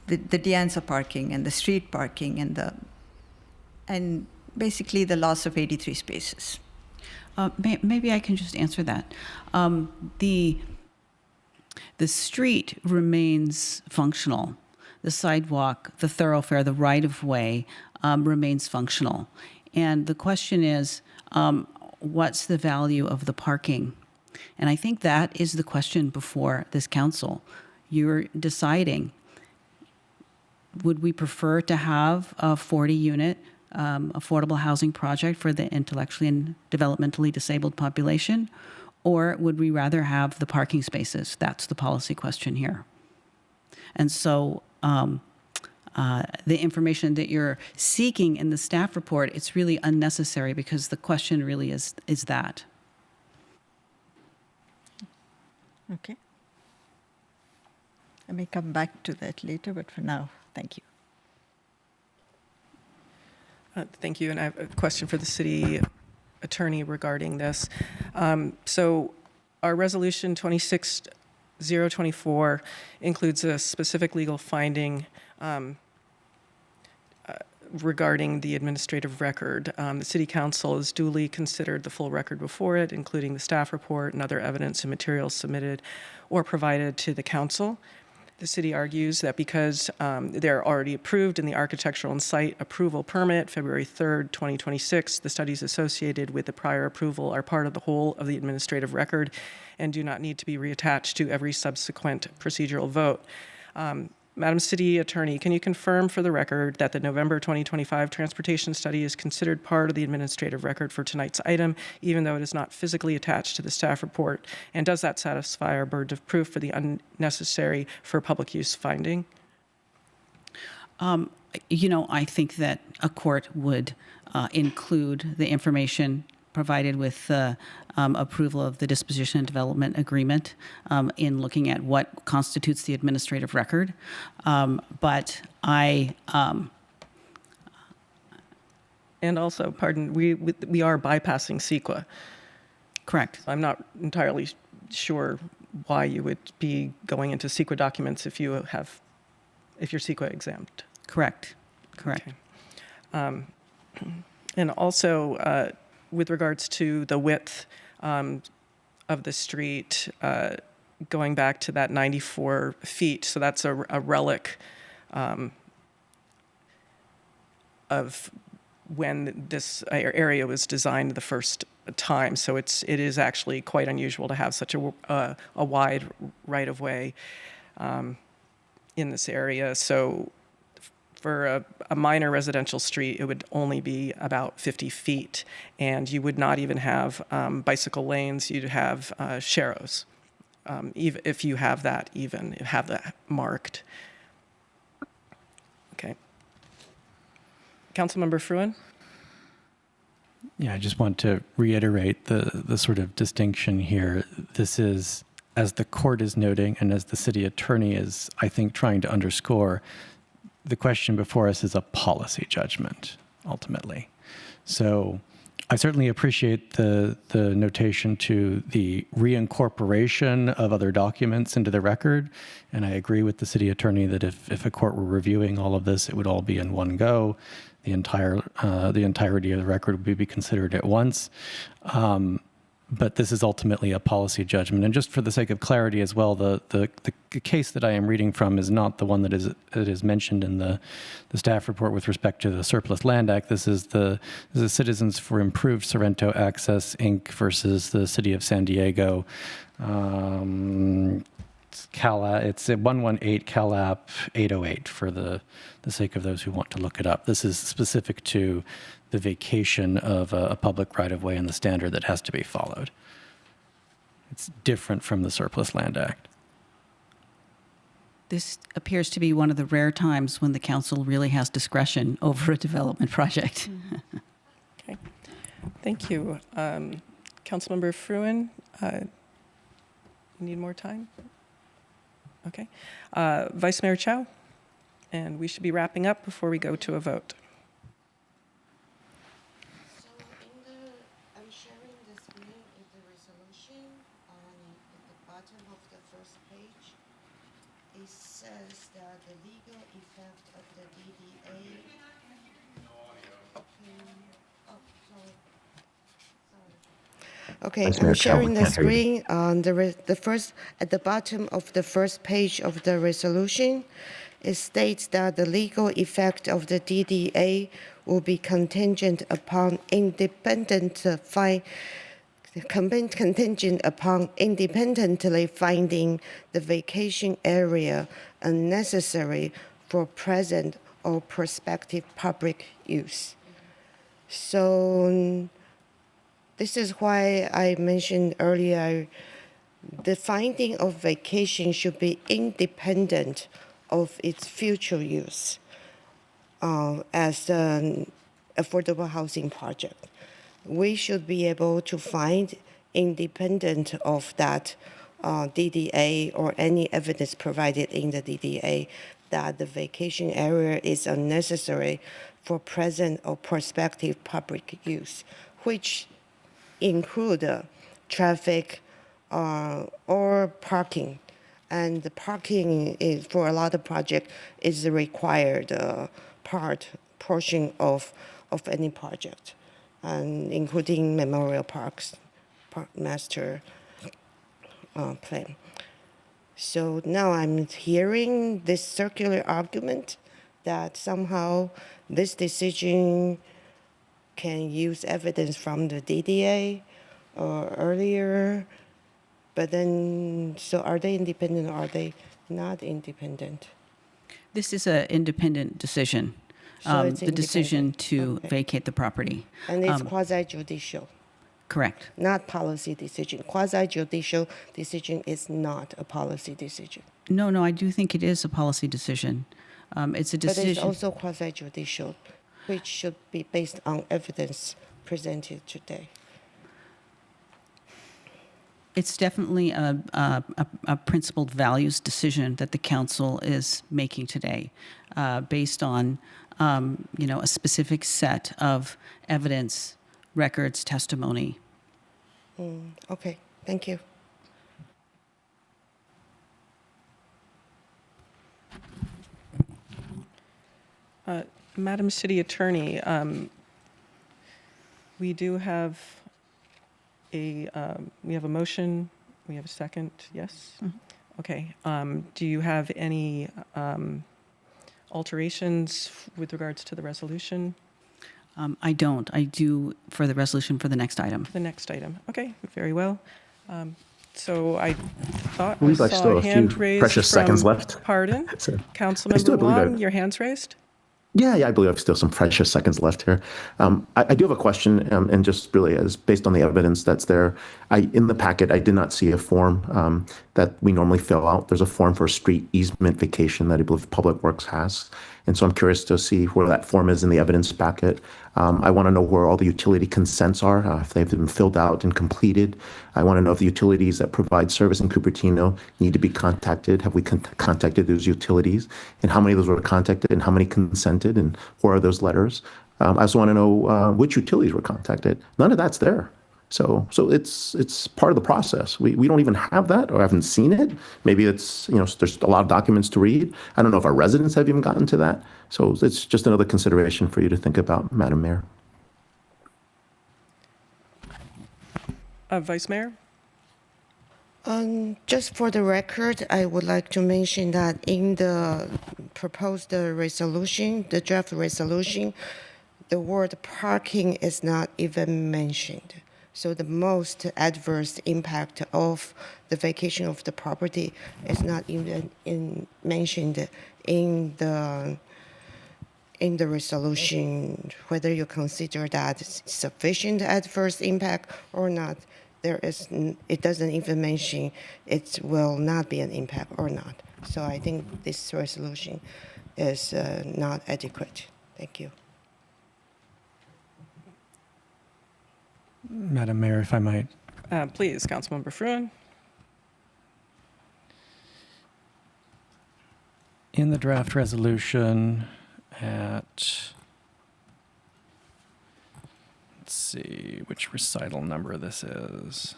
the De Anza parking and the street parking and basically the loss of 83 spaces?
Maybe I can just answer that. The street remains functional. The sidewalk, the thoroughfare, the right-of-way remains functional. And the question is, what's the value of the parking? And I think that is the question before this council. You're deciding, would we prefer to have a 40-unit affordable housing project for the intellectually and developmentally disabled population? Or would we rather have the parking spaces? That's the policy question here. And so the information that you're seeking in the staff report, it's really unnecessary because the question really is that.
Okay. I may come back to that later, but for now, thank you.
Thank you. And I have a question for the city attorney regarding this. So our resolution 26024 includes a specific legal finding regarding the administrative record. The City Council has duly considered the full record before it, including the staff report and other evidence and materials submitted or provided to the Council. The city argues that because they're already approved in the architectural and site approval permit, February 3rd, 2026, the studies associated with the prior approval are part of the whole of the administrative record and do not need to be reattached to every subsequent procedural vote. Madam City Attorney, can you confirm for the record that the November 2025 transportation study is considered part of the administrative record for tonight's item, even though it is not physically attached to the staff report? And does that satisfy our burden of proof for the unnecessary for public use finding?
I think that a court would include the information provided with approval of the disposition and development agreement in looking at what constitutes the administrative record. But I...
And also, pardon, we are bypassing CEQA.
Correct.
I'm not entirely sure why you would be going into CEQA documents if you're CEQA exempt.
Correct.
Okay. And also, with regards to the width of the street, going back to that 94 feet, so that's a relic of when this area was designed the first time. So it is actually quite unusual to have such a wide right-of-way in this area. So for a minor residential street, it would only be about 50 feet, and you would not even have bicycle lanes. You'd have sharrows, if you have that marked. Okay. Councilmember Fruin?
Yeah, I just want to reiterate the sort of distinction here. This is, as the court is noting, and as the city attorney is, I think, trying to underscore, the question before us is a policy judgment, ultimately. So I certainly appreciate the notation to the reincorporation of other documents into the record, and I agree with the city attorney that if a court were reviewing all of this, it would all be in one go. The entirety of the record would be considered at once. But this is ultimately a policy judgment. And just for the sake of clarity as well, the case that I am reading from is not the one that is mentioned in the staff report with respect to the Surplus Land Act. This is the Citizens for Improved Sorrento Access, Inc. versus the City of San Diego. It's 118 CalApp 808 for the sake of those who want to look it up. This is specific to the vacation of a public right-of-way and the standard that has to be followed. It's different from the Surplus Land Act.
This appears to be one of the rare times when the council really has discretion over a development project.
Okay. Thank you. Councilmember Fruin, need more time? Okay. Vice Mayor Chow, and we should be wrapping up before we go to a vote.
I'm sharing the screen with the resolution. At the bottom of the first page, it says that the legal effect of the DDA. Okay, I'm sharing the screen on the first, at the bottom of the first page of the resolution. It states that the legal effect of the DDA will be contingent upon independently finding the vacation area unnecessary for present or prospective public use. So this is why I mentioned earlier, the finding of vacation should be independent of its future use. as an affordable housing project. We should be able to find, independent of that DDA or any evidence provided in the DDA, that the vacation area is unnecessary for present or prospective public use, which include traffic or parking. And the parking is, for a lot of projects, is the required portion of any project, and including memorial parks, master plan. So now I'm hearing this circular argument that somehow this decision can use evidence from the DDA or earlier, but then, so are they independent or are they not independent?
This is an independent decision,
So it's
the decision
independent.
to
Okay.
vacate the property.
And it's quasi-judicial,
Correct.
not policy decision. Quasi-judicial decision is not a policy decision.
No, I do think it is a policy decision. It's a
But it's
decision.
also quasi-judicial, which should be based on evidence presented today.
It's definitely a principled values decision that the council is making today, based on a specific set of evidence, records, testimony.
Okay, thank you.
Madam City Attorney, we do have a motion. We have a second. Yes. Okay. Do you have any alterations with regards to the resolution?
I don't. I do for the resolution for the next item.
The next item. Okay. Very well. So I thought
I believe I
saw
still
a
have a
hand
few
raised
precious
from,
seconds left.
Pardon?
So, I still
Councilmember
believe
Wong, your hand's raised?
Yeah, I believe I have still some precious seconds left here. I do have a question, and just really as based on the evidence that's there. In the packet, I did not see a form that we normally fill out. There's a form for a street easement vacation that I believe Public Works has. And so I'm curious to see where that form is in the evidence packet. I want to know where all the utility consents are, if they've been filled out and completed. I want to know if the utilities that provide service in Cupertino need to be contacted. Have we contacted those utilities? And how many of those were contacted and how many consented? And where are those letters? I also want to know which utilities were contacted. None of that's there. So it's part of the process. We don't even have that, or haven't seen it. Maybe it's, there's a lot of documents to read. I don't know if our residents have even gotten to that. So it's just another consideration for you to think about, Madam Mayor.
Vice Mayor?
Just for the record, I would like to mention that in the proposed resolution, the draft resolution, the word parking is not even mentioned. So the most adverse impact of the vacation of the property is not even mentioned in the resolution. Whether you consider that sufficient adverse impact or not, it doesn't even mention it will not be an impact or not. So I think this resolution is not adequate. Thank you.
Madam Mayor, if I might.
Please, Councilmember Fruin.
In the draft resolution let's see which recital number this is.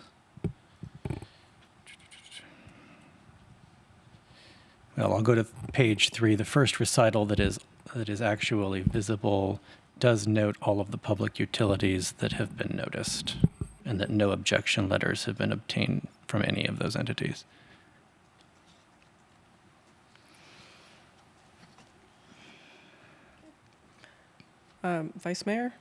Well, I'll go to page 3. The first recital that is actually visible does note all of the public utilities that have been noticed and that no objection letters have been obtained from any of those entities.
Vice Mayor?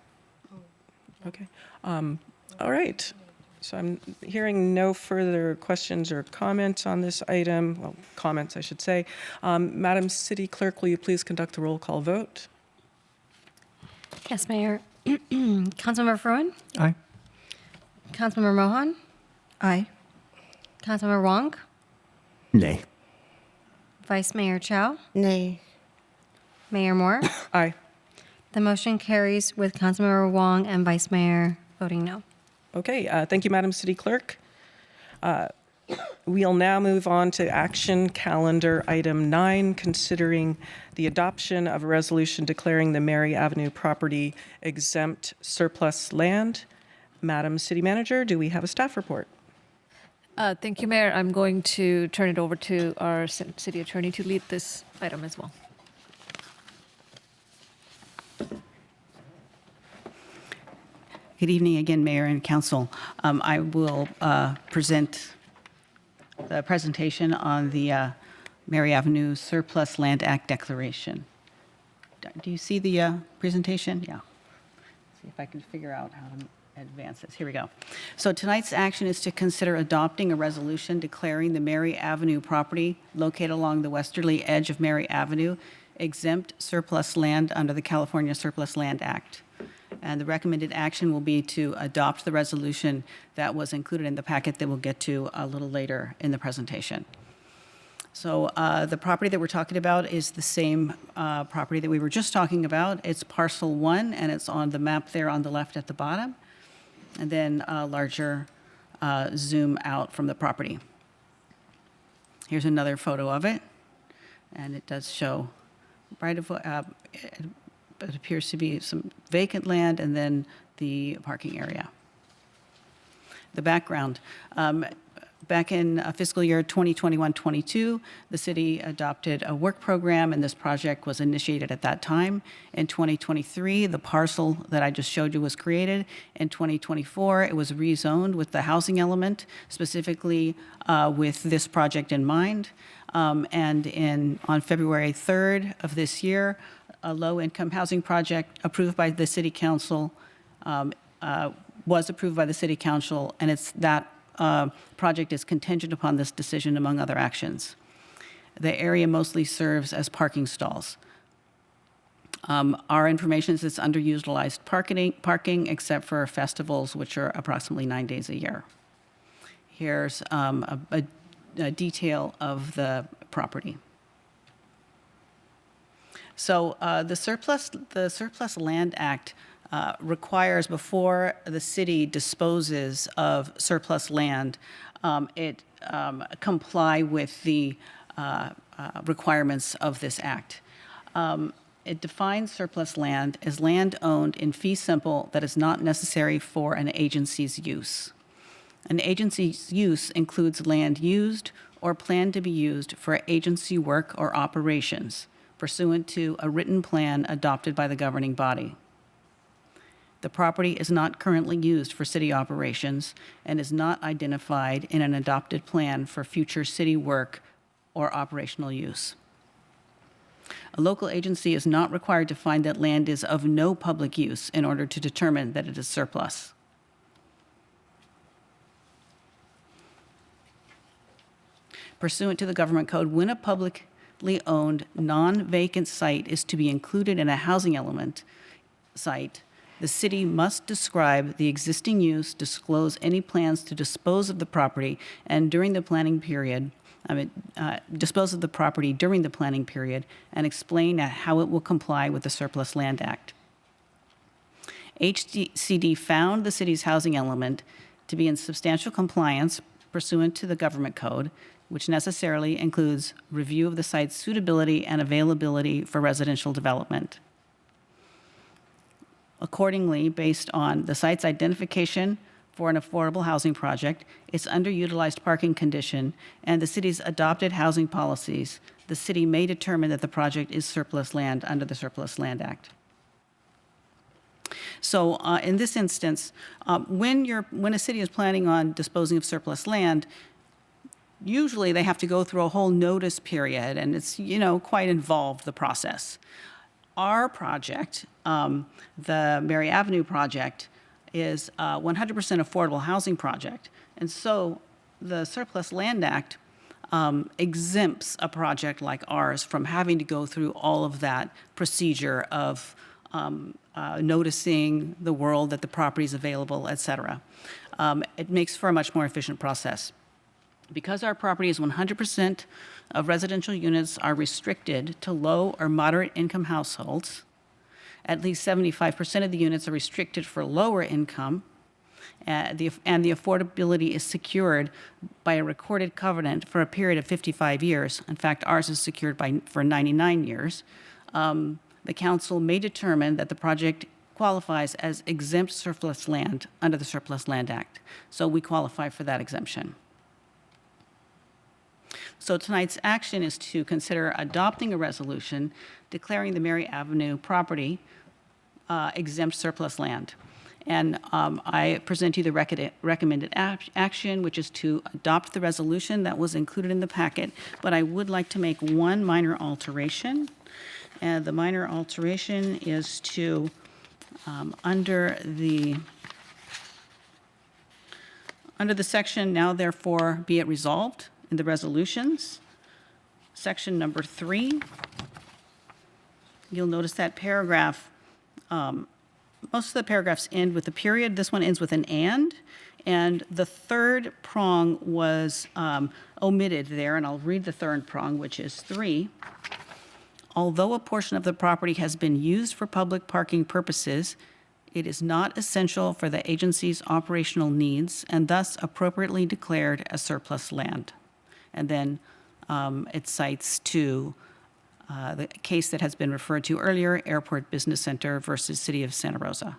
Okay. All right. So I'm hearing no further questions or comments on this item. Well, comments, I should say. Madam City Clerk, will you please conduct the roll call vote?
Yes, Mayor. Councilmember Fruin?
Aye.
Councilmember Mohan?
Aye.
Councilmember Wong?
Nay.
Vice Mayor Chow?
Nay.
Mayor Moore?
Aye.
The motion carries with Councilmember Wong and Vice Mayor voting no.
Okay, thank you, Madam City Clerk. We'll now move on to action calendar item 9, considering the adoption of a resolution declaring the Mary Avenue property exempt surplus land. Madam City Manager, do we have a staff report?
Thank you, Mayor. I'm going to turn it over to our city attorney to lead this item as well.
Good evening again, Mayor and Council. I will present the presentation on the Mary Avenue Surplus Land Act Declaration. Do you see the presentation? Yeah. See if I can figure out how to advance this. Here we go. So tonight's action is to consider adopting a resolution declaring the Mary Avenue property located along the westerly edge of Mary Avenue exempt surplus land under the California Surplus Land Act. And the recommended action will be to adopt the resolution that was included in the packet that we'll get to a little later in the presentation. So the property that we're talking about is the same property that we were just talking about. It's parcel 1, and it's on the map there on the left at the bottom. And then a larger zoom out from the property. Here's another photo of it, and it does show right of it appears to be some vacant land and then the parking area. The background. Back in fiscal year 2021-22, the city adopted a work program, and this project was initiated at that time. In 2023, the parcel that I just showed you was created. In 2024, it was rezoned with the housing element, specifically with this project in mind. And on February 3rd of this year, a low-income housing project approved by the City Council was approved by the City Council, and it's that project is contingent upon this decision, among other actions. The area mostly serves as parking stalls. Our information is it's underutilized parking except for festivals, which are approximately 9 days a year. Here's a detail of the property. So the Surplus Land Act requires, before the city disposes of surplus land, it comply with the requirements of this act. It defines surplus land as land owned in fee simple that is not necessary for an agency's use. An agency's use includes land used or planned to be used for agency work or operations pursuant to a written plan adopted by the governing body. The property is not currently used for city operations and is not identified in an adopted plan for future city work or operational use. A local agency is not required to find that land is of no public use in order to determine that it is surplus. Pursuant to the government code, when a publicly owned non-vacant site is to be included in a housing element site, the city must describe the existing use, disclose any plans to dispose of the property, and during the planning period, dispose of the property during the planning period, and explain how it will comply with the Surplus Land Act. HCD found the city's housing element to be in substantial compliance pursuant to the government code, which necessarily includes review of the site's suitability and availability for residential development. Accordingly, based on the site's identification for an affordable housing project, its underutilized parking condition, and the city's adopted housing policies, the city may determine that the project is surplus land under the Surplus Land Act. So in this instance, when a city is planning on disposing of surplus land, usually they have to go through a whole notice period, and it's, quite involved, the process. Our project, the Mary Avenue project, is a 100% affordable housing project. And so the Surplus Land Act exempts a project like ours from having to go through all of that procedure of noticing the world that the property is available, et cetera. It makes for a much more efficient process. Because our property is 100% of residential units are restricted to low or moderate income households, At least 75% of the units are restricted for lower income, and the affordability is secured by a recorded covenant for a period of 55 years. In fact, ours is secured for 99 years. The council may determine that the project qualifies as exempt surplus land under the Surplus Land Act. So we qualify for that exemption. So tonight's action is to consider adopting a resolution declaring the Mary Avenue property exempt surplus land. And I present to you the recommended action, which is to adopt the resolution that was included in the packet. But I would like to make one minor alteration. And the minor alteration is to, under the section, now therefore be it resolved in the resolutions, section number 3, you'll notice that paragraph, most of the paragraphs end with a period. This one ends with an and the third prong was omitted there, and I'll read the third prong, which is 3. Although a portion of the property has been used for public parking purposes, it is not essential for the agency's operational needs and thus appropriately declared as surplus land. And then it cites to the case that has been referred to earlier, Airport Business Center versus City of Santa Rosa.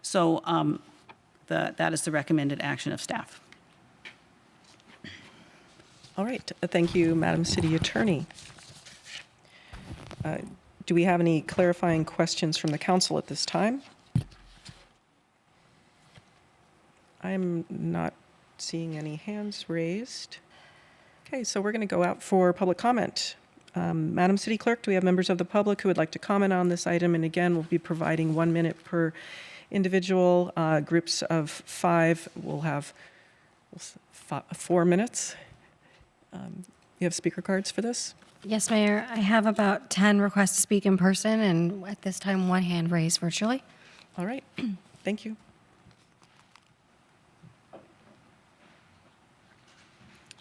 So that is the recommended action of staff.
All right. Thank you, Madam City Attorney. Do we have any clarifying questions from the council at this time? I'm not seeing any hands raised. Okay, so we're going to go out for public comment. Madam City Clerk, do we have members of the public who would like to comment on this item? And again, we'll be providing 1 minute per individual. Groups of 5 will have 4 minutes. You have speaker cards for this?
Yes, Mayor. I have about 10 requests to speak in person, and at this time, 1 hand raised virtually.
All right. Thank you.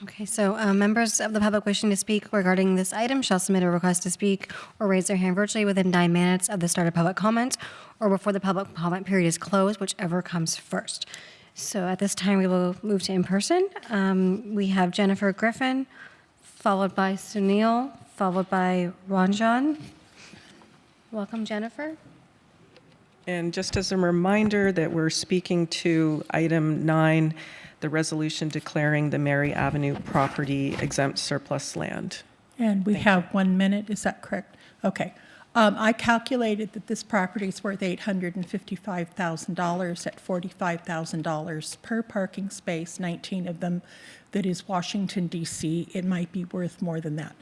Okay, so members of the public wishing to speak regarding this item shall submit a request to speak or raise their hand virtually within 9 minutes of the start of public comment or before the public comment period is closed, whichever comes first. So at this time, we will move to in-person. We have Jennifer Griffin, followed by Sunil, followed by Ranjan. Welcome, Jennifer.
And just as a reminder that we're speaking to item 9, the resolution declaring the Mary Avenue property exempt surplus land.
And we have 1 minute, is that correct? Okay. I calculated that this property is worth $855,000 at $45,000 per parking space, 19 of them that is Washington, D.C. It might be worth more than that.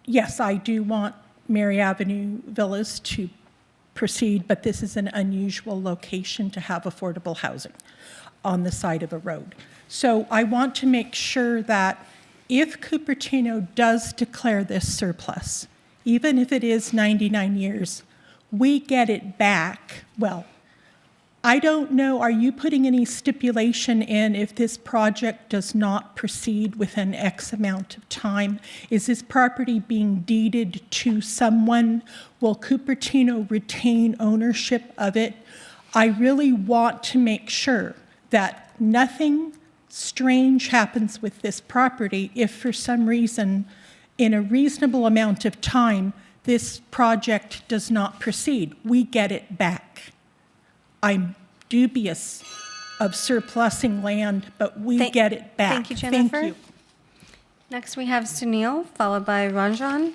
Yes, I do want Mary Avenue Villas to proceed, but this is an unusual location to have affordable housing on the side of a road. So I want to make sure that if Cupertino does declare this surplus, even if it is 99 years, we get it back. Well, I don't know, are you putting any stipulation in if this project does not proceed within X amount of time? Is this property being deeded to someone? Will Cupertino retain ownership of it? I really want to make sure that nothing strange happens with this property if for some reason, in a reasonable amount of time, this project does not proceed. We get it back. I'm dubious of surplusing land, but we get it back.
Thank you, Jennifer.
Thank you.
Next, we have Sunil, followed by Ranjan,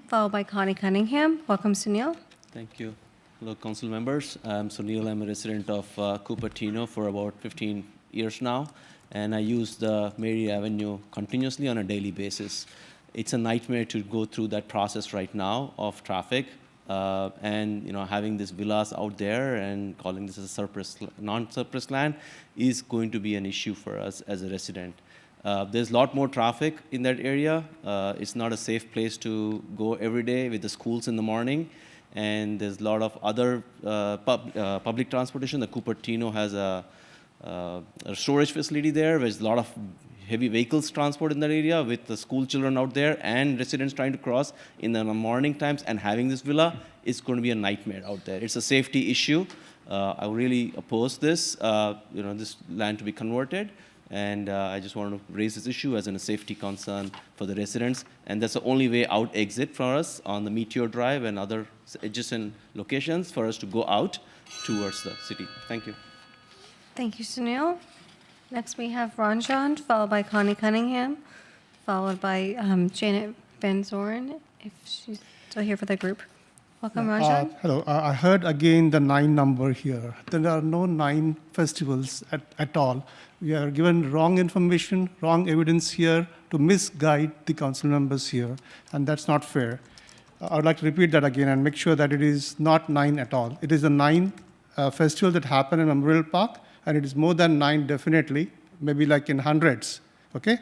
followed by Connie Cunningham. Welcome, Sunil.
Thank you. Hello, council members. I'm Sunil. I'm a resident of Cupertino for about 15 years now, and I use the Mary Avenue continuously on a daily basis. It's a nightmare to go through that process right now of traffic, and having these villas out there and calling this a non-surplus land is going to be an issue for us as a resident. There's a lot more traffic in that area. It's not a safe place to go every day with the schools in the morning. And there's a lot of other public transportation. The Cupertino has a storage facility there, where there's a lot of heavy vehicles transport in that area with the school children out there and residents trying to cross in the morning times, and having this villa is going to be a nightmare out there. It's a safety issue. I really oppose this, this land to be converted. And I just want to raise this issue as a safety concern for the residents. And that's the only way out exit for us on the Meteor Drive and other adjacent locations for us to go out towards the city. Thank you.
Thank you, Sunil. Next, we have Ranjan, followed by Connie Cunningham, followed by Janet Van Zoren, if she's still here for the group. Welcome, Ranjan.
Hello. I heard again the 9 number here. There are no 9 festivals at all. We are given wrong information, wrong evidence here to misguide the council members here, and that's not fair. I would like to repeat that again and make sure that it is not 9 at all. It is a 9 festival that happened in Memorial Park, and it is more than 9 definitely, maybe like in hundreds, okay?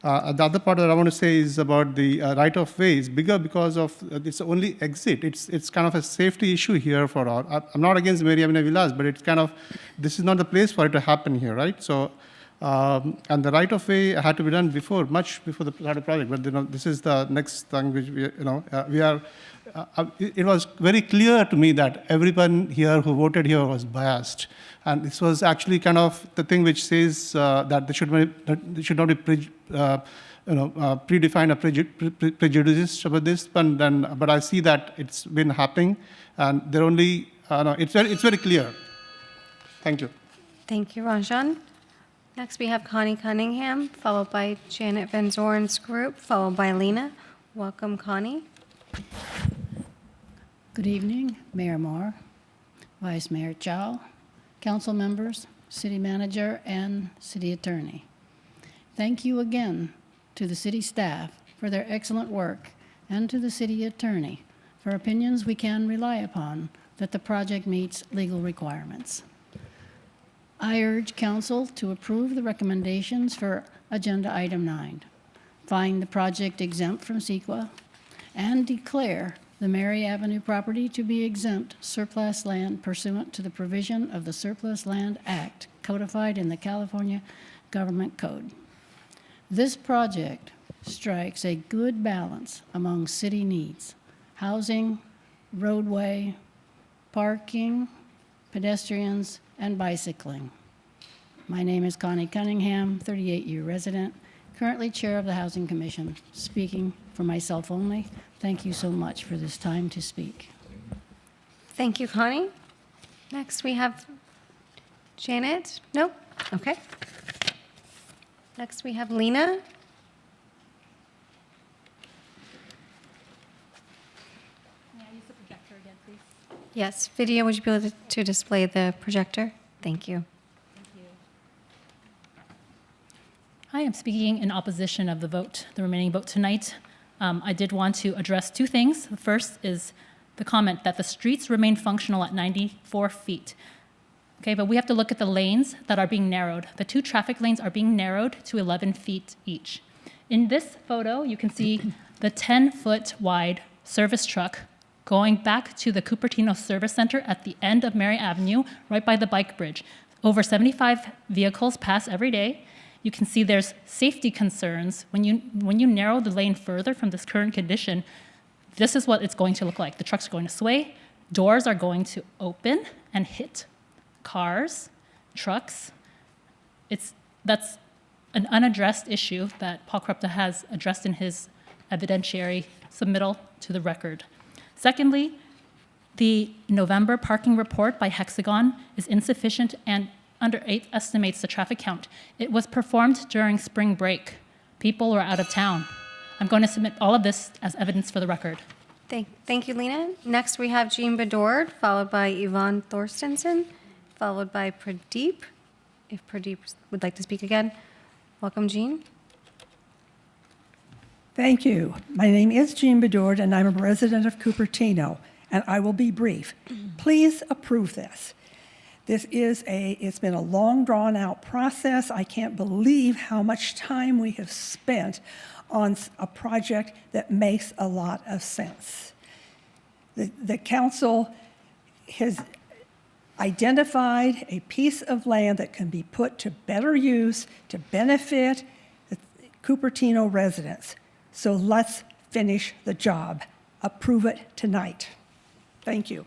The other part that I want to say is about the right-of-way is bigger because of its only exit. It's kind of a safety issue here for all. I'm not against Mary Avenue Villas, but it's kind of, this is not the place for it to happen here, right? So, and the right-of-way had to be done before, much before the project, but this is the next thing which we are, it was very clear to me that everyone here who voted here was biased. And this was actually kind of the thing which says that there should not be predefined or prejudice about this. But I see that it's been happening, and they're only it's very clear. Thank you.
Thank you, Ranjan. Next, we have Connie Cunningham, followed by Janet Van Zoren's group, followed by Lena. Welcome, Connie.
Good evening, Mayor Moore, Vice Mayor Chow, council members, city manager, and city attorney. Thank you again to the city staff for their excellent work, and to the city attorney for opinions we can rely upon that the project meets legal requirements. I urge council to approve the recommendations for agenda item 9, find the project exempt from CEQA, and declare the Mary Avenue property to be exempt surplus land pursuant to the provision of the Surplus Land Act codified in the California Government Code. This project strikes a good balance among city needs: housing, roadway, parking, pedestrians, and bicycling. My name is Connie Cunningham, 38-year resident, currently chair of the Housing Commission, speaking for myself only. Thank you so much for this time to speak.
Thank you, Connie. Next, we have Janet. Nope. Okay. Next, we have Lena.
May I use the projector again, please?
Yes, video, would you be able to display the projector? Thank you.
I am speaking in opposition of the remaining vote tonight. I did want to address 2 things. The first is the comment that the streets remain functional at 94 feet. Okay, but we have to look at the lanes that are being narrowed. The 2 traffic lanes are being narrowed to 11 feet each. In this photo, you can see the 10-foot wide service truck going back to the Cupertino Service Center at the end of Mary Avenue, right by the bike bridge. Over 75 vehicles pass every day. You can see there's safety concerns. When you narrow the lane further from this current condition, this is what it's going to look like. The trucks are going to sway, doors are going to open and hit cars, trucks. That's an unaddressed issue that Paul Krupta has addressed in his evidentiary submittal to the record. Secondly, the November parking report by Hexagon is insufficient and underestimates the traffic count. It was performed during spring break. People were out of town. I'm going to submit all of this as evidence for the record.
Thank you, Lena. Next, we have Jean Bedord, followed by Yvonne Thorstensen, followed by Pradeep. If Pradeep would like to speak again. Welcome, Jean.
Thank you. My name is Jean Bedord, and I'm a resident of Cupertino, and I will be brief. Please approve this. It's been a long, drawn-out process. I can't believe how much time we have spent on a project that makes a lot of sense. The council has identified a piece of land that can be put to better use to benefit Cupertino residents. So let's finish the job. Approve it tonight. Thank you.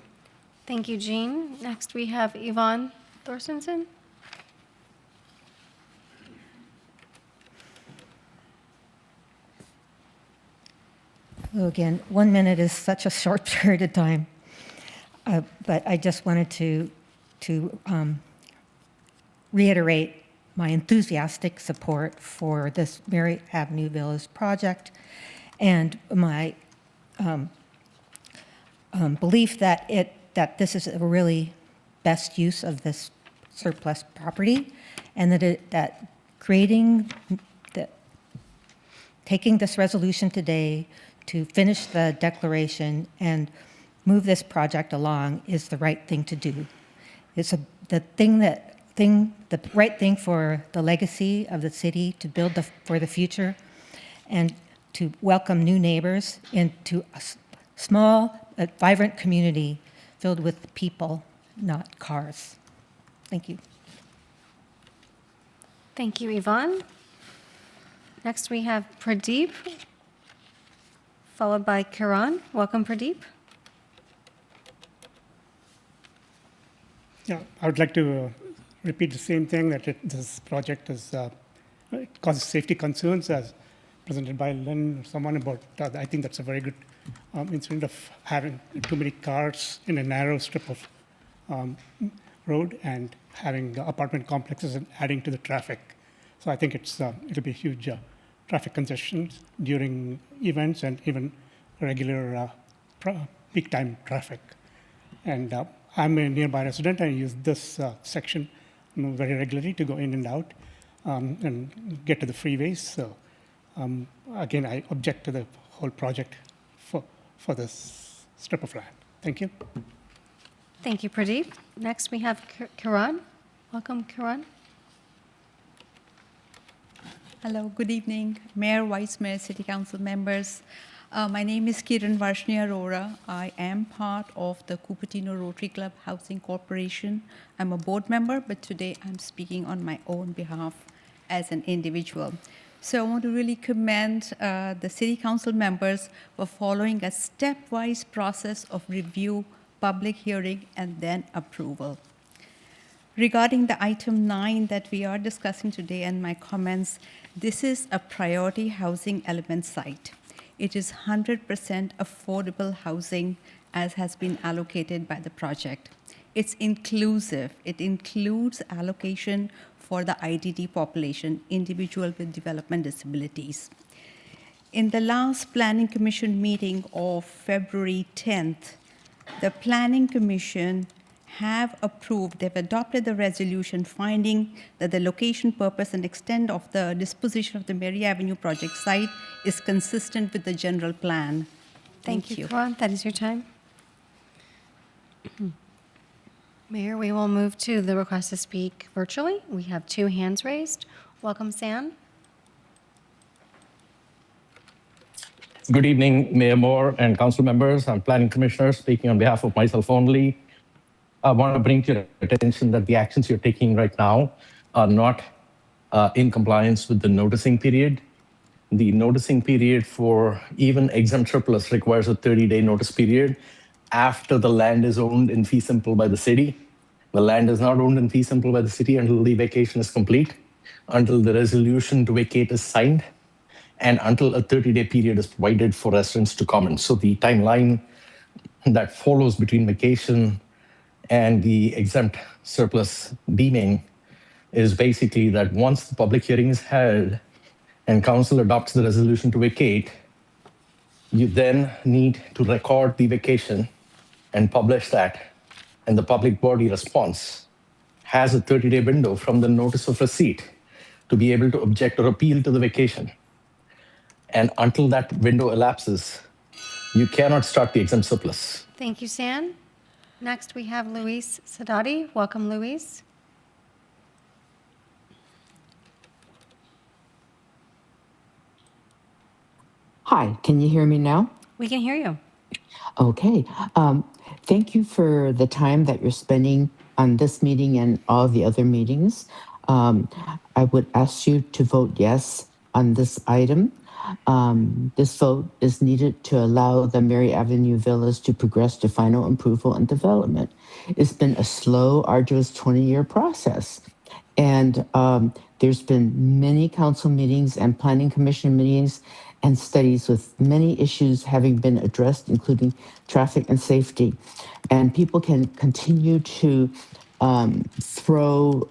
Thank you, Jean. Next, we have Yvonne Thorstensen.
So again, 1 minute is such a short period of time, but I just wanted to reiterate my enthusiastic support for this Mary Avenue Villas project and my belief that this is a really best use of this surplus property, and that taking this resolution today to finish the declaration and move this project along is the right thing to do. It's the right thing for the legacy of the city to build for the future, and to welcome new neighbors into a small, vibrant community filled with people, not cars. Thank you.
Thank you, Yvonne. Next, we have Pradeep, followed by Kiran. Welcome, Pradeep.
Yeah, I would like to repeat the same thing, that this project it causes safety concerns, as presented by Lynn or someone about. I think that's a very good incident of having too many cars in a narrow strip of road and having apartment complexes and adding to the traffic. So I think it'll be huge traffic congestions during events and even regular peak time traffic. And I'm a nearby resident. I use this section very regularly to go in and out and get to the freeways. So again, I object to the whole project for this strip of land. Thank you.
Thank you, Pradeep. Next, we have Kiran. Welcome, Kiran.
Hello, good evening, Mayor, Vice Mayor, City Council members. My name is Kiran Varshni Arora. I am part of the Cupertino Rotary Club Housing Corporation. I'm a board member, but today I'm speaking on my own behalf as an individual. So I want to really commend the City Council members for following a stepwise process of review, public hearing, and then approval. Regarding the item 9 that we are discussing today and my comments, this is a priority housing element site. It is 100% affordable housing as has been allocated by the project. It's inclusive. It includes allocation for the IDD population, individual with development disabilities. In the last Planning Commission meeting of February 10th, the Planning Commission they've adopted the resolution finding that the location, purpose, and extent of the disposition of the Mary Avenue project site is consistent with the general plan.
Thank you, Kiran. That is your time. Mayor, we will move to the request to speak virtually. We have 2 hands raised. Welcome, Sam.
Good evening, Mayor Moore and council members. I'm planning commissioner speaking on behalf of myself only. I want to bring to your attention that the actions you're taking right now are not in compliance with the noticing period. The noticing period for even exempt surplus requires a 30-day notice period after the land is owned in fee simple by the city. The land is not owned in fee simple by the city until the vacation is complete, until the resolution to vacate is signed, and until a 30-day period is provided for residents to comment. So the timeline that follows between vacation and the exempt surplus deeming is basically that once the public hearing is held and council adopts the resolution to vacate, you then need to record the vacation and publish that, and the public body response has a 30-day window from the notice of receipt to be able to object or appeal to the vacation. And until that window elapses, you cannot start the exempt surplus.
Thank you, Sam. Next, we have Luis Sadati. Welcome, Luis.
Hi, can you hear me now?
We can hear you.
Okay. Thank you for the time that you're spending on this meeting and all the other meetings. I would ask you to vote yes on this item. This vote is needed to allow the Mary Avenue Villas to progress to final approval and development. It's been a slow, arduous 20-year process. And there's been many council meetings and planning commission meetings and studies with many issues having been addressed, including traffic and safety. And people can continue to throw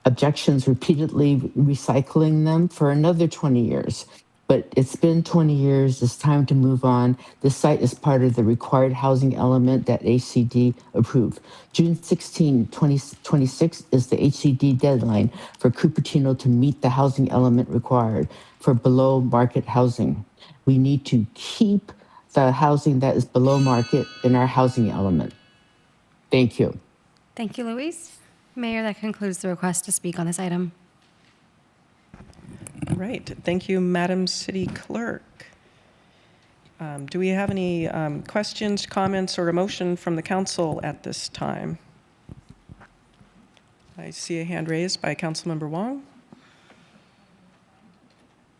objections repeatedly, recycling them for another 20 years. But it's been 20 years. It's time to move on. This site is part of the required housing element that HCD approved. June 16, 2026 is the HCD deadline for Cupertino to meet the housing element required for below market housing. We need to keep the housing that is below market in our housing element. Thank you.
Thank you, Louise. Mayor, that concludes the request to speak on this item.
All right. Thank you, Madam City Clerk. Do we have any questions, comments, or a motion from the council at this time? I see a hand raised by Councilmember Wong.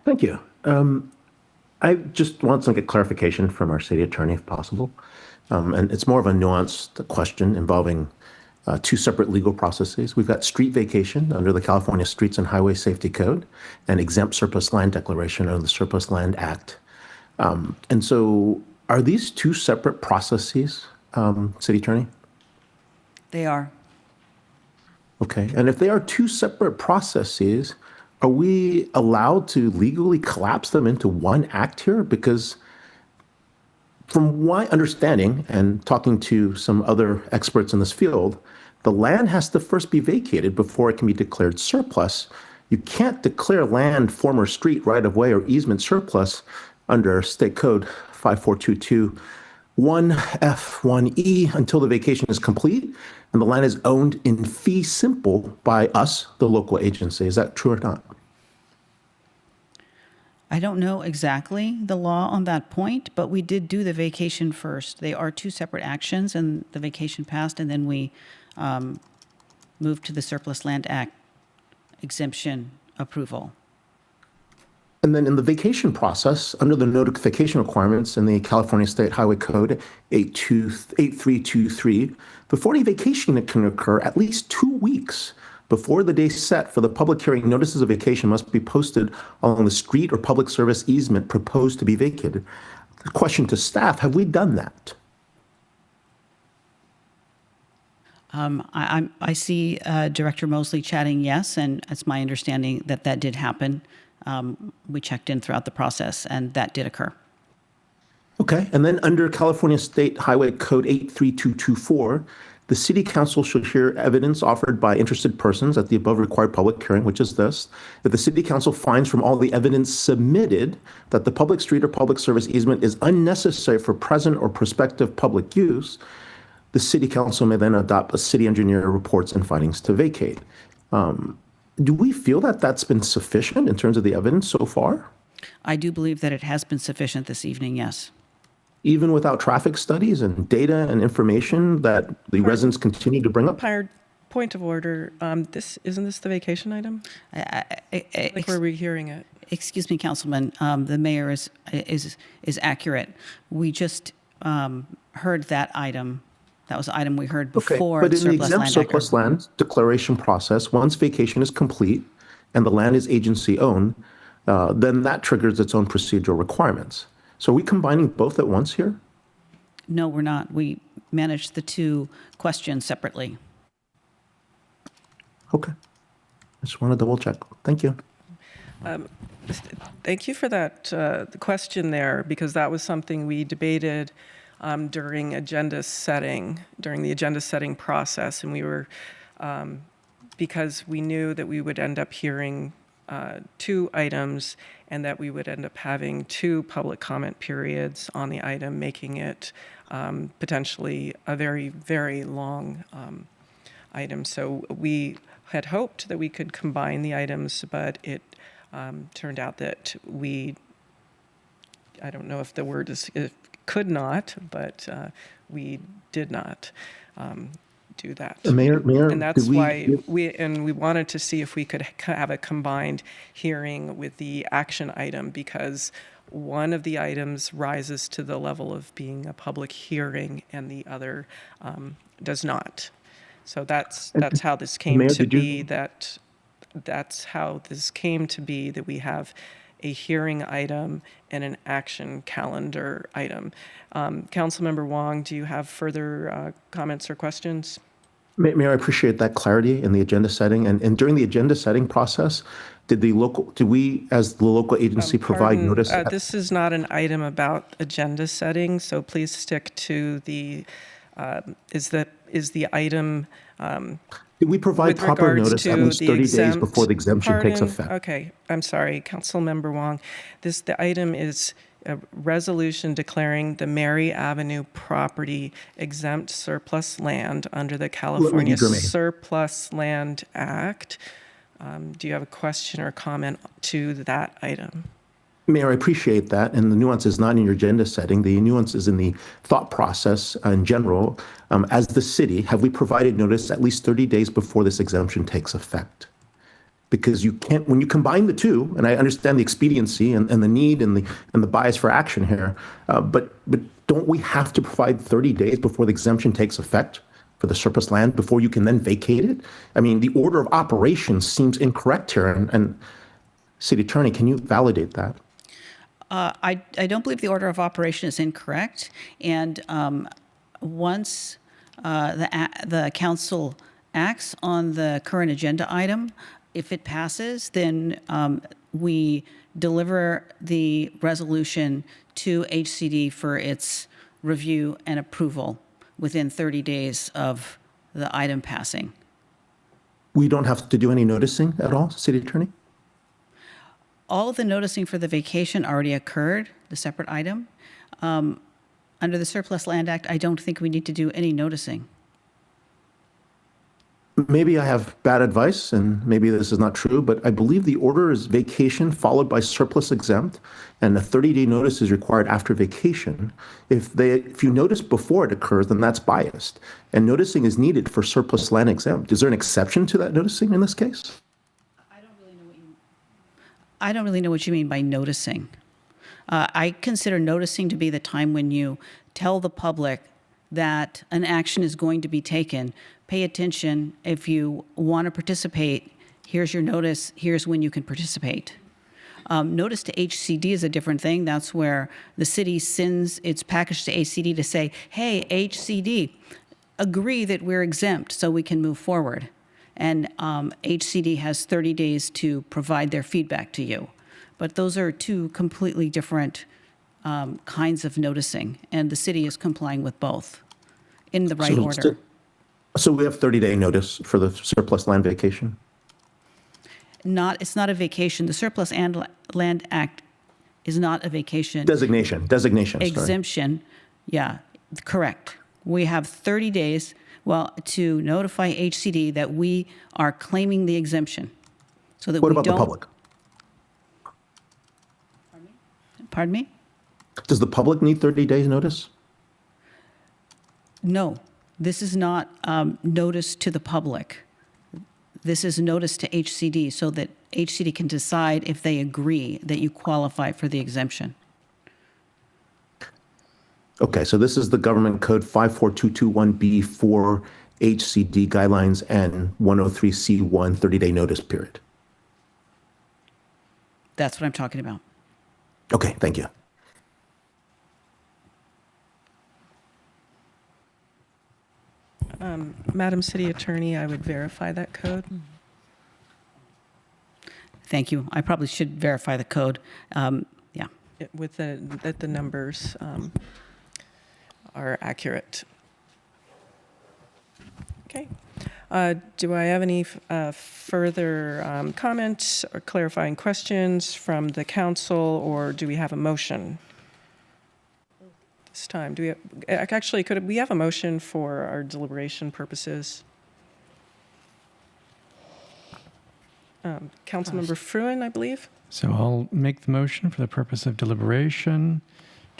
Thank you. I just want some clarification from our city attorney, if possible. And it's more of a nuanced question involving two separate legal processes. We've got street vacation under the California Streets and Highway Safety Code and exempt surplus land declaration under the Surplus Land Act. And so are these two separate processes, City Attorney?
They are.
Okay. And if they are two separate processes, are we allowed to legally collapse them into one act here? Because from my understanding and talking to some other experts in this field, the land has to first be vacated before it can be declared surplus. You can't declare land, former street, right-of-way, or easement surplus under State Code 5422 1F1E until the vacation is complete and the land is owned in fee simple by us, the local agency. Is that true or not?
I don't know exactly the law on that point, but we did do the vacation first. They are two separate actions, and the vacation passed, and then we moved to the Surplus Land Act exemption approval.
And then in the vacation process, under the notification requirements in the California State Highway Code 8323, before any vacation can occur, at least 2 weeks before the day set for the public hearing, notices of vacation must be posted along the street or public service easement proposed to be vacated. The question to staff, have we done that?
I see Director Mosley chatting yes, and it's my understanding that that did happen. We checked in throughout the process, and that did occur.
Okay, and then under California State Highway Code 83224, the City Council should hear evidence offered by interested persons at the above required public hearing, which is this. If the City Council finds from all the evidence submitted that the public street or public service easement is unnecessary for present or prospective public use, the City Council may then adopt a city engineer reports and findings to vacate. Do we feel that that's been sufficient in terms of the evidence so far?
I do believe that it has been sufficient this evening, yes.
Even without traffic studies and data and information that the residents continue to bring up?
Point of order. Isn't this the vacation item? Like we're rehearing it.
Excuse me, Councilman. The mayor is accurate. We just heard that item. That was the item we heard before.
Okay, but in the exempt surplus land declaration process, once vacation is complete and the land is agency owned, then that triggers its own procedural requirements. So are we combining both at once here?
No, we're not. We managed the two questions separately.
Okay. I just want to double check. Thank you.
Thank you for that question there, because that was something we debated during the agenda setting process, and we were, because we knew that we would end up hearing two items and that we would end up having two public comment periods on the item, making it potentially a very, very long item. So we had hoped that we could combine the items, but it turned out that I don't know if the word is, could not, but we did not. do that.
Mayor,
And that's
could
why we wanted to see if we could have a combined hearing with the action item, because one of the items rises to the level of being a public hearing and the other does not. So that's how this came
Mayor,
to
did you-
be. That's how this came to be, that we have a hearing item and an action calendar item. Councilmember Wong, do you have further comments or questions?
Mayor, I appreciate that clarity in the agenda setting. And during the agenda setting process, did we, as the local agency, provide
Pardon,
notice?
this is not an item about agenda setting, so please stick to the, is the item
Did we provide
with
proper
regards
notice at
to
least
the
30 days
exempt?
before the exemption takes
Pardon?
effect?
Okay, I'm sorry, Councilmember Wong. The item is a resolution declaring the Mary Avenue property exempt surplus land under the California
germane.
Surplus Land Act. Do you have a question or comment to that item?
Mayor, I appreciate that. And the nuance is not in your agenda setting. The nuance is in the thought process in general. As the city, have we provided notice at least 30 days before this exemption takes effect? Because you can't, when you combine the two, and I understand the expediency and the need and the bias for action here, but don't we have to provide 30 days before the exemption takes effect for the surplus land before you can then vacate it? I mean, the order of operations seems incorrect here. And City Attorney, can you validate that?
I don't believe the order of operation is incorrect. And once the council acts on the current agenda item, if it passes, then we deliver the resolution to HCD for its review and approval within 30 days of the item passing.
We don't have to do any noticing at all, City Attorney?
All of the noticing for the vacation already occurred, the separate item. Under the Surplus Land Act, I don't think we need to do any noticing.
Maybe I have bad advice, and maybe this is not true, but I believe the order is vacation followed by surplus exempt, and a 30-day notice is required after vacation. If you notice before it occurs, then that's biased, and noticing is needed for surplus land exempt. Is there an exception to that noticing in this case?
I don't really know what you mean by noticing. I consider noticing to be the time when you tell the public that an action is going to be taken. Pay attention. If you want to participate, here's your notice. Here's when you can participate. Notice to HCD is a different thing. That's where the city sends its package to HCD to say, hey, HCD, agree that we're exempt so we can move forward. And HCD has 30 days to provide their feedback to you. But those are two completely different kinds of noticing, and the city is complying with both in the right order.
So we have 30-day notice for the surplus land vacation?
It's not a vacation. The Surplus Land Act is not a vacation.
Designation, sorry.
Exemption, yeah, correct. We have 30 days, to notify HCD that we are claiming the exemption. So that
What
we
about
don't.
the public?
Pardon me?
Does the public need 30 days notice?
No, this is not notice to the public. This is notice to HCD so that HCD can decide if they agree that you qualify for the exemption.
Okay, so this is the government code 54221B for HCD guidelines and 103C1 30-day notice period.
That's what I'm talking about.
Okay, thank you.
Madam City Attorney, I would verify that code.
Thank you. I probably should verify the code. Yeah.
With that the numbers are accurate. Okay. Do I have any further comments or clarifying questions from the council, or do we have a motion this time? Do we actually, could we have a motion for our deliberation purposes? Councilmember Fruin, I believe.
So I'll make the motion for the purpose of deliberation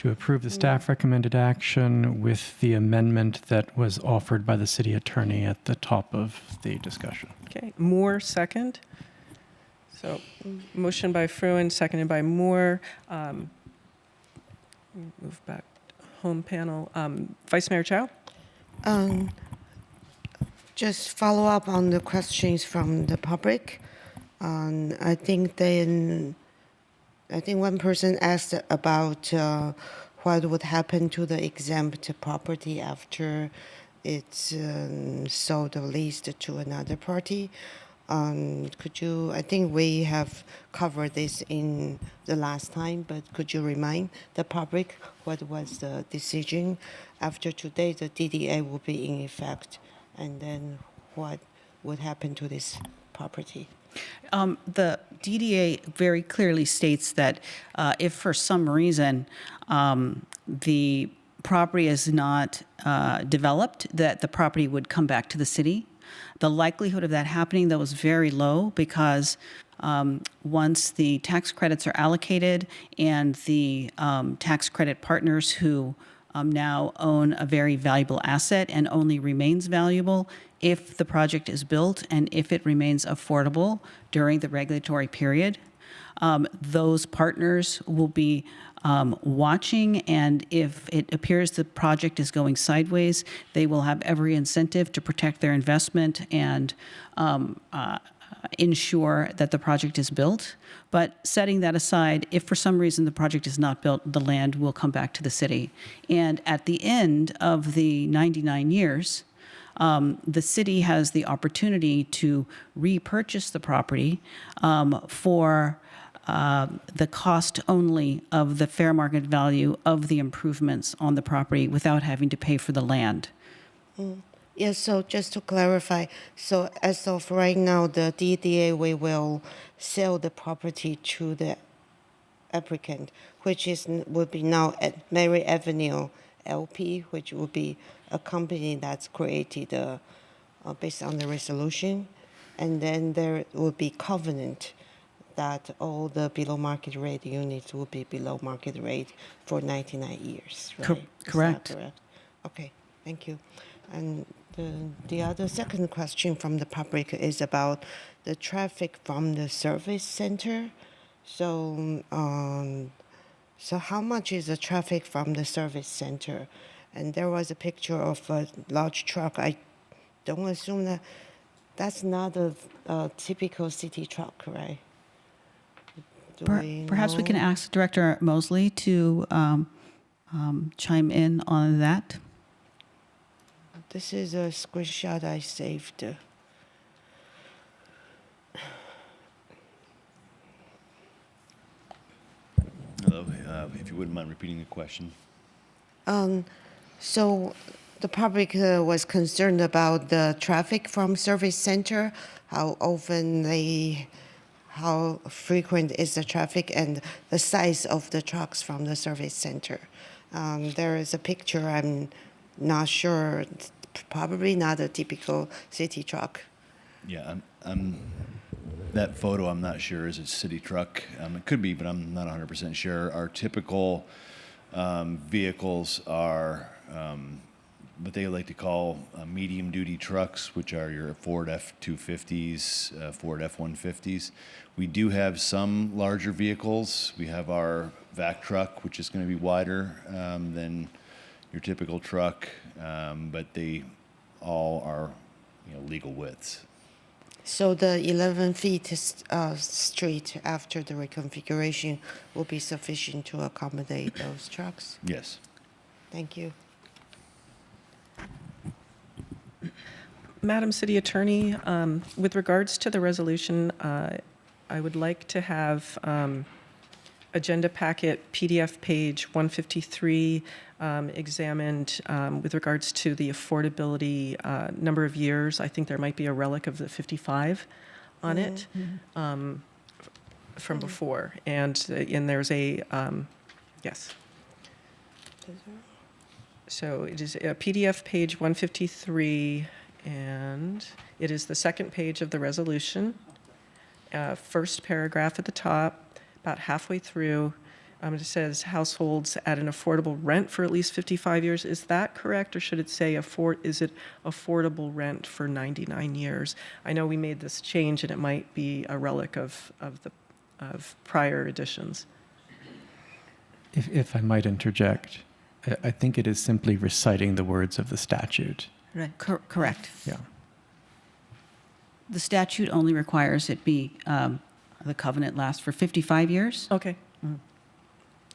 To approve the staff recommended action with the amendment that was offered by the city attorney at the top of the discussion.
Okay, Moore, second. So motion by Fruin, seconded by Moore. Move back, home panel. Vice Mayor Chow?
Just follow up on the questions from the public. I think one person asked about what would happen to the exempt property after it's sold or leased to another party. I think we have covered this in the last time, but could you remind the public what was the decision? After today, the DDA will be in effect, and then what would happen to this property?
The DDA very clearly states that if for some reason the property is not developed, that the property would come back to the city. The likelihood of that happening, though, is very low because once the tax credits are allocated and the tax credit partners who now own a very valuable asset and only remains valuable if the project is built and if it remains affordable during the regulatory period, those partners will be watching, and if it appears the project is going sideways, they will have every incentive to protect their investment and ensure that the project is built. But setting that aside, if for some reason the project is not built, the land will come back to the city. And at the end of the 99 years, the city has the opportunity to repurchase the property for the cost only of the fair market value of the improvements on the property without having to pay for the land.
Yes, so just to clarify, so as of right now, the DDA, we will sell the property to the applicant, which will be now at Mary Avenue LP, which will be a company that's created based on the resolution. And then there will be covenant that all the below market rate units will be below market rate for 99 years, right?
Correct.
Is that correct? Okay, thank you. And the other second question from the public is about the traffic from the service center. So, so how much is the traffic from the service center? And there was a picture of a large truck. I don't assume that's not a typical city truck, right?
Perhaps we can ask Director Mosley to chime in on that.
This is a screenshot I saved.
Hello, if you wouldn't mind repeating the question.
So the public was concerned about the traffic from service center, how frequent is the traffic and the size of the trucks from the service center. There is a picture, I'm not sure, probably not a typical city truck.
Yeah, that photo, I'm not sure is a city truck. It could be, but I'm not 100% sure. Our typical vehicles are what they like to call medium-duty trucks, which are your Ford F-250s, Ford F-150s. We do have some larger vehicles. We have our vac truck, which is going to be wider than your typical truck, but they all are, legal widths.
So the 11 feet street after the reconfiguration will be sufficient to accommodate those trucks?
Yes.
Thank you.
Madam City Attorney, with regards to the resolution, I would like to have agenda packet PDF page 153 examined with regards to the affordability number of years. I think there might be a relic of the 55 on it from before. And there's a, yes. So it is a PDF page 153, and it is the second page of the resolution. First paragraph at the top, about halfway through, It says households at an affordable rent for at least 55 years. Is that correct, or should it say is it affordable rent for 99 years? I know we made this change, and it might be a relic of prior editions.
If I might interject, I think it is simply reciting the words of the statute.
Right. Correct.
Yeah.
The statute only requires it be, the covenant lasts for 55 years.
Okay.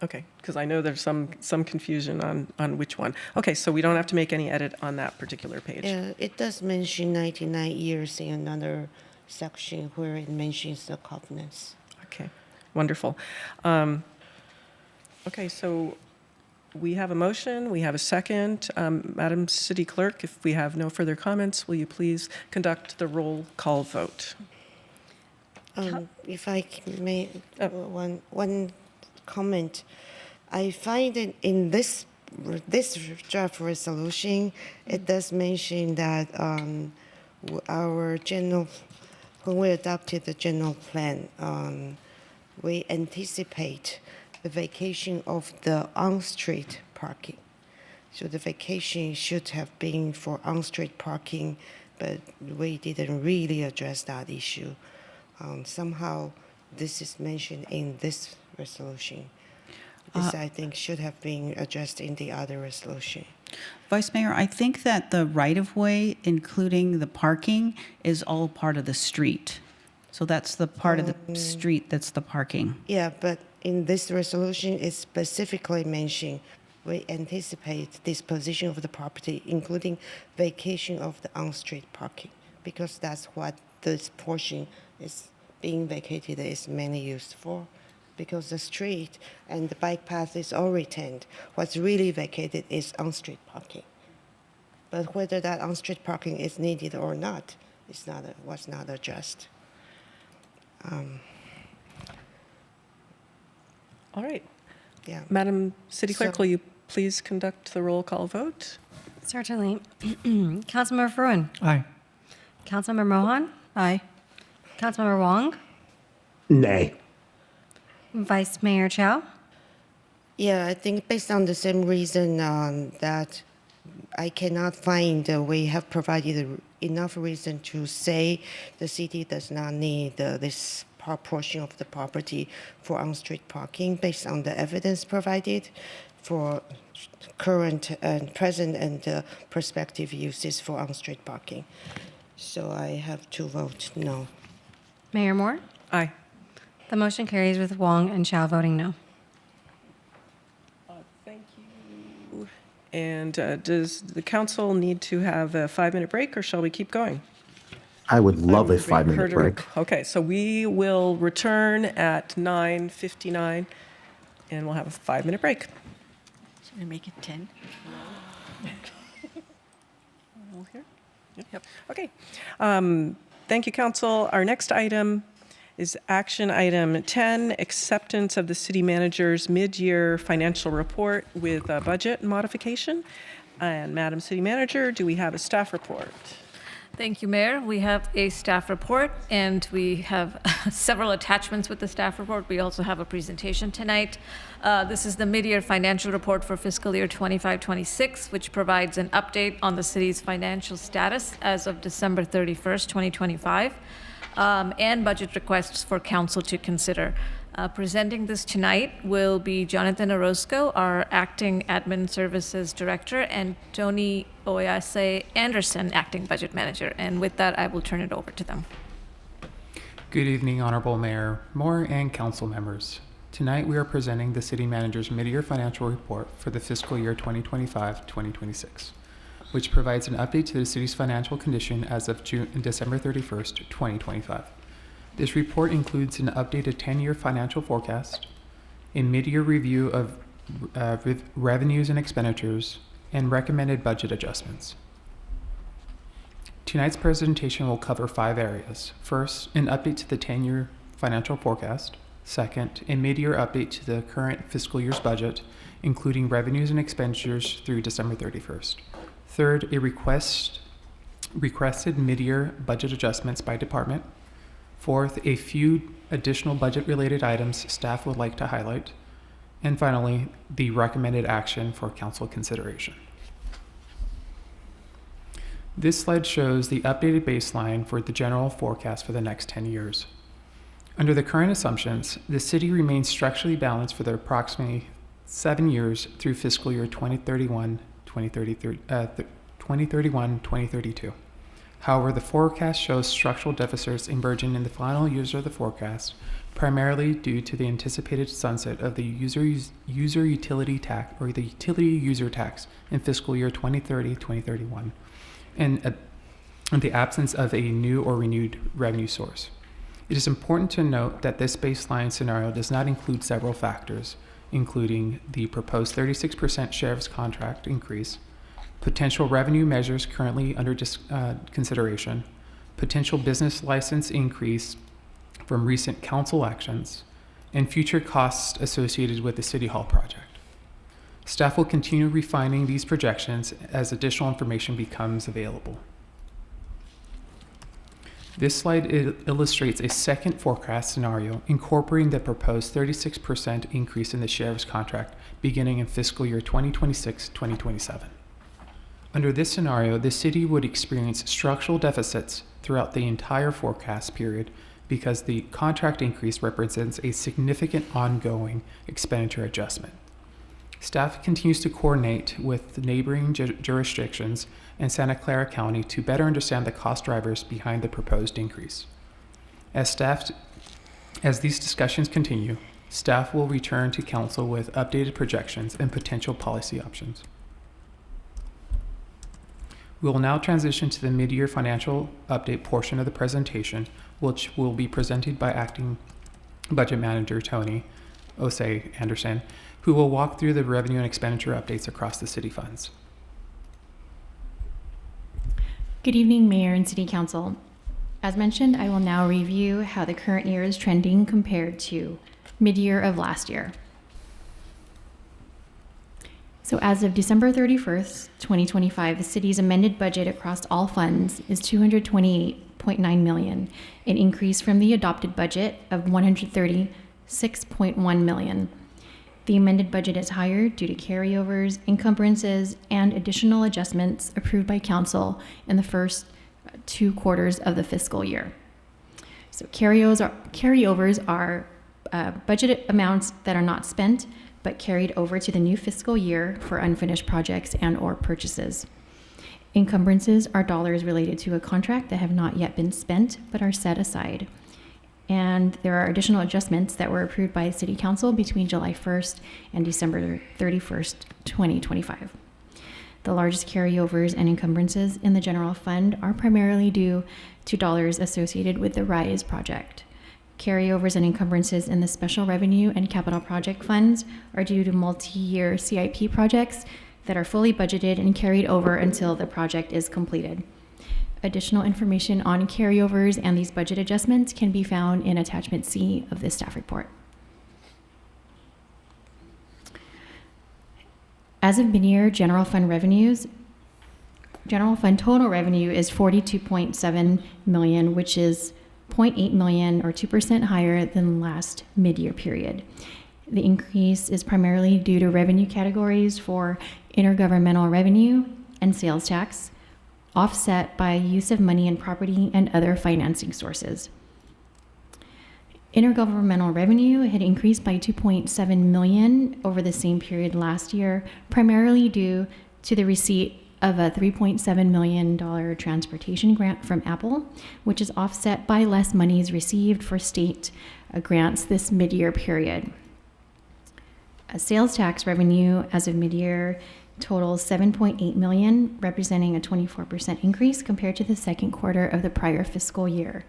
Okay, because I know there's some confusion on which one. Okay, so we don't have to make any edit on that particular page.
It does mention 99 years in another section where it mentions the covenants.
Okay, wonderful. Okay, so we have a motion, we have a second. Madam City Clerk, if we have no further comments, will you please conduct the roll call vote?
If I may, one comment. I find that in this draft resolution, it does mention that when we adopted the general plan, we anticipate the vacation of the on-street parking. So the vacation should have been for on-street parking, but we didn't really address that issue. Somehow this is mentioned in this resolution. This, I think, should have been addressed in the other resolution.
Vice Mayor, I think that the right-of-way, including the parking, is all part of the street. So that's the part of the street that's the parking.
Yeah, but in this resolution, it specifically mentioned we anticipate disposition of the property, including vacation of the on-street parking, because that's what this portion is being vacated is mainly used for. Because the street and the bike path is all retained. What's really vacated is on-street parking. But whether that on-street parking is needed or not, was not addressed.
All right.
Yeah.
Madam City Clerk, will you please conduct the roll call vote?
Certainly. Councilmember Fruin.
Aye.
Councilmember Mohan. Aye. Councilmember Wong.
Nay.
Vice Mayor Chow.
Yeah, I think based on the same reason that I cannot find we have provided enough reason to say the city does not need this portion of the property for on-street parking based on the evidence provided for current and present and prospective uses for on-street parking. So I have to vote no.
Mayor Moore.
Aye.
The motion carries with Wong and Chow voting no.
Thank you. And does the council need to have a 5-minute break, or shall we keep going?
I would love a 5-minute break.
Okay, so we will return at 9:59, and we'll have a 5-minute break.
Should we make it 10?
Yep. Okay. Thank you, council. Our next item is action item 10, acceptance of the city manager's mid-year financial report with a budget modification. And Madam City Manager, do we have a staff report?
Thank you, Mayor. We have a staff report, and we have several attachments with the staff report. We also have a presentation tonight. This is the mid-year financial report for fiscal year 25-26, which provides an update on the city's financial status as of December 31st, 2025, and budget requests for council to consider. Presenting this tonight will be Jonathan Orozco, our Acting Admin Services Director, and Tony Oyase Anderson, Acting Budget Manager. And with that, I will turn it over to them.
Good evening, Honorable Mayor Moore and council members. Tonight we are presenting the City Manager's mid-year financial report for the fiscal year 2025-2026, which provides an update to the city's financial condition as of December 31st, 2025. This report includes an updated 10-year financial forecast, a mid-year review of revenues and expenditures, and recommended budget adjustments. Tonight's presentation will cover 5 areas. First, an update to the 10-year financial forecast. Second, a mid-year update to the current fiscal year's budget, including revenues and expenditures through December 31st. Third, a requested mid-year budget adjustments by department. Fourth, a few additional budget-related items staff would like to highlight. And finally, the recommended action for council consideration. This slide shows the updated baseline for the general forecast for the next 10 years. Under the current assumptions, the city remains structurally balanced for the approximately 7 years through fiscal year 2032. However, the forecast shows structural deficits emerging in the final years of the forecast, primarily due to the anticipated sunset of the user utility tax, or the utility user tax, in fiscal year 2030-2031, and the absence of a new or renewed revenue source. It is important to note that this baseline scenario does not include several factors, including the proposed 36% sheriff's contract increase, potential revenue measures currently under consideration, potential business license increase from recent council actions, and future costs associated with the City Hall project. Staff will continue refining these projections as additional information becomes available. This slide illustrates a second forecast scenario incorporating the proposed 36% increase in the sheriff's contract beginning in fiscal year 2026-2027. Under this scenario, the city would experience structural deficits throughout the entire forecast period because the contract increase represents a significant ongoing expenditure adjustment. Staff continues to coordinate with neighboring jurisdictions and Santa Clara County to better understand the cost drivers behind the proposed increase. As these discussions continue, staff will return to council with updated projections and potential policy options. We will now transition to the mid-year financial update portion of the presentation, which will be presented by Acting Budget Manager Tony Osei Anderson, who will walk through the revenue and expenditure updates across the city funds.
Good evening, Mayor and City Council. As mentioned, I will now review how the current year is trending compared to mid-year of last year. So as of December 31st, 2025, the city's amended budget across all funds is $228.9 million, an increase from the adopted budget of $136.1 million. The amended budget is higher due to carryovers, encumbrances, and additional adjustments approved by council in the first 2 quarters of the fiscal year. So carryovers are budget amounts that are not spent but carried over to the new fiscal year for unfinished projects and/or purchases. Encumbrances are dollars related to a contract that have not yet been spent but are set aside. And there are additional adjustments that were approved by City Council between July 1st and December 31st, 2025. The largest carryovers and encumbrances in the general fund are primarily due to dollars associated with the RISE project. Carryovers and encumbrances in the special revenue and capital project funds are due to multi-year CIP projects that are fully budgeted and carried over until the project is completed. Additional information on carryovers and these budget adjustments can be found in Attachment C of this staff report. As of mid-year, general fund total revenue is $42.7 million, which is $0.8 million or 2% higher than last mid-year period. The increase is primarily due to revenue categories for intergovernmental revenue and sales tax, offset by use of money and property and other financing sources. Intergovernmental revenue had increased by $2.7 million over the same period last year, primarily due to the receipt of a $3.7 million transportation grant from Apple, which is offset by less monies received for state grants this mid-year period. Sales tax revenue as of mid-year totals $7.8 million, representing a 24% increase compared to the second quarter of the prior fiscal year.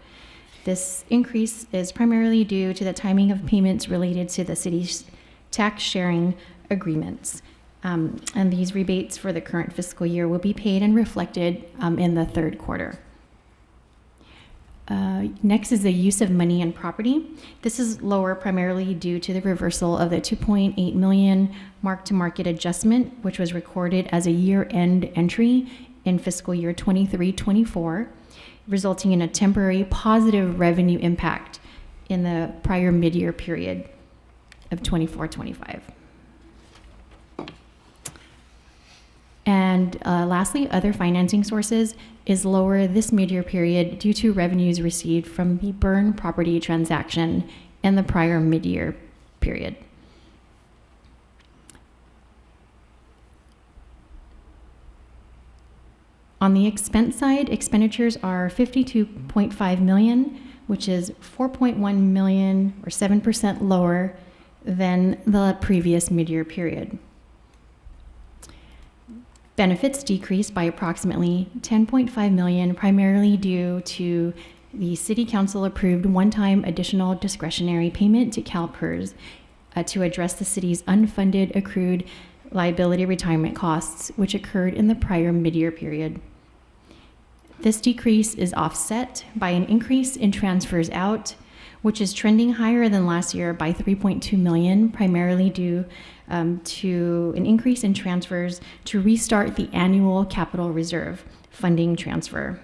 This increase is primarily due to the timing of payments related to the city's tax sharing agreements. And these rebates for the current fiscal year will be paid and reflected in the third quarter. Next is the use of money and property. This is lower primarily due to the reversal of the $2.8 million mark-to-market adjustment, which was recorded as a year-end entry in fiscal year 23-24, resulting in a temporary positive revenue impact in the prior mid-year period of 24-25. And lastly, other financing sources is lower this mid-year period due to revenues received from the burn property transaction in the prior mid-year period. On the expense side, expenditures are $52.5 million, which is $4.1 million or 7% lower than the previous mid-year period. Benefits decreased by approximately $10.5 million, primarily due to the City Council approved one-time additional discretionary payment to CalPERS to address the city's unfunded accrued liability retirement costs, which occurred in the prior mid-year period. This decrease is offset by an increase in transfers out, which is trending higher than last year by $3.2 million, primarily due to an increase in transfers to restart the annual capital reserve funding transfer.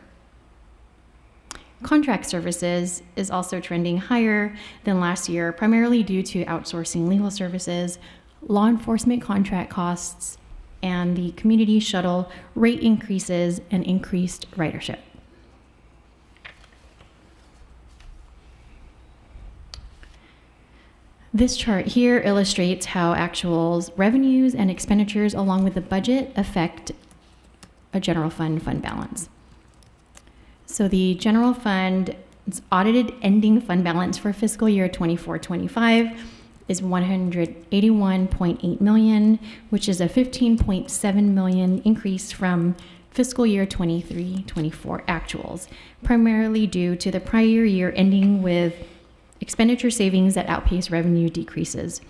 Contract services is also trending higher than last year, primarily due to outsourcing legal services, law enforcement contract costs, and the community shuttle rate increases and increased ridership. This chart here illustrates how actuals, revenues, and expenditures along with the budget affect a general fund balance. So the general fund's audited ending fund balance for fiscal year 24-25 is $181.8 million, which is a $15.7 million increase from fiscal year 23-24 actuals, primarily due to the prior year ending with expenditure savings that outpace revenue decreases.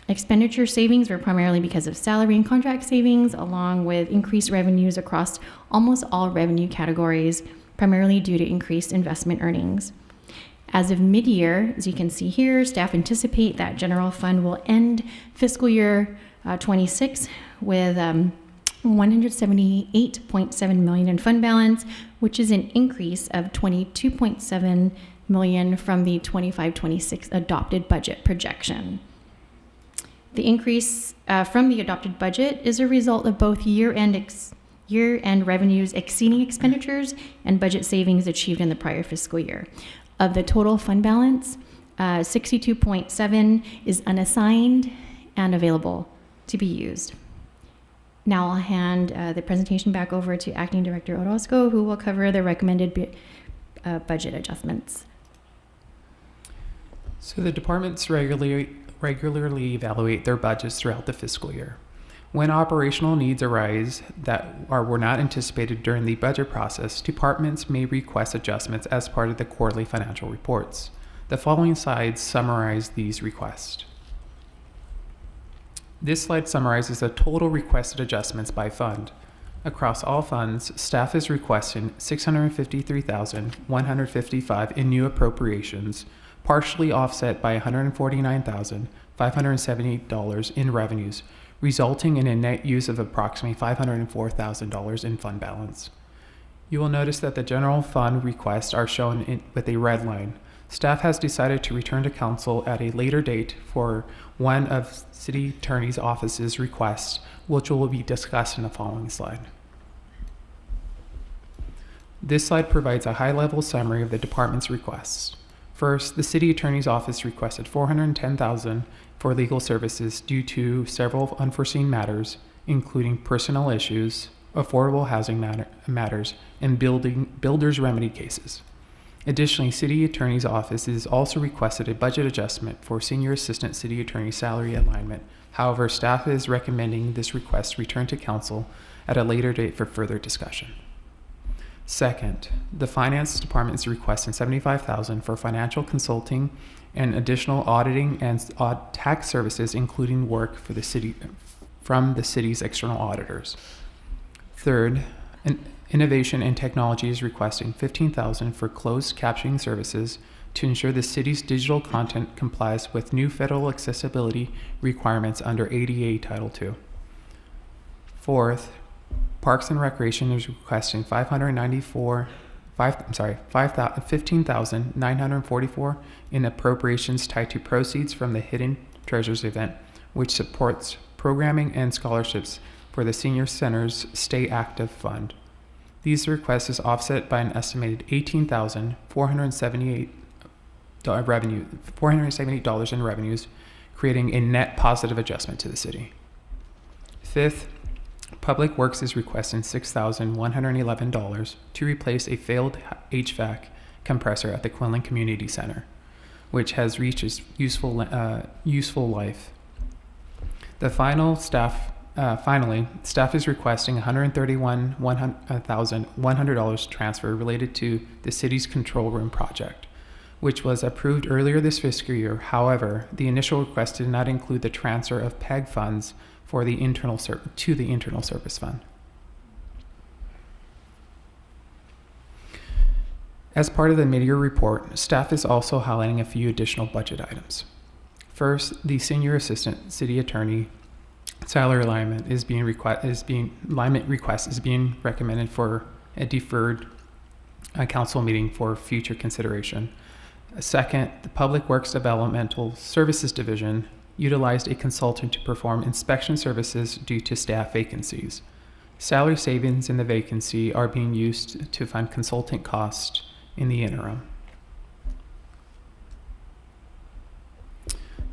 Expenditure savings were primarily because of salary and contract savings, along with increased revenues across almost all revenue categories, primarily due to increased investment earnings. As of mid-year, as you can see here, staff anticipate that general fund will end fiscal year 26 with $178.7 million in fund balance, which is an increase of $22.7 million from the 25-26 adopted budget projection. The increase from the adopted budget is a result of both year-end revenues exceeding expenditures and budget savings achieved in the prior fiscal year. Of the total fund balance, 62.7 is unassigned and available to be used. Now I'll hand the presentation back over to Acting Director Orozco, who will cover the recommended budget adjustments.
So the departments regularly evaluate their budgets throughout the fiscal year. When operational needs arise that were not anticipated during the budget process, departments may request adjustments as part of the quarterly financial reports. The following slides summarize these requests. This slide summarizes the total requested adjustments by fund. Across all funds, staff is requesting $653,155 in new appropriations, partially offset by $149,578 in revenues, resulting in a net use of approximately $504,000 in fund balance. You will notice that the general fund requests are shown with a red line. Staff has decided to return to council at a later date for one of City Attorney's Office's requests, which will be discussed in the following slide. This slide provides a high-level summary of the department's requests. First, the City Attorney's Office requested $410,000 for legal services due to several unforeseen matters, including personnel issues, affordable housing matters, and builders' remedy cases. Additionally, City Attorney's Office is also requested a budget adjustment for Senior Assistant City Attorney salary alignment. However, staff is recommending this request return to Council at a later date for further discussion. Second, the Finance Department is requesting $75,000 for financial consulting and additional auditing and tax services, including work for the city from the city's external auditors. Third, Innovation and Technology is requesting $15,000 for closed captioning services to ensure the city's digital content complies with new federal accessibility requirements under ADA Title II. Fourth, Parks and Recreation is requesting $15,944 in appropriations tied to proceeds from the Hidden Treasures event, which supports programming and scholarships for the Senior Center's Stay Active Fund. These requests is offset by an estimated $18,478 in revenues, creating a net positive adjustment to the city. Fifth, Public Works is requesting $6,111 to replace a failed HVAC compressor at the Quinlan Community Center, which has reached its useful life. Finally, staff is requesting $131,100 transfer related to the city's control room project, which was approved earlier this fiscal year. However, the initial request did not include the transfer of PEG funds for the internal service fund. As part of the mid-year report, staff is also highlighting a few additional budget items. First, the senior assistant city attorney salary alignment request is being recommended for a deferred council meeting for future consideration. Second, the Public Works Developmental Services Division utilized a consultant to perform inspection services due to staff vacancies. Salary savings in the vacancy are being used to fund consultant costs in the interim.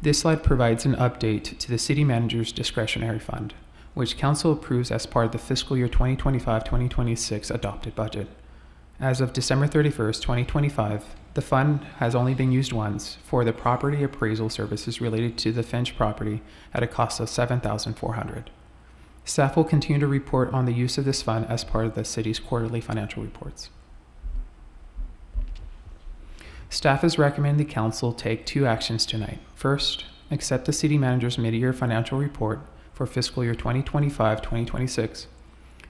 This slide provides an update to the city manager's discretionary fund, which council approves as part of the fiscal year 2025-2026 adopted budget. As of December 31st, 2025, the fund has only been used once for the property appraisal services related to the Finch property at a cost of $7,400. Staff will continue to report on the use of this fund as part of the city's quarterly financial reports. Staff is recommending the council take two actions tonight. First, accept the city manager's mid-year financial report for fiscal year 2025-2026.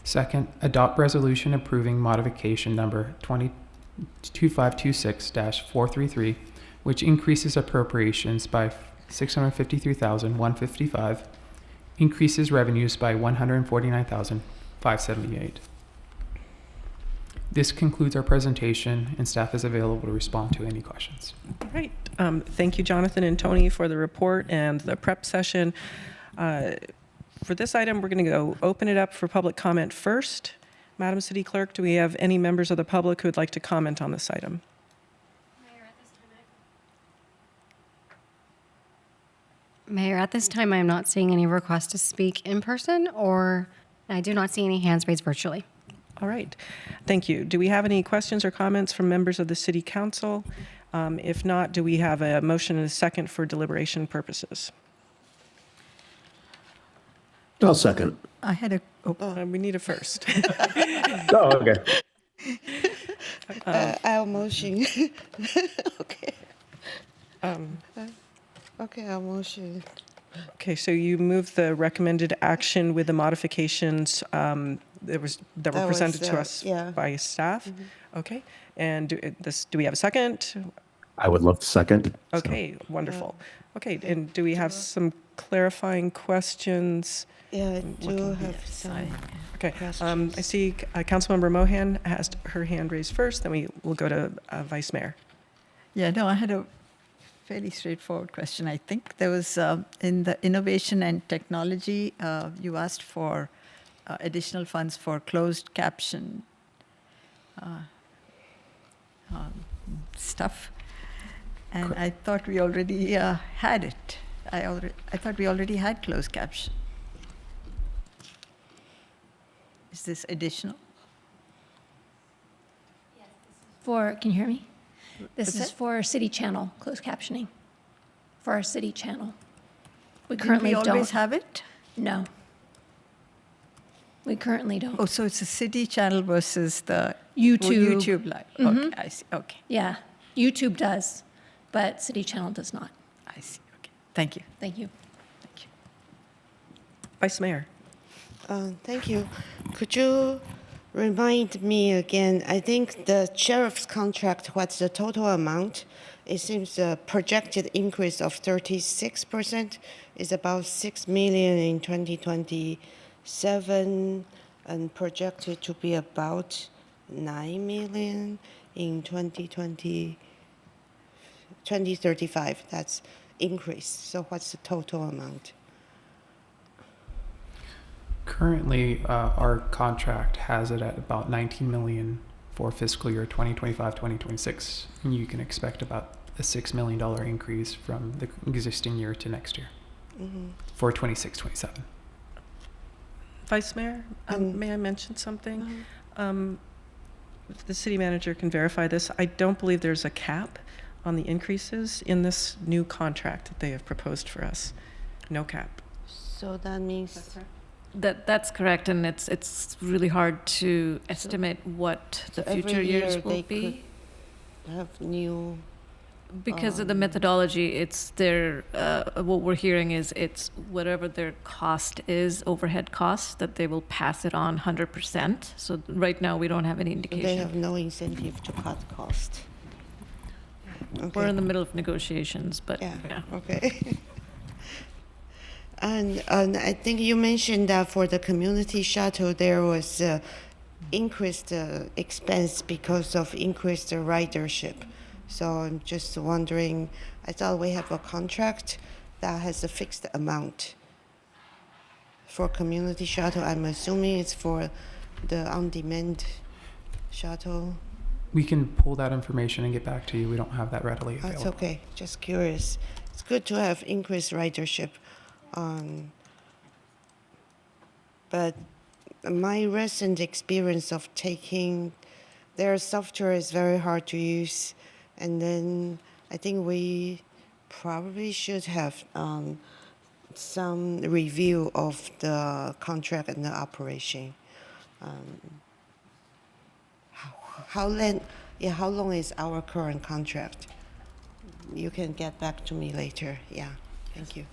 Second, adopt resolution approving modification number 2526-433, which increases appropriations by $653,155, increases revenues by $149,578. This concludes our presentation, and staff is available to respond to any questions.
All right. Thank you, Jonathan and Tony, for the report and the prep session. For this item, we're going to go open it up for public comment first. Madam City Clerk, do we have any members of the public who would like to comment on this item?
Mayor, at this time, I am not seeing any requests to speak in person, or I do not see any hands raised virtually.
All right. Thank you. Do we have any questions or comments from members of the City Council? If not, do we have a motion and a second for deliberation purposes?
I'll second.
I had a.
We need a first.
Oh, okay.
I'll motion. Okay. Okay, I'll motion.
Okay, so you moved the recommended action with the modifications that were presented to us by staff.
Mm-hmm.
Okay, and do we have a second?
I would love to second.
Okay, wonderful. Okay, and do we have some clarifying questions?
Yeah, I do have some.
Okay, I see Councilmember Mohan has her hand raised first, then we will go to Vice Mayor.
Yeah, no, I had a fairly straightforward question. I think there was in the innovation and technology, you asked for additional funds for closed caption stuff, and I thought we already had it. I thought we already had closed caption. Is this additional?
Can you hear me? This
What's
is
that?
for city channel, closed captioning, for our city channel. We
Didn't
currently
we always
don't.
have it?
No. We currently don't.
Oh, so it's a city channel versus the
YouTube.
YouTube Live.
Mhm.
Okay, I see. Okay,
Yeah, YouTube does, but city channel does not.
I see. Okay, thank you.
Thank you.
Vice Mayor.
Thank you. Could you remind me again? I think the sheriff's contract, what's the total amount? It seems the projected increase of 36% is about $6 million in 2027 and projected to be about $9 million in 2035. That's increase. So what's the total amount?
Currently, our contract has it at about 19 million for fiscal year 2025-2026, and you can expect about a $6 million increase from the existing year to next year for 26-27.
Vice Mayor, may I mention something? The city manager can verify this. I don't believe there's a cap on the increases in this new contract that they have proposed for us. No cap.
So that means
That's correct, and it's really hard to estimate what the
every
future
year
years will
they
be.
could have new.
Because of the methodology, it's their, what we're hearing is it's whatever their cost is, overhead cost, that they will pass it on 100%. So right now, we don't have any indication.
They have no incentive to cut cost.
We're in the middle of negotiations, but yeah.
Okay. And I think you mentioned that for the community shuttle, there was increased expense because of increased ridership. So I'm just wondering, I thought we have a contract that has a fixed amount for community shuttle. I'm assuming it's for the on-demand shuttle.
We can pull that information and get back to you. We don't have that readily available.
That's okay, just curious. It's good to have increased ridership. But my recent experience of taking their software is very hard to use. And then I think we probably should have some review of the contract and the operation. How long is our current contract? You can get back to me later. Yeah, thank you.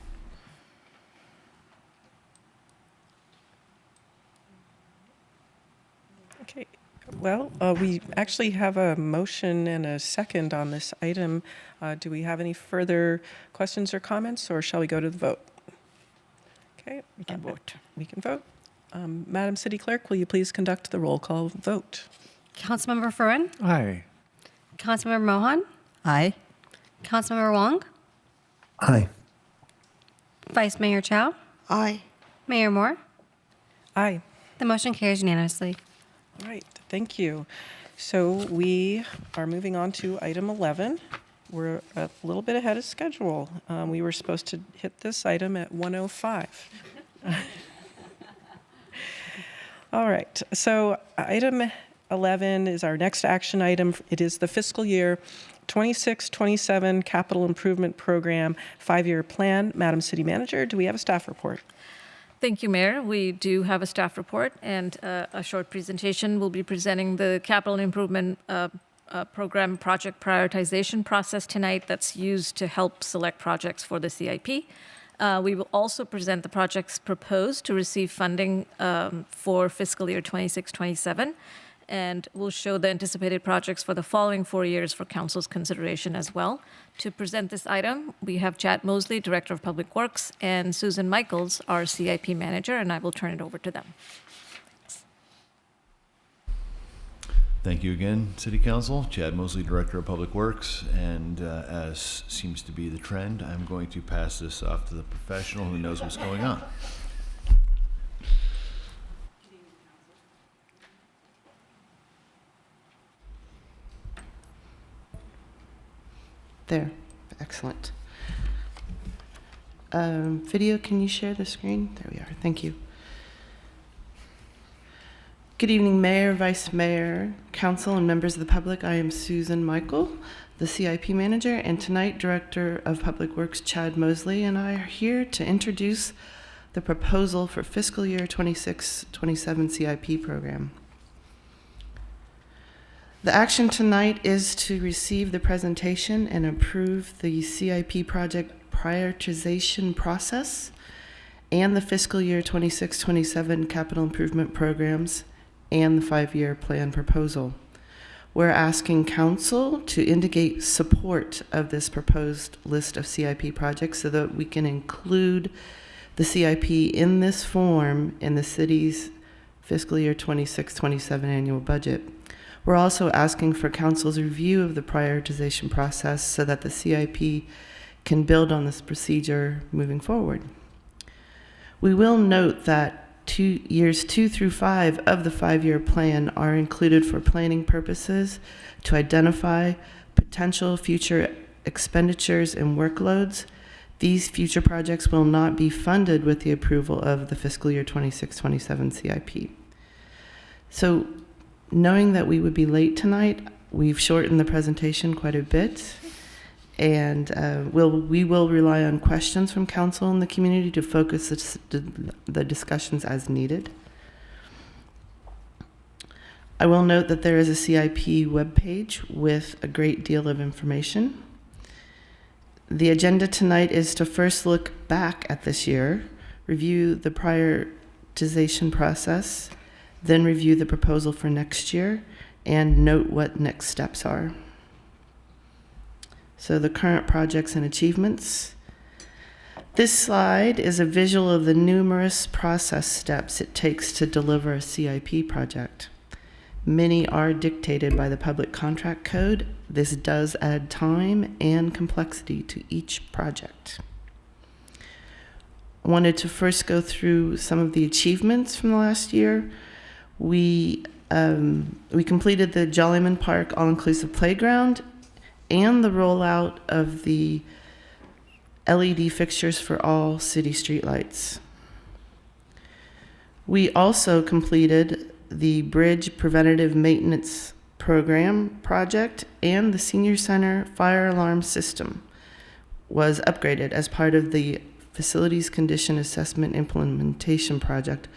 Okay. Well, we actually have a motion and a second on this item. Do we have any further questions or comments, or shall we go to the vote? Okay.
We can vote.
We can vote. Madam City Clerk, will you please conduct the roll call vote?
Councilmember Furman?
Aye.
Councilmember Mohan?
Aye.
Councilmember Wong?
Aye.
Vice Mayor Chow?
Aye.
Mayor Moore?
Aye.
The motion carries unanimously.
All right, thank you. So we are moving on to item 11. We're a little bit ahead of schedule. We were supposed to hit this item at 1:05. All right, so item 11 is our next action item. It is the fiscal year 26-27 Capital Improvement Program 5-year plan. Madam City Manager, do we have a staff report?
Thank you, Mayor. We do have a staff report and a short presentation. We'll be presenting the capital improvement program project prioritization process tonight that's used to help select projects for the CIP. We will also present the projects proposed to receive funding for fiscal year 26-27, and we'll show the anticipated projects for the following 4 years for Council's consideration as well. To present this item, we have Chad Mosley, Director of Public Works, and Susan Michaels, our CIP Manager, and I will turn it over to them.
Thank you again, City Council. Chad Mosley, Director of Public Works, and as seems to be the trend, I'm going to pass this off to the professional who knows what's going on.
There, excellent. Video, can you share the screen? There we are, thank you. Good evening, Mayor, Vice Mayor, Council, and members of the public. I am Susan Michael, the CIP Manager, and tonight, Director of Public Works, Chad Mosley, and I are here to introduce the proposal for fiscal year 26-27 CIP program. The action tonight is to receive the presentation and approve the CIP project prioritization process and the fiscal year 26-27 capital improvement programs and the 5-year plan proposal. We're asking Council to indicate support of this proposed list of CIP projects so that we can include the CIP in this form in the city's fiscal year 26-27 annual budget. We're also asking for Council's review of the prioritization process so that the CIP can build on this procedure moving forward. We will note that years 2 through 5 of the 5-year plan are included for planning purposes to identify potential future expenditures and workloads. These future projects will not be funded with the approval of the fiscal year 26-27 CIP. So knowing that we would be late tonight, we've shortened the presentation quite a bit, and we will rely on questions from council and the community to focus the discussions as needed. I will note that there is a CIP webpage with a great deal of information. The agenda tonight is to first look back at this year, review the prioritization process, then review the proposal for next year, and note what next steps are. So the current projects and achievements. This slide is a visual of the numerous process steps it takes to deliver a CIP project. Many are dictated by the Public Contract Code. This does add time and complexity to each project. I wanted to first go through some of the achievements from the last year. We completed the Jollyman Park all-inclusive playground and the rollout of the LED fixtures for all city streetlights. We also completed the Bridge Preventative Maintenance Program project, and the Senior Center fire alarm system was upgraded as part of the Facilities Condition Assessment Implementation Project.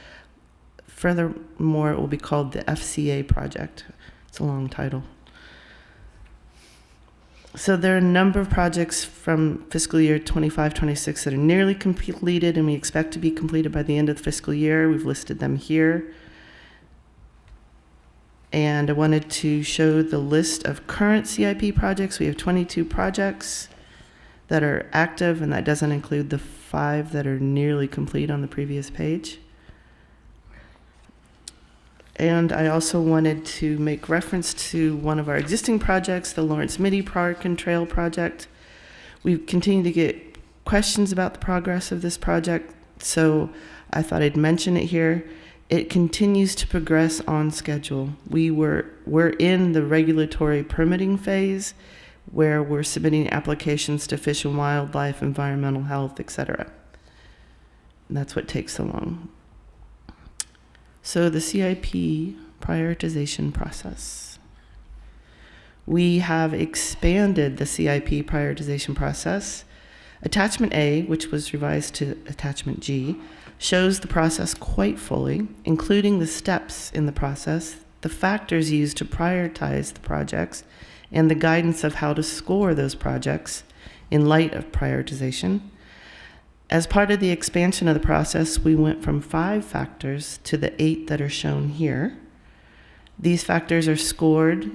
Furthermore, it will be called the FCA project. It's a long title. So there are a number of projects from fiscal year 25-26 that are nearly completed, and we expect to be completed by the end of the fiscal year. We've listed them here. And I wanted to show the list of current CIP projects. We have 22 projects that are active, and that doesn't include the 5 that are nearly complete on the previous page. And I also wanted to make reference to one of our existing projects, the Lawrence Mitty Park and Trail project. We continue to get questions about the progress of this project, so I thought I'd mention it here. It continues to progress on schedule. We're in the regulatory permitting phase where we're submitting applications to Fish and Wildlife, Environmental Health, etc. And that's what takes so long. So the CIP prioritization process. We have expanded the CIP prioritization process. Attachment A, which was revised to Attachment G, shows the process quite fully, including the steps in the process, the factors used to prioritize the projects, and the guidance of how to score those projects in light of prioritization. As part of the expansion of the process, we went from 5 factors to the 8 that are shown here. These factors are scored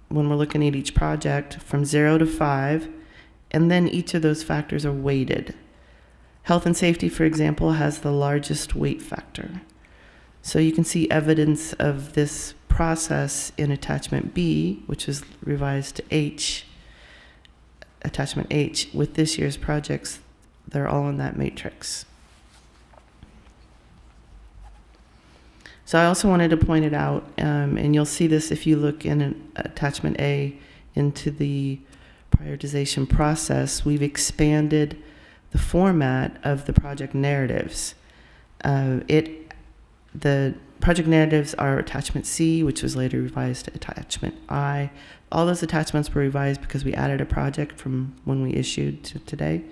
when we're looking at each project from 0 to 5, and then each of those factors are weighted. Health and safety, for example, has the largest weight factor. So you can see evidence of this process in Attachment B, which is revised to H, Attachment H. With this year's projects, they're all in that matrix. So I also wanted to point it out, and you'll see this if you look in Attachment A into the prioritization process. We've expanded the format of the project narratives. The project narratives are Attachment C, which was later revised to Attachment I. All those attachments were revised because we added a project from when we issued to today.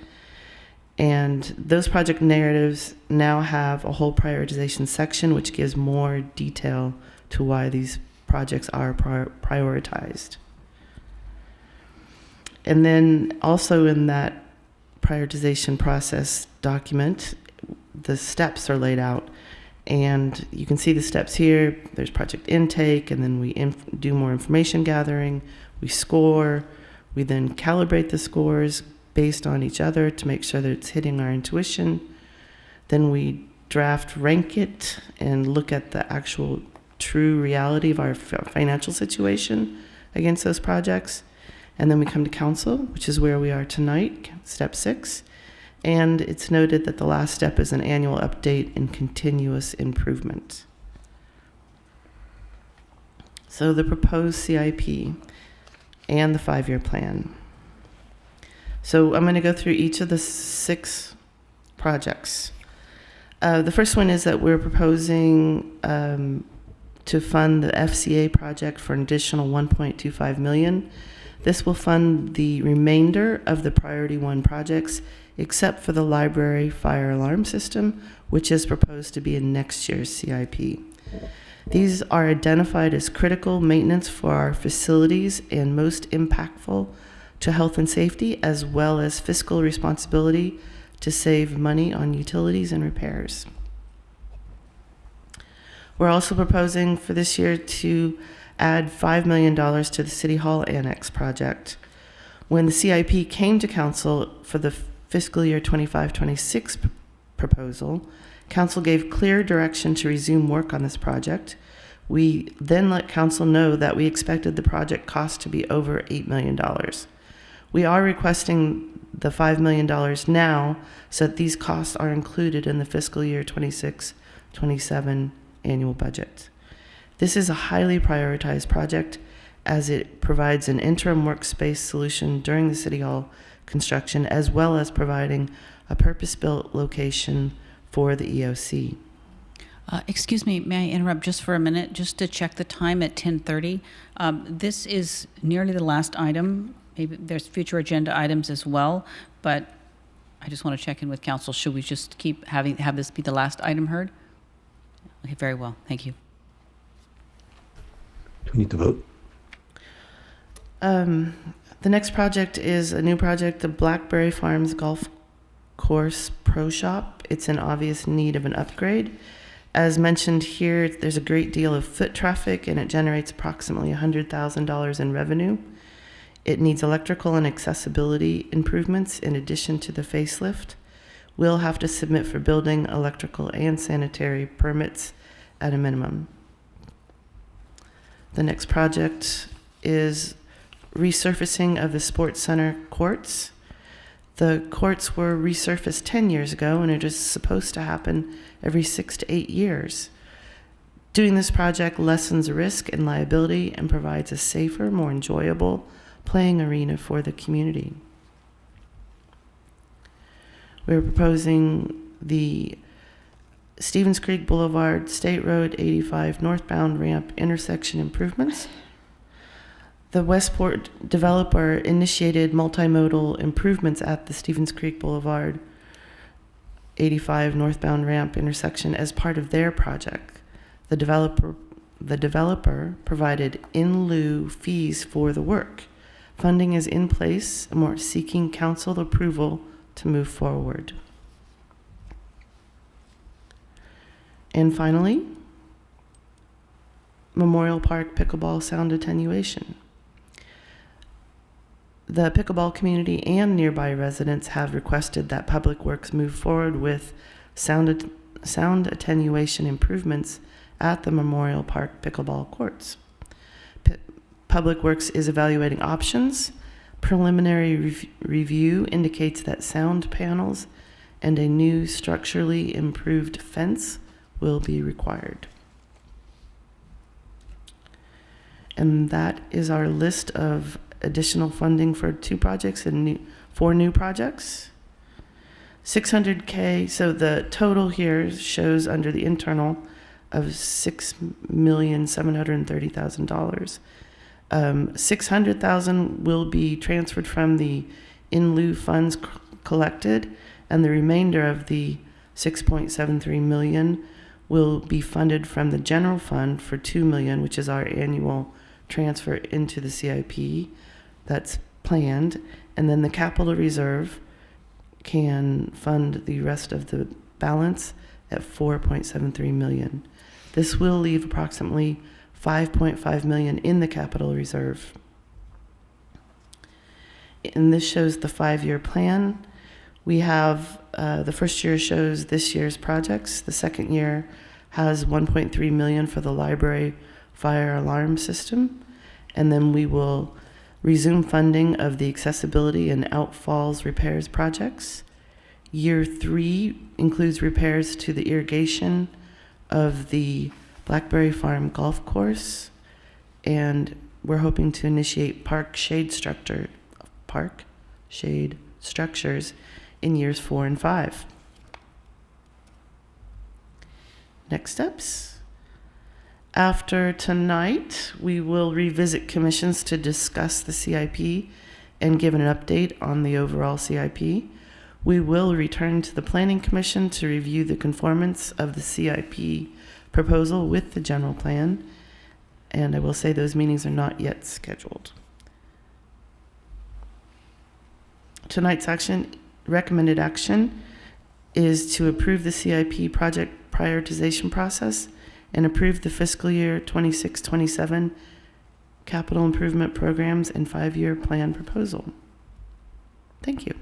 And those project narratives now have a whole prioritization section, which gives more detail to why these projects are prioritized. And then also in that prioritization process document, the steps are laid out. And you can see the steps here. There's project intake, and then we do more information gathering. We score. We then calibrate the scores based on each other to make sure that it's hitting our intuition. Then we draft rank it and look at the actual true reality of our financial situation against those projects. And then we come to council, which is where we are tonight, step 6. And it's noted that the last step is an annual update and continuous improvement. So the proposed CIP and the 5-year plan. So I'm going to go through each of the 6 projects. The first one is that we're proposing to fund the FCA project for an additional $1.25 million. This will fund the remainder of the Priority 1 projects, except for the library fire alarm system, which is proposed to be in next year's CIP. These are identified as critical maintenance for our facilities and most impactful to health and safety, as well as fiscal responsibility to save money on utilities and repairs. We're also proposing for this year to add $5 million to the City Hall Annex project. When the CIP came to Council for the fiscal year 25-26 proposal, Council gave clear direction to resume work on this project. We then let Council know that we expected the project cost to be over $8 million. We are requesting the $5 million now so that these costs are included in the fiscal year 26-27 annual budget. This is a highly prioritized project as it provides an interim workspace solution during the City Hall construction, as well as providing a purpose-built location for the EOC.
Excuse me, may I interrupt just for a minute, just to check the time at 10:30? This is nearly the last item. Maybe there's future agenda items as well, but I just want to check in with Council. Should we just keep have this be the last item heard? Okay, very well. Thank you.
Do we need to vote?
The next project is a new project, the Blackberry Farms Golf Course Pro Shop. It's in obvious need of an upgrade. As mentioned here, there's a great deal of foot traffic and it generates approximately $100,000 in revenue. It needs electrical and accessibility improvements in addition to the facelift. We'll have to submit for building, electrical, and sanitary permits at a minimum. The next project is resurfacing of the Sports Center courts. The courts were resurfaced 10 years ago, and it is supposed to happen every 6 to 8 years. Doing this project lessens risk and liability and provides a safer, more enjoyable playing arena for the community. We're proposing the Stevens Creek Boulevard, State Road 85 northbound ramp intersection improvements. The Westport developer initiated multimodal improvements at the Stevens Creek Boulevard 85 northbound ramp intersection as part of their project. The developer provided in lieu fees for the work. Funding is in place, and we're seeking council approval to move forward. And finally, Memorial Park pickleball sound attenuation. The pickleball community and nearby residents have requested that Public Works move forward with sound attenuation improvements at the Memorial Park pickleball courts. Public Works is evaluating options. Preliminary review indicates that sound panels and a new structurally improved fence will be required. And that is our list of additional funding for 2 projects and 4 new projects. $600K, so the total here shows under the internal of $6,730,000. $600,000 will be transferred from the in lieu funds collected, and the remainder of the $6.73 million will be funded from the general fund for $2 million, which is our annual transfer into the CIP that's planned, and then the capital reserve can fund the rest of the balance at $4.73 million. This will leave approximately $5.5 million in the capital reserve. And this shows the 5-year plan. We have, the first year shows this year's projects. The second year has $1.3 million for the library fire alarm system. And then we will resume funding of the accessibility and outfalls repairs projects. Year 3 includes repairs to the irrigation of the Blackberry Farm Golf Course, and we're hoping to initiate park shade structures in years 4 and 5. Next steps. After tonight, we will revisit commissions to discuss the CIP and give an update on the overall CIP. We will return to the Planning Commission to review the conformance of the CIP proposal with the general plan. And I will say those meetings are not yet scheduled. Tonight's recommended action is to approve the CIP project prioritization process and approve the fiscal year 26-27 capital improvement programs and 5-year plan proposal. Thank you.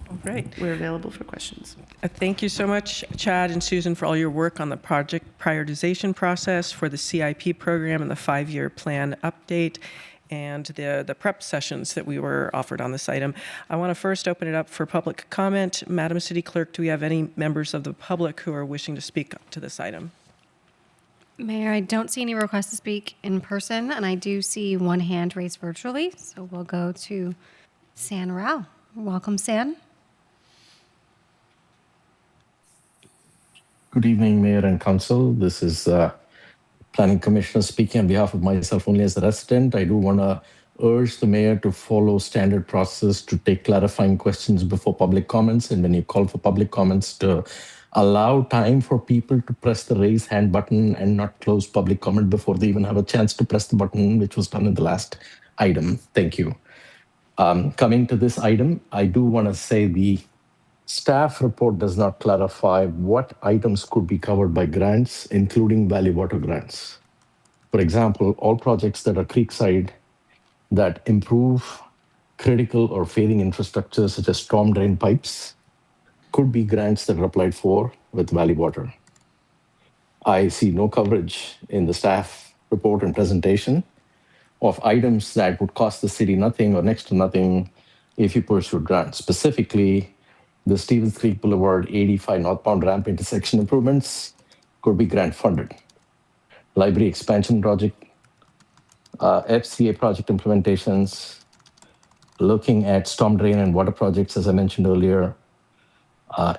All right.
We're available for questions.
Thank you so much, Chad and Susan, for all your work on the project prioritization process for the CIP program and the 5-year plan update and the prep sessions that we were offered on this item. I want to first open it up for public comment. Madam City Clerk, do we have any members of the public who are wishing to speak to this item?
Mayor, I don't see any requests to speak in person, and I do see one hand raised virtually. So we'll go to San Rao. Welcome, San.
Good evening, Mayor and Council. This is Planning Commissioner speaking on behalf of myself only as a resident. I do want to urge the Mayor to follow standard process to take clarifying questions before public comments, and when you call for public comments, to allow time for people to press the raise hand button and not close public comment before they even have a chance to press the button, which was done in the last item. Thank you. Coming to this item, I do want to say the staff report does not clarify what items could be covered by grants, including valley water grants. For example, all projects that are creekside that improve critical or failing infrastructure such as storm drain pipes could be grants that are applied for with valley water. I see no coverage in the staff report and presentation of items that would cost the city nothing or next to nothing if you pursue grants. Specifically, the Stevens Creek Boulevard 85 northbound ramp intersection improvements could be grant funded. Library expansion project, FCA project implementations, looking at storm drain and water projects, as I mentioned earlier,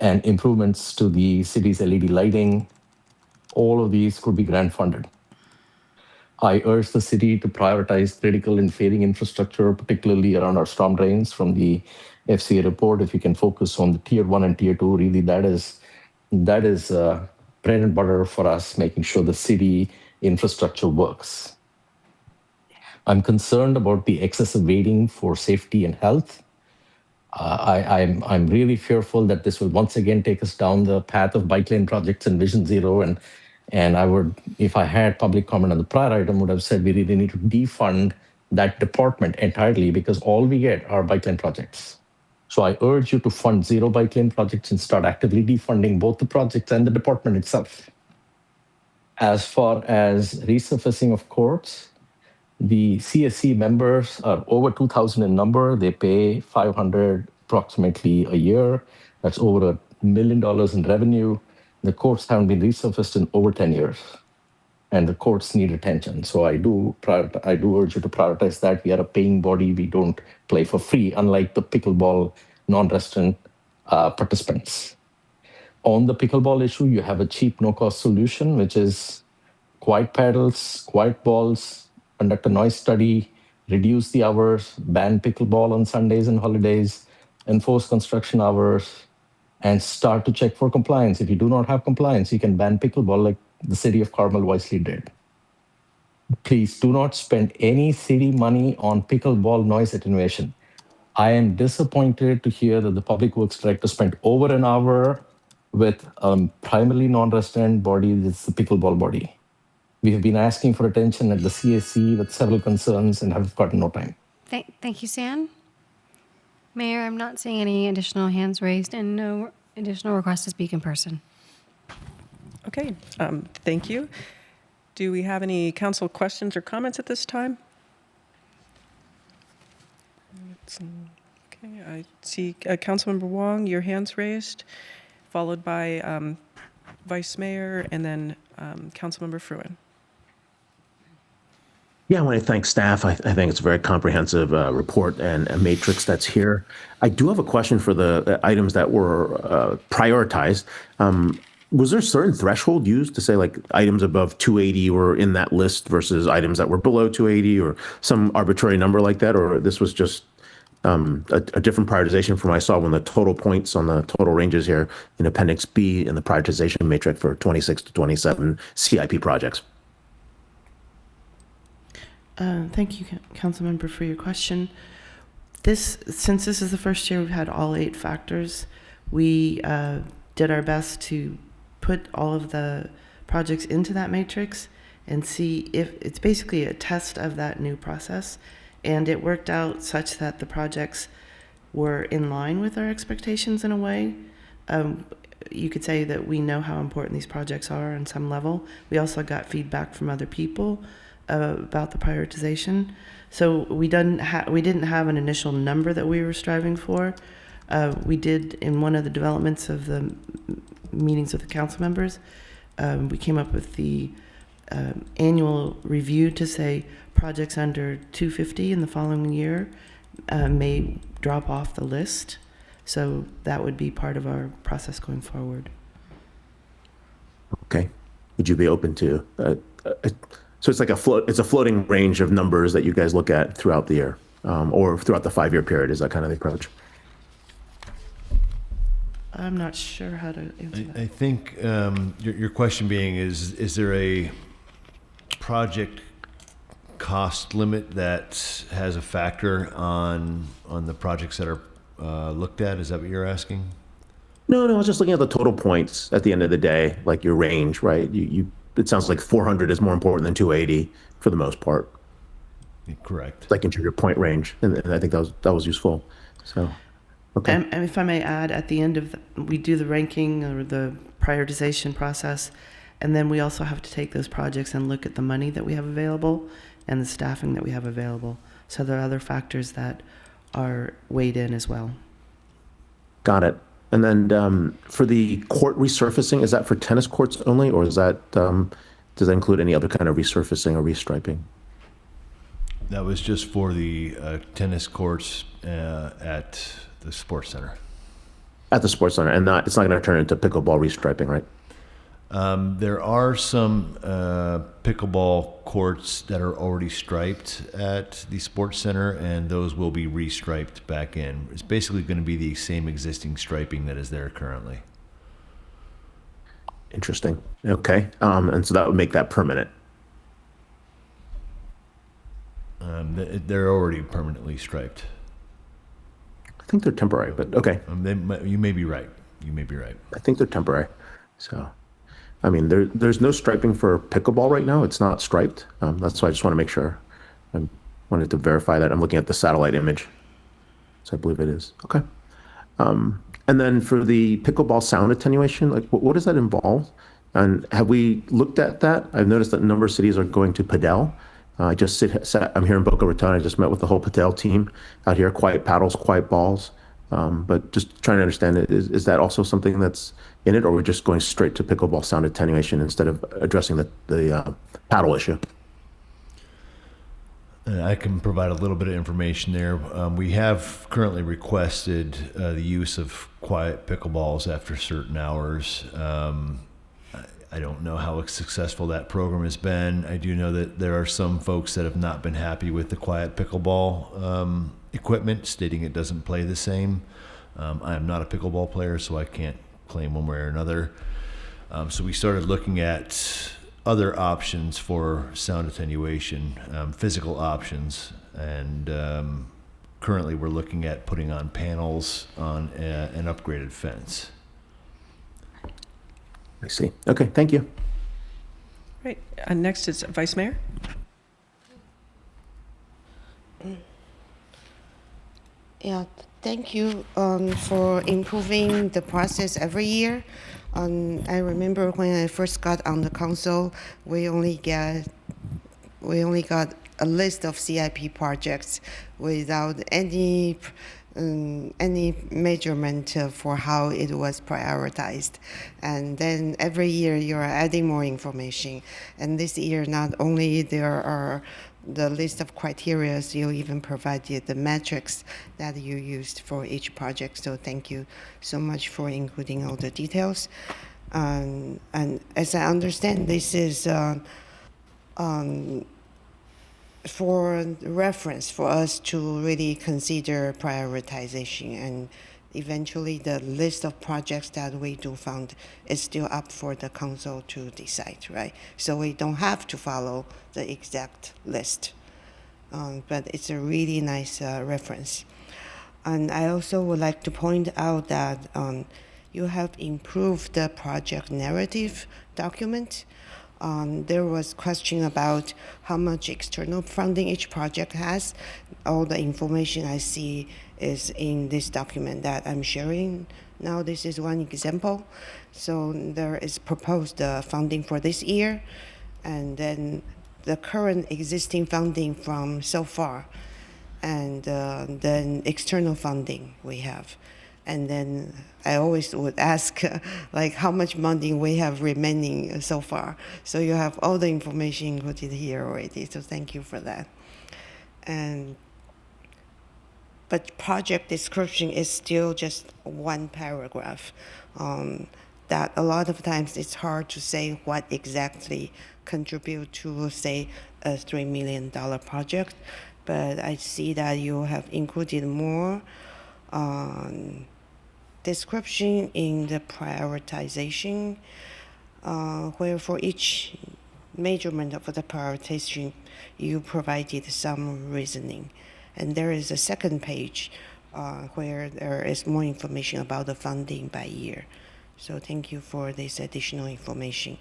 and improvements to the city's LED lighting, all of these could be grant funded. I urge the city to prioritize critical and failing infrastructure, particularly around our storm drains from the FCA report. If you can focus on the tier 1 and tier 2, really that is bread and butter for us, making sure the city infrastructure works. I'm concerned about the excessive waiting for safety and health. I'm really fearful that this will once again take us down the path of bike lane projects and Vision Zero. And I would, if I had public comment on the prior item, would have said we really need to defund that department entirely because all we get are bike lane projects. So I urge you to fund 0 bike lane projects and start actively defunding both the projects and the department itself. As far as resurfacing of courts, the CSC members are over 2,000 in number. They pay $500 approximately a year. That's over $1 million in revenue. The courts haven't been resurfaced in over 10 years, and the courts need attention. So I do urge you to prioritize that. We are a paying body. We don't play for free, unlike the pickleball non-resident participants. On the pickleball issue, you have a cheap, no-cost solution, which is quiet paddles, quiet balls, conduct a noise study, reduce the hours, ban pickleball on Sundays and holidays, enforce construction hours, and start to check for compliance. If you do not have compliance, you can ban pickleball like the city of Carmel wisely did. Please do not spend any city money on pickleball noise attenuation. I am disappointed to hear that the Public Works Director spent over an hour with a primarily non-resident body, that's the pickleball body. We have been asking for attention at the CSC with several concerns and have gotten no time.
Thank you, San. Mayor, I'm not seeing any additional hands raised and no additional requests to speak in person.
Okay, thank you. Do we have any council questions or comments at this time? Okay. Okay, I see Councilmember Wong, your hand's raised, followed by Vice Mayor and then Councilmember Fruin.
Yeah, I want to thank staff. I think it's a very comprehensive report and a matrix that's here. I do have a question for the items that were prioritized. Was there a certain threshold used to say like items above 280 were in that list versus items that were below 280 or some arbitrary number like that? Or this was just a different prioritization from what I saw when the total points on the total ranges here in Appendix B in the prioritization matrix for 26 to 27 CIP projects?
Thank you, Councilmember, for your question. Since this is the first year we've had all 8 factors, we did our best to put all of the projects into that matrix and see if it's basically a test of that new process. And it worked out such that the projects were in line with our expectations in a way. You could say that we know how important these projects are on some level. We also got feedback from other people about the prioritization. So we didn't have an initial number that we were striving for. We did, in one of the developments of the meetings with the council members, we came up with the annual review to say projects under 250 in the following year may drop off the list. So that would be part of our process going forward.
Okay. Would you be open to so it's like it's a floating range of numbers that you guys look at throughout the year, or throughout the 5-year period? Is that kind of the approach?
I'm not sure how to answer that.
I think your question being is there a project cost limit that has a factor on the projects that are looked at? Is that what you're asking?
No, I was just looking at the total points at the end of the day, like your range, right? It sounds like 400 is more important than 280 for the most part.
Correct.
Like into your point range, and I think that was useful. So, okay.
And if I may add, at the end of we do the ranking or the prioritization process, and then we also have to take those projects and look at the money that we have available and the staffing that we have available. So there are other factors that are weighed in as well.
Got it. And then for the court resurfacing, is that for tennis courts only, or is that does that include any other kind of resurfacing or restriping?
That was just for the tennis courts at the sports center.
At the sports center, and it's not going to turn into pickleball restriping, right?
There are some pickleball courts that are already striped at the sports center, and those will be restriped back in. It's basically going to be the same existing striping that is there currently.
Interesting. Okay. And so that would make that permanent.
They're already permanently striped.
I think they're temporary, but okay.
You may be right. You may be right.
I think they're temporary. So, I mean, there's no striping for pickleball right now. It's not striped. That's why I just want to make sure. I wanted to verify that. I'm looking at the satellite image. So I believe it is. Okay. And then for the pickleball sound attenuation, like what does that involve? And have we looked at that? I've noticed that a number of cities are going to Padel. I'm here in Boca Raton. I just met with the whole Padel team out here. Quiet paddles, quiet balls. But just trying to understand, is that also something that's in it, or we're just going straight to pickleball sound attenuation instead of addressing the paddle issue?
I can provide a little bit of information there. We have currently requested the use of quiet pickleballs after certain hours. I don't know how successful that program has been. I do know that there are some folks that have not been happy with the quiet pickleball equipment, stating it doesn't play the same. I am not a pickleball player, so I can't claim one way or another. So we started looking at other options for sound attenuation, physical options, and currently we're looking at putting on panels on an upgraded fence.
I see. Okay, thank you.
Right. Next is Vice Mayor.
Yeah, thank you for improving the process every year. I remember when I first got on the council, we only got a list of CIP projects without any any measurement for how it was prioritized. And then every year you are adding more information. And this year, not only there are the list of criteria, you even provided the metrics that you used for each project. So thank you so much for including all the details. And as I understand, this is for reference for us to really consider prioritization, and eventually the list of projects that we do fund is still up for the council to decide, right? So we don't have to follow the exact list, but it's a really nice reference. And I also would like to point out that you have improved the project narrative document. There was question about how much external funding each project has. All the information I see is in this document that I'm sharing. Now this is one example. So there is proposed funding for this year, and then the current existing funding from so far, and then external funding we have. And then I always would ask, like, how much money we have remaining so far. So you have all the information included here already. So thank you for that. But project description is still just one paragraph. That a lot of times it's hard to say what exactly contribute to, say, a $3 million project. But I see that you have included more description in the prioritization, where for each measurement of the prioritization, you provided some reasoning. And there is a second page where there is more information about the funding by year. So thank you for this additional information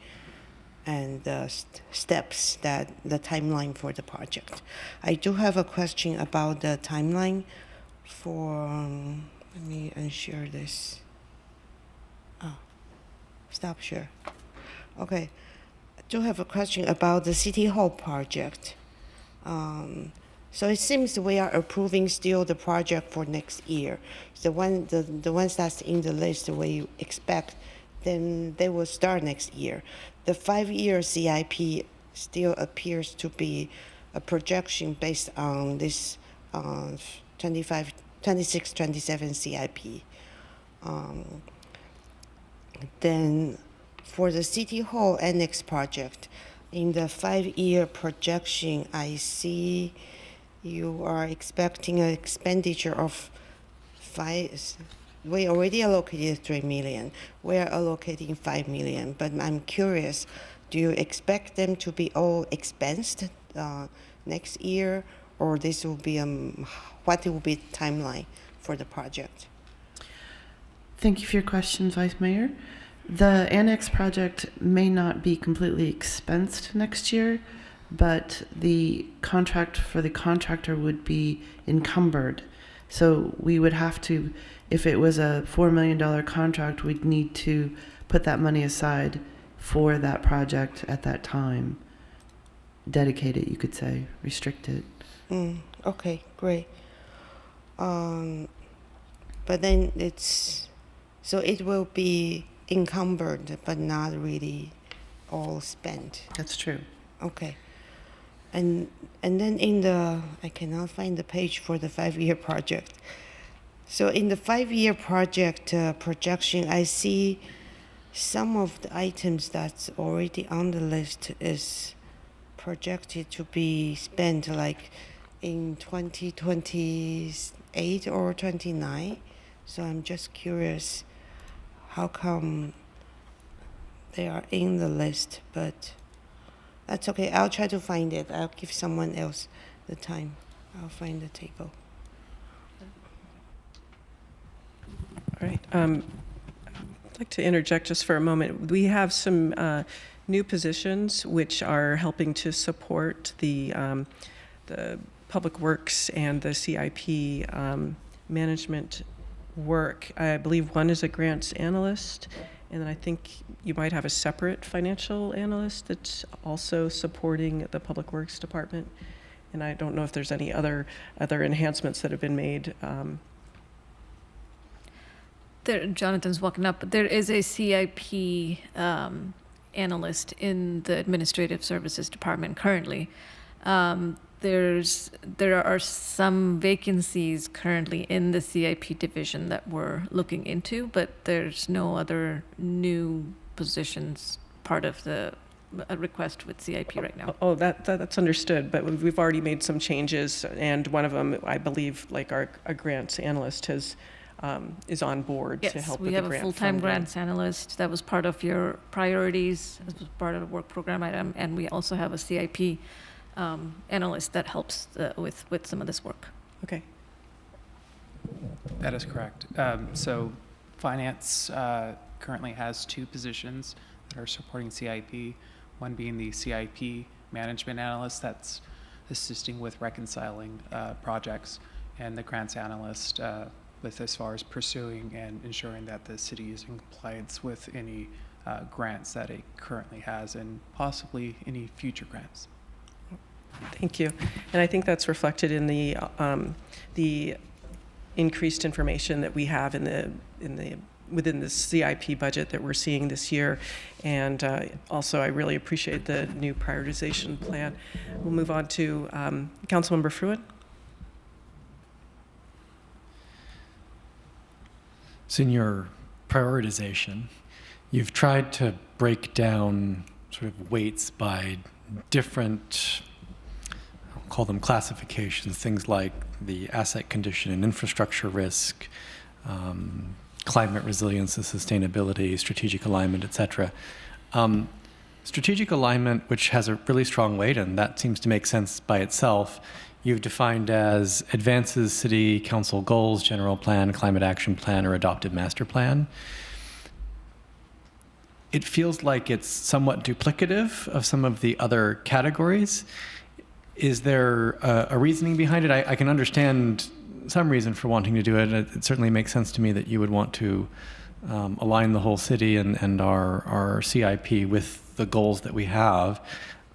and the steps, that the timeline for the project. I do have a question about the timeline for, let me unshare this. Stop share. Okay. I do have a question about the City Hall project. So it seems we are approving still the project for next year. The ones that's in the list we expect, then they will start next year. The 5-year CIP still appears to be a projection based on this 26-27 CIP. Then for the City Hall Annex project, in the 5-year projection, I see you are expecting an expenditure of we already allocated $3 million. We are allocating $5 million, but I'm curious, do you expect them to be all expensed next year, or this will be what will be the timeline for the project?
Thank you for your question, Vice Mayor. The Annex project may not be completely expensed next year, but the contract for the contractor would be encumbered. So we would have to, if it was a $4 million contract, we'd need to put that money aside for that project at that time. Dedicate it, you could say, restrict it.
Okay, great. But then so it will be encumbered, but not really all spent.
That's true.
Okay. And then I cannot find the page for the 5-year project. So in the 5-year project projection, I see some of the items that's already on the list is projected to be spent like in 2028 or 29. So I'm just curious, how come they are in the list, but that's okay. I'll try to find it. I'll give someone else the time. I'll find the table.
All right. I'd like to interject just for a moment. We have some new positions which are helping to support the public works and the CIP management work. I believe one is a grants analyst, and then I think you might have a separate financial analyst that's also supporting the Public Works Department. And I don't know if there's any other enhancements that have been made
Jonathan's walking up, but there is a CIP analyst in the Administrative Services Department currently. There are some vacancies currently in the CIP division that we're looking into, but there's no other new positions part of the request with CIP right now.
Oh, that's understood, but we've already made some changes, and one of them, I believe, like our grants analyst is on board to help with the grant.
Yes, we have a full-time grants analyst. That was part of your priorities. It was part of the work program item, and we also have a CIP analyst that helps with some of this work.
Okay.
That is correct. So finance currently has 2 positions that are supporting CIP, one being the CIP management analyst that's assisting with reconciling projects, and the grants analyst with as far as pursuing and ensuring that the city is in compliance with any grants that it currently has and possibly any future grants.
Thank you. And I think that's reflected in the increased information that we have within the CIP budget that we're seeing this year. And also, I really appreciate the new prioritization plan. We'll move on to Councilmember Fruin.
So in your prioritization, you've tried to break down sort of weights by different, I'll call them classifications, things like the asset condition and infrastructure risk, climate resilience and sustainability, strategic alignment, et cetera. Strategic alignment, which has a really strong weight, and that seems to make sense by itself, you've defined as advances city council goals, general plan, climate action plan, or adopted master plan. It feels like it's somewhat duplicative of some of the other categories. Is there a reasoning behind it? I can understand some reason for wanting to do it. It certainly makes sense to me that you would want to align the whole city and our CIP with the goals that we have.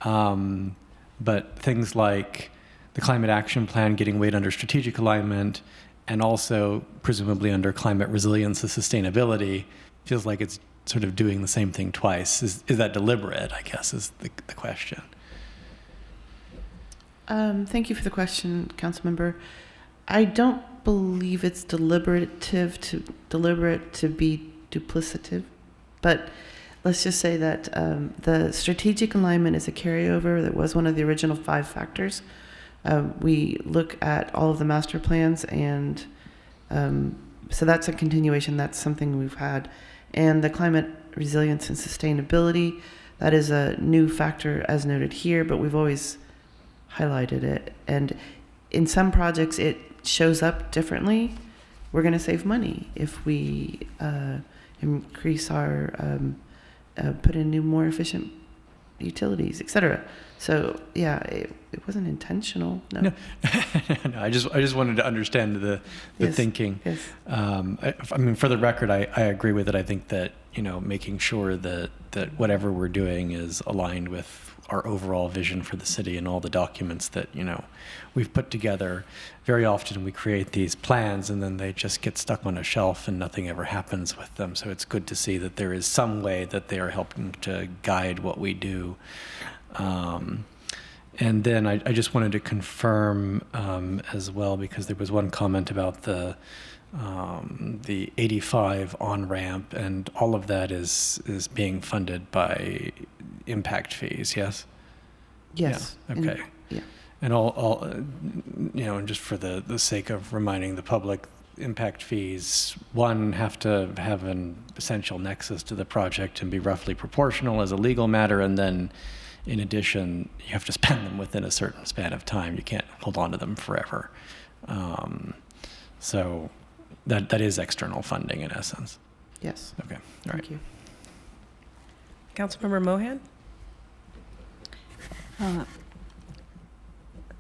But things like the climate action plan getting weight under strategic alignment and also presumably under climate resilience and sustainability feels like it's sort of doing the same thing twice. Is that deliberate, I guess, is the question.
Thank you for the question, Councilmember. I don't believe it's deliberate to be duplicative, but let's just say that the strategic alignment is a carryover that was one of the original 5 factors. We look at all of the master plans, and so that's a continuation. That's something we've had. And the climate resilience and sustainability, that is a new factor as noted here, but we've always highlighted it. And in some projects, it shows up differently. We're going to save money if we increase our, put in new, more efficient utilities, etc. So yeah, it wasn't intentional. No.
No, I just wanted to understand the
Yes,
thinking.
yes.
I mean, for the record, I agree with it. I think that, making sure that whatever we're doing is aligned with our overall vision for the city and all the documents that, we've put together. Very often we create these plans and then they just get stuck on a shelf and nothing ever happens with them. So it's good to see that there is some way that they are helping to guide what we do. And then I just wanted to confirm as well, because there was one comment about the 85 on-ramp, and all of that is being funded by impact fees, yes?
Yes.
Yeah. Okay.
Yeah.
And all and just for the sake of reminding the public, impact fees, one, have to have an essential nexus to the project and be roughly proportional as a legal matter, and then in addition, you have to spend them within a certain span of time. You can't hold on to them forever. So that is external funding in essence.
Yes.
Okay. All right.
Thank you.
Councilmember Mohan?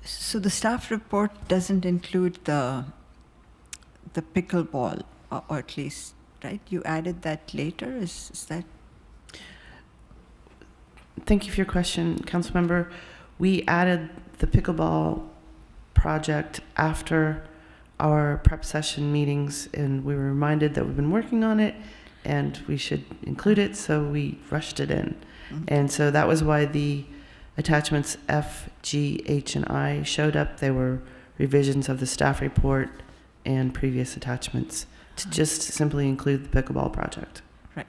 So the staff report doesn't include the pickleball, or at least, right? You added that later. Is that?
Thank you for your question, Councilmember. We added the pickleball project after our prep session meetings, and we were reminded that we've been working on it and we should include it, so we rushed it in. And so that was why the attachments F, G, H, and I showed up. They were revisions of the staff report and previous attachments to just simply include the pickleball project.
Right.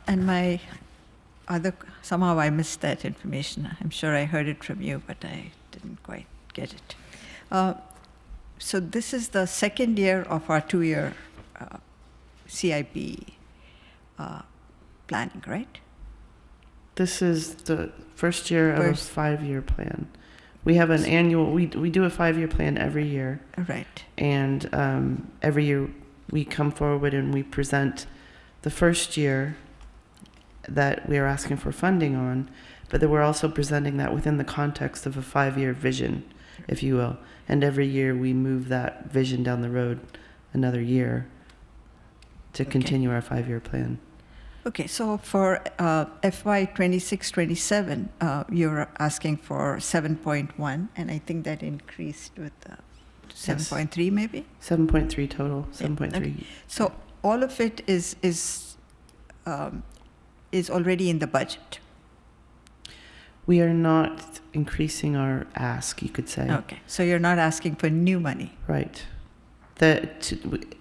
And my somehow I missed that information. I'm sure I heard it from you, but I didn't quite get it. So this is the second year of our 2-year CIP planning, right?
This is the first year of a 5-year plan. We have an annual, we do a 5-year plan every year.
Right.
And every year we come forward and we present the first year that we are asking for funding on, but then we're also presenting that within the context of a 5-year vision, if you will. And every year we move that vision down the road another year to continue our 5-year plan.
Okay, so for FY 26-27, you're asking for 7.1, and I think that increased with 7.3 maybe?
7.3 total, 7.3.
Okay. So all of it is already in the budget?
We are not increasing our ask, you could say.
Okay, so you're not asking for new money?
Right.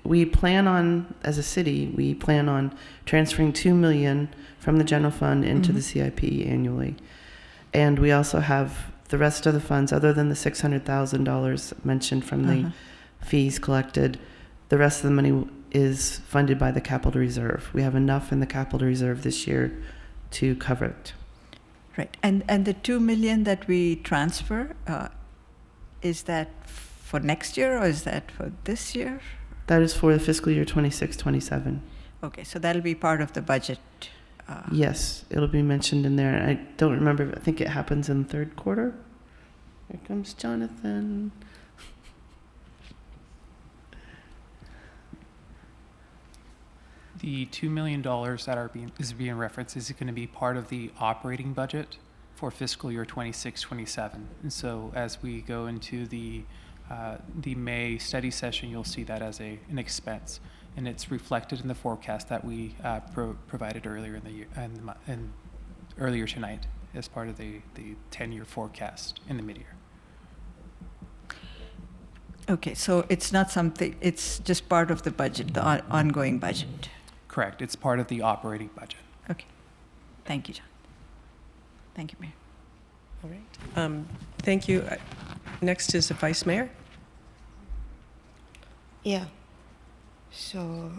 We plan on, as a city, we plan on transferring $2 million from the general fund into the CIP annually. And we also have the rest of the funds, other than the $600,000 mentioned from the fees collected, the rest of the money is funded by the capital reserve. We have enough in the capital reserve this year to cover it.
Right, and the $2 million that we transfer, is that for next year or is that for this year?
That is for the fiscal year 26-27.
Okay, so that'll be part of the budget.
Yes, it'll be mentioned in there. I don't remember, I think it happens in the third quarter. Here comes Jonathan.
The $2 million that is being referenced is going to be part of the operating budget for fiscal year 26-27. And so as we go into the May study session, you'll see that as an expense, and it's reflected in the forecast that we provided earlier in the year and earlier tonight as part of the 10-year forecast in the mid-year.
Okay, so it's not something, it's just part of the budget, the ongoing budget.
Correct. It's part of the operating budget.
Okay. Thank you, John. Thank you, Mayor.
All right. Thank you. Next is the Vice Mayor.
Yeah. So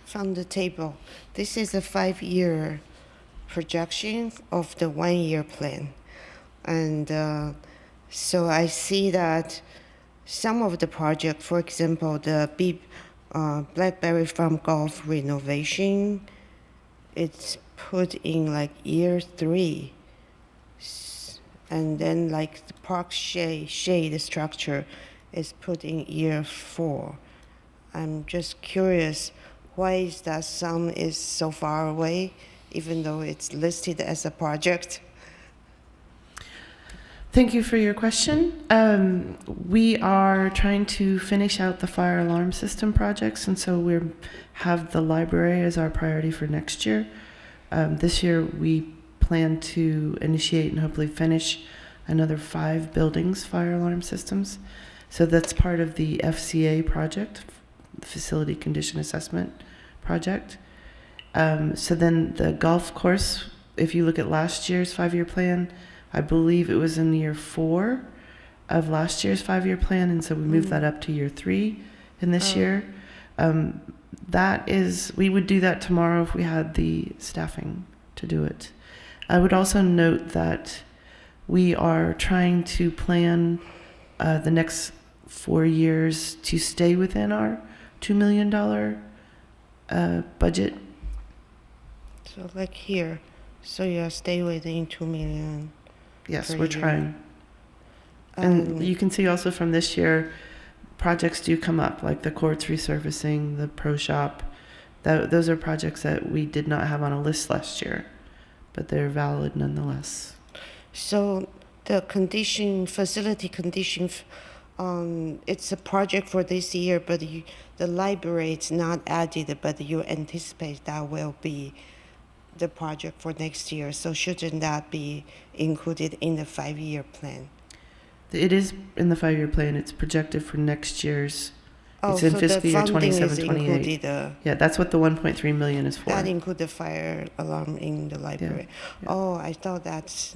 from the table, this is a 5-year projection of the 1-year plan. And so I see that some of the project, for example, the Blackberry Farm Golf renovation, it's put in like year 3. And then like the park shade structure is put in year 4. I'm just curious, why is that sum is so far away, even though it's listed as a project?
Thank you for your question. We are trying to finish out the fire alarm system projects, and so we have the library as our priority for next year. This year we plan to initiate and hopefully finish another 5 buildings, fire alarm systems. So that's part of the FCA project, the Facility Condition Assessment Project. So then the golf course, if you look at last year's 5-year plan, I believe it was in year 4 of last year's 5-year plan, and so we moved that up to year 3 in this year. That is, we would do that tomorrow if we had the staffing to do it. I would also note that we are trying to plan the next 4 years to stay within our $2 million budget.
So like here, so you stay within $2 million.
Yes,
per
we're
year.
trying. And you can see also from this year, projects do come up, like the courts resurfacing, the pro shop. Those are projects that we did not have on a list last year, but they're valid nonetheless.
So the facility condition it's a project for this year, but the library is not added, but you anticipate that will be the project for next year. So shouldn't that be included in the 5-year plan?
It is in the 5-year plan. It's projected for next year's.
Oh,
It's in
so
fiscal
the
year
funding is
27-28.
included.
Yeah, that's what the 1.3 million is for.
That include the fire alarm in the library.
Yeah.
Oh, I thought that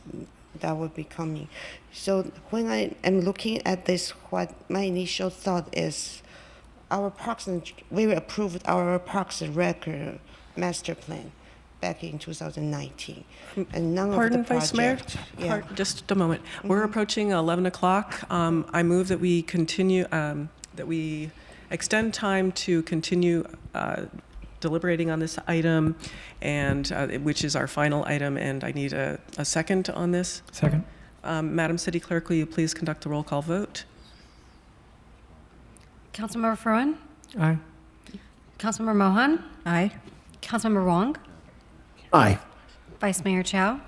would be coming. So when I am looking at this, what my initial thought is, we approved our Parks and Rec master plan back in 2019, and none
Pardon,
of the
Vice Mayor?
project. Yeah.
Just a moment. We're approaching 11 o'clock. I move that we continue, that we extend time to continue deliberating on this item, and which is our final item, and I need a second on this.
Second.
Madam City Clerk, will you please conduct the roll call vote?
Councilmember Fruin,
Aye.
Councilmember Mohan,
Aye.
Councilmember Wong,
Aye.
Vice Mayor Chow,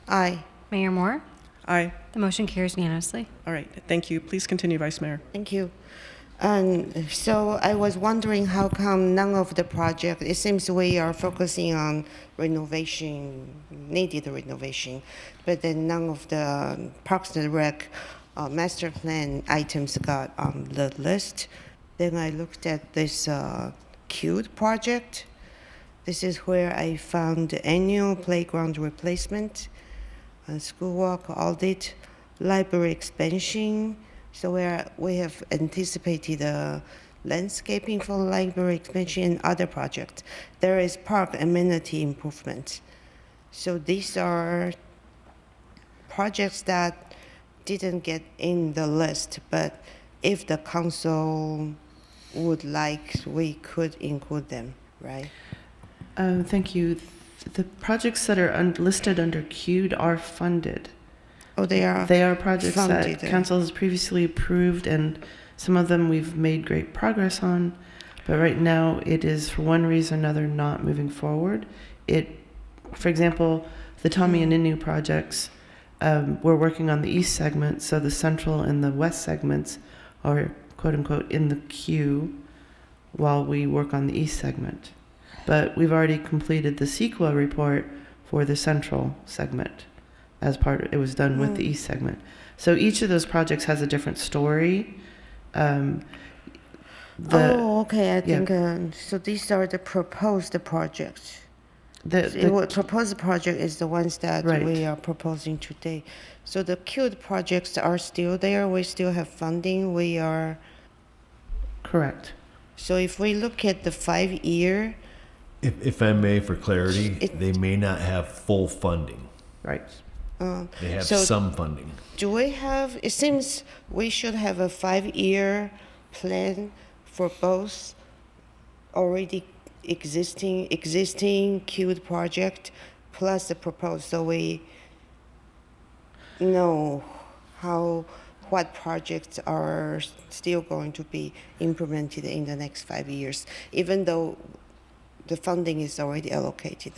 Aye.
Mayor Moore.
Aye.
The motion carries unanimously.
All right, thank you. Please continue, Vice Mayor.
Thank you. And so I was wondering how come none of the project, it seems we are focusing on renovation, needed renovation, but then none of the Parks and Rec master plan items got on the list. Then I looked at this CUTE project. This is where I found the annual playground replacement, school walk audit, library expansion. So we have anticipated landscaping for library expansion and other projects. There is park amenity improvement. So these are projects that didn't get in the list, but if the council would like, we could include them, right?
Thank you. The projects that are listed under queued are funded.
Oh, they are.
They are projects
funded.
that council has previously approved, and some of them we've made great progress on. But right now, it is for one reason or another not moving forward. For example, the Tommy and Inu projects, we're working on the east segment, so the central and the west segments are quote unquote in the queue while we work on the east segment. But we've already completed the CEQA report for the central segment. It was done with the east segment. So each of those projects has a different story.
Okay. I think so. These are the proposed projects. The proposed project is the ones that we are proposing today. So the queued projects are still there. We still have funding. We are
correct.
So if we look at the 5-year,
if I may, for clarity, they may not have full funding.
Right.
They have
so
some funding.
Do we have? It seems we should have a 5-year plan for both already existing queued project plus the proposed, so we know what projects are still going to be implemented in the next 5 years, even though the funding is already allocated.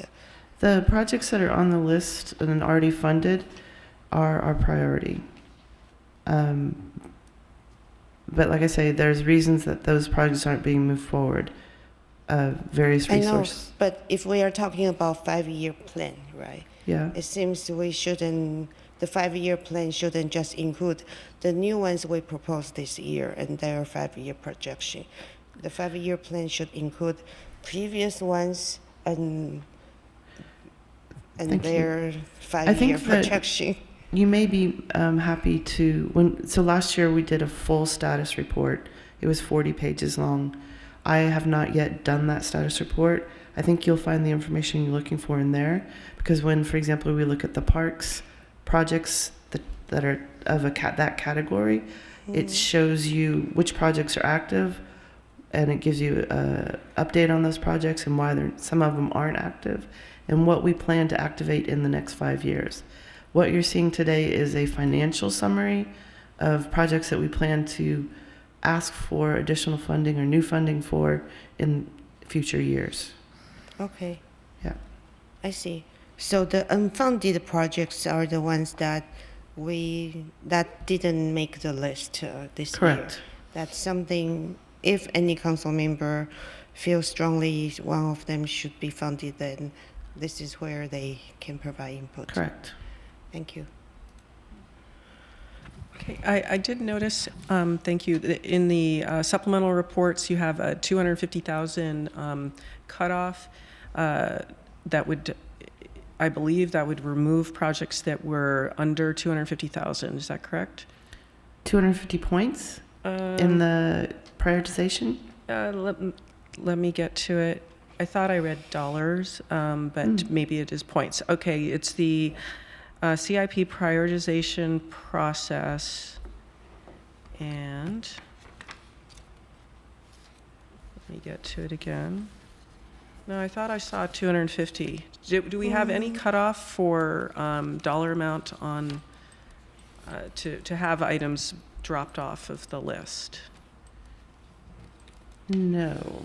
The projects that are on the list and already funded are our priority. But like I say, there's reasons that those projects aren't being moved forward. Various resources.
I know, but if we are talking about 5-year plan, right?
Yeah.
It seems we shouldn't. The 5-year plan shouldn't just include the new ones we proposed this year and their 5-year projection. The 5-year plan should include previous ones and their 5-year projection.
You may be happy to, so last year we did a full status report. It was 40 pages long. I have not yet done that status report. I think you'll find the information you're looking for in there, because when, for example, we look at the parks projects that are of that category, it shows you which projects are active, and it gives you an update on those projects and why some of them aren't active, and what we plan to activate in the next 5 years. What you're seeing today is a financial summary of projects that we plan to ask for additional funding or new funding for in future years.
Okay.
Yeah.
I see. So the unfunded projects are the ones that that didn't make the list this year.
Correct.
That's something, if any council member feels strongly one of them should be funded, then this is where they can provide input.
Correct.
Thank you.
Okay, I did notice, thank you, that in the supplemental reports, you have a 250,000 cutoff that would, I believe that would remove projects that were under 250,000. Is that correct?
250 points in the prioritization?
Let me get to it. I thought I read dollars, but maybe it is points. Okay, it's the CIP prioritization process, and let me get to it again. No, I thought I saw 250. Do we have any cutoff for dollar amount on to have items dropped off of the list?
No.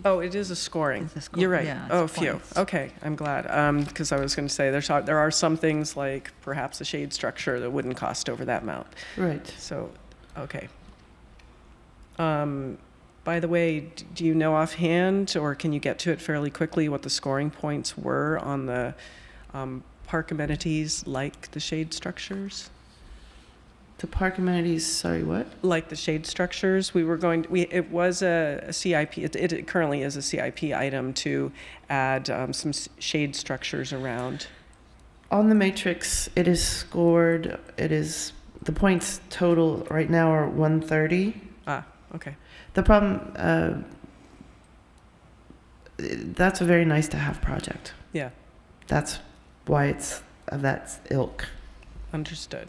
Oh, it is a scoring. You're right.
yeah, it's
Oh, phew.
points.
Okay, I'm glad. Because I was going to say there are some things like perhaps a shade structure that wouldn't cost over that amount.
Right.
So, okay. By the way, do you know offhand, or can you get to it fairly quickly, what the scoring points were on the park amenities like the shade structures?
The park amenities, sorry, what?
Like the shade structures, it was a CIP, it currently is a CIP item to add some shade structures around.
On the matrix, it is scored, the points total right now are 130.
Ah, okay.
The problem, that's a very nice to have project.
Yeah.
That's why it's of that ilk.
Understood.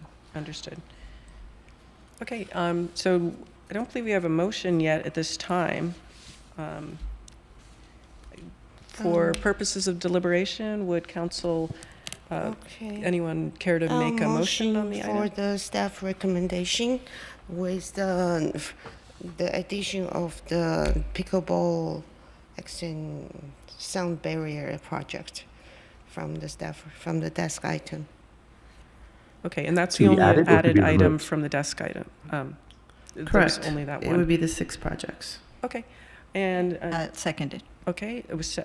Okay, so I don't believe we have a motion yet at this time. For purposes of deliberation, would council, anyone care to make a motion on the
for
item?
the staff recommendation with the addition of the pickleball action sound barrier project from the desk item.
Okay, and that's
To
the
be
only
added or to
added
be
item
removed?
from the desk item. There's
Correct.
only that
It
one.
would be the 6 projects.
Okay, and
Seconded.
okay, it was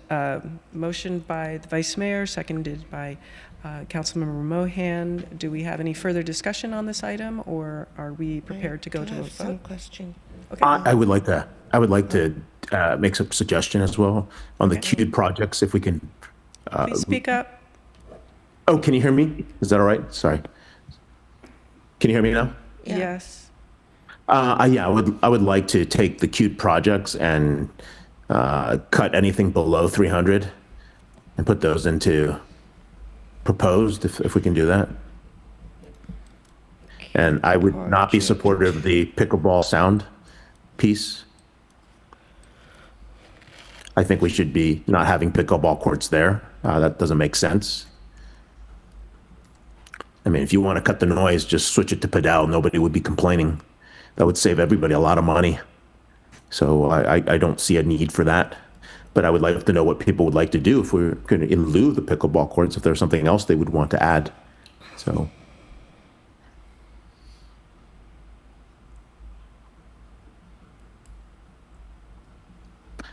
motioned by the vice mayor, seconded by Councilmember Mohan. Do we have any further discussion on this item, or are we prepared to go to a
Some
vote?
question.
Okay.
I would like to make some suggestion as well on the queued projects, if we can.
Please speak up.
Oh, can you hear me? Is that all right? Sorry. Can you hear me now?
Yeah.
Yes.
Yeah, I would like to take the queued projects and cut anything below 300 and put those into proposed, if we can do that. And I would not be supportive of the pickleball sound piece. I think we should be not having pickleball courts there. That doesn't make sense. I mean, if you want to cut the noise, just switch it to padel. Nobody would be complaining. That would save everybody a lot of money. So I don't see a need for that. But I would like to know what people would like to do if we're going to, in lieu of the pickleball courts, if there's something else they would want to add. So.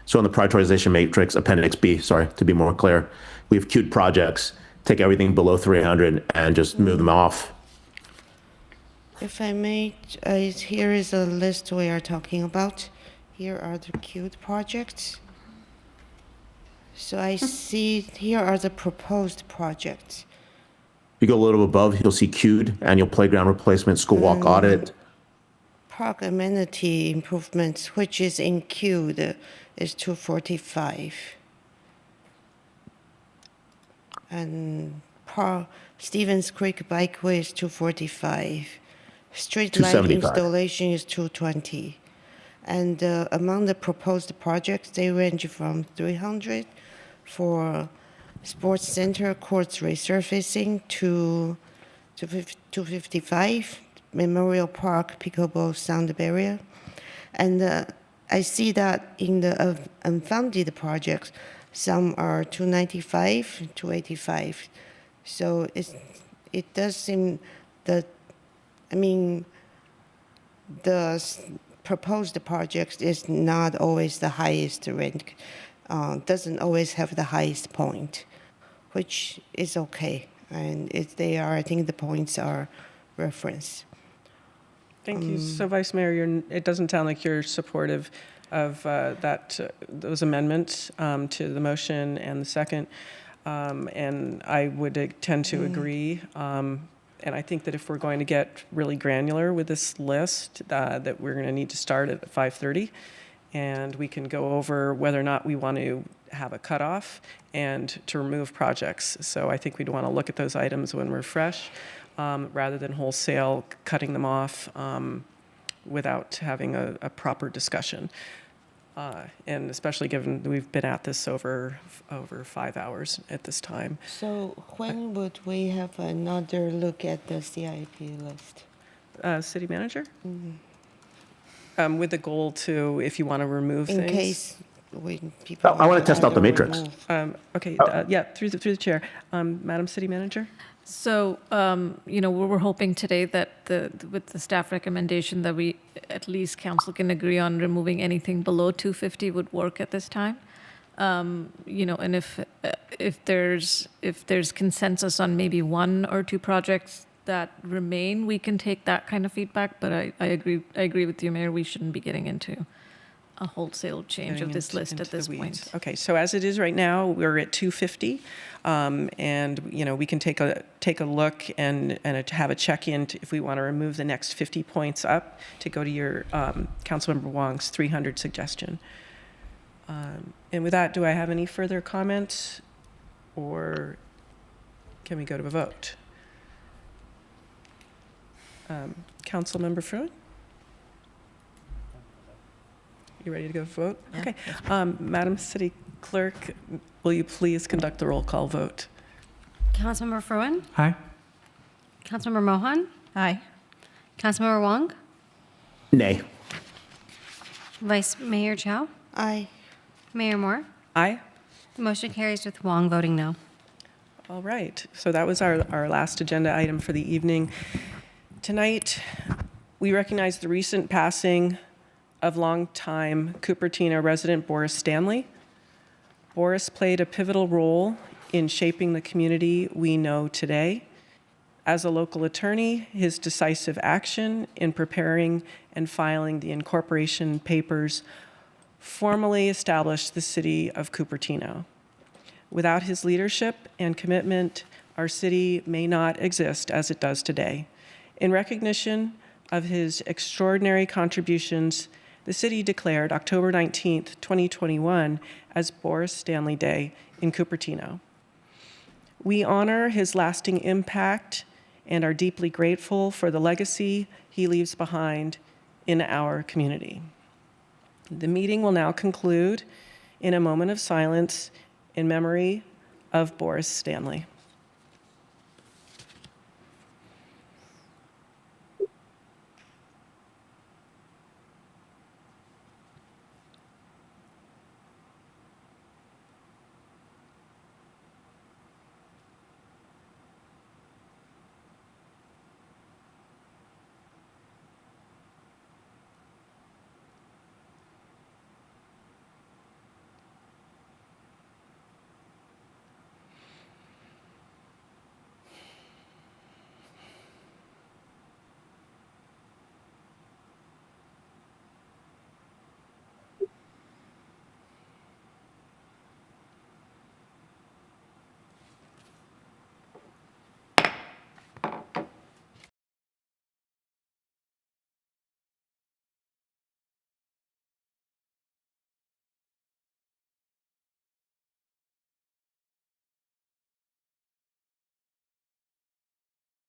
So on the prioritization matrix, Appendix B, sorry, to be more clear, we have queued projects, take everything below 300 and just move them off.
If I may, here is a list we are talking about. Here are the queued projects. So I see here are the proposed projects.
If you go a little above, you'll see queued, annual playground replacement, school walk audit.
Park amenity improvements, which is in queued, is 245. And Stevens Creek Bikeway is 245. Street light
275.
installation is 220. And among the proposed projects, they range from 300 for sports center courts resurfacing to 255, Memorial Park pickleball sound barrier. And I see that in the unfunded projects, some are 295, 285. So it does seem that I mean, the proposed project is not always the highest rank, doesn't always have the highest point, which is okay. And if they are, I think the points are reference.
Thank you. So Vice Mayor, it doesn't sound like you're supportive of those amendments to the motion and the second. And I would tend to agree. And I think that if we're going to get really granular with this list, that we're going to need to start at 5:30, and we can go over whether or not we want to have a cutoff and to remove projects. So I think we'd want to look at those items when we're fresh, rather than wholesale cutting them off without having a proper discussion. And especially given we've been at this over 5 hours at this time.
So when would we have another look at the CIP list?
City Manager? With the goal to, if you want to remove
In
things.
case when people.
I want to test out the matrix.
Okay, yeah, through the chair. Madam City Manager?
So, we're hoping today that with the staff recommendation that we, at least council can agree on removing anything below 250 would work at this time. And if there's consensus on maybe 1 or 2 projects that remain, we can take that kind of feedback. But I agree with you, Mayor. We shouldn't be getting into a wholesale change of this list at this point.
Okay, so as it is right now, we're at 250, and we can take a look and have a check-in if we want to remove the next 50 points up to go to your Councilmember Wong's 300 suggestion. And with that, do I have any further comments, or can we go to a vote? Councilmember Fruin? You ready to go vote?
Yeah.
Okay. Madam City Clerk, will you please conduct the roll call vote?
Councilmember Fruin?
Aye.
Councilmember Mohan?
Aye.
Councilmember Wong?
Nay.
Vice Mayor Chow?
Aye.
Mayor Moore?
Aye.
The motion carries with Wong voting no.
All right. So that was our last agenda item for the evening. Tonight, we recognize the recent passing of longtime Cupertino resident Boris Stanley. Boris played a pivotal role in shaping the community we know today. As a local attorney, his decisive action in preparing and filing the incorporation papers formally established the city of Cupertino. Without his leadership and commitment, our city may not exist as it does today. In recognition of his extraordinary contributions, the city declared October 19th, 2021 as Boris Stanley Day in Cupertino. We honor his lasting impact and are deeply grateful for the legacy he leaves behind in our community. The meeting will now conclude in a moment of silence in memory of Boris Stanley.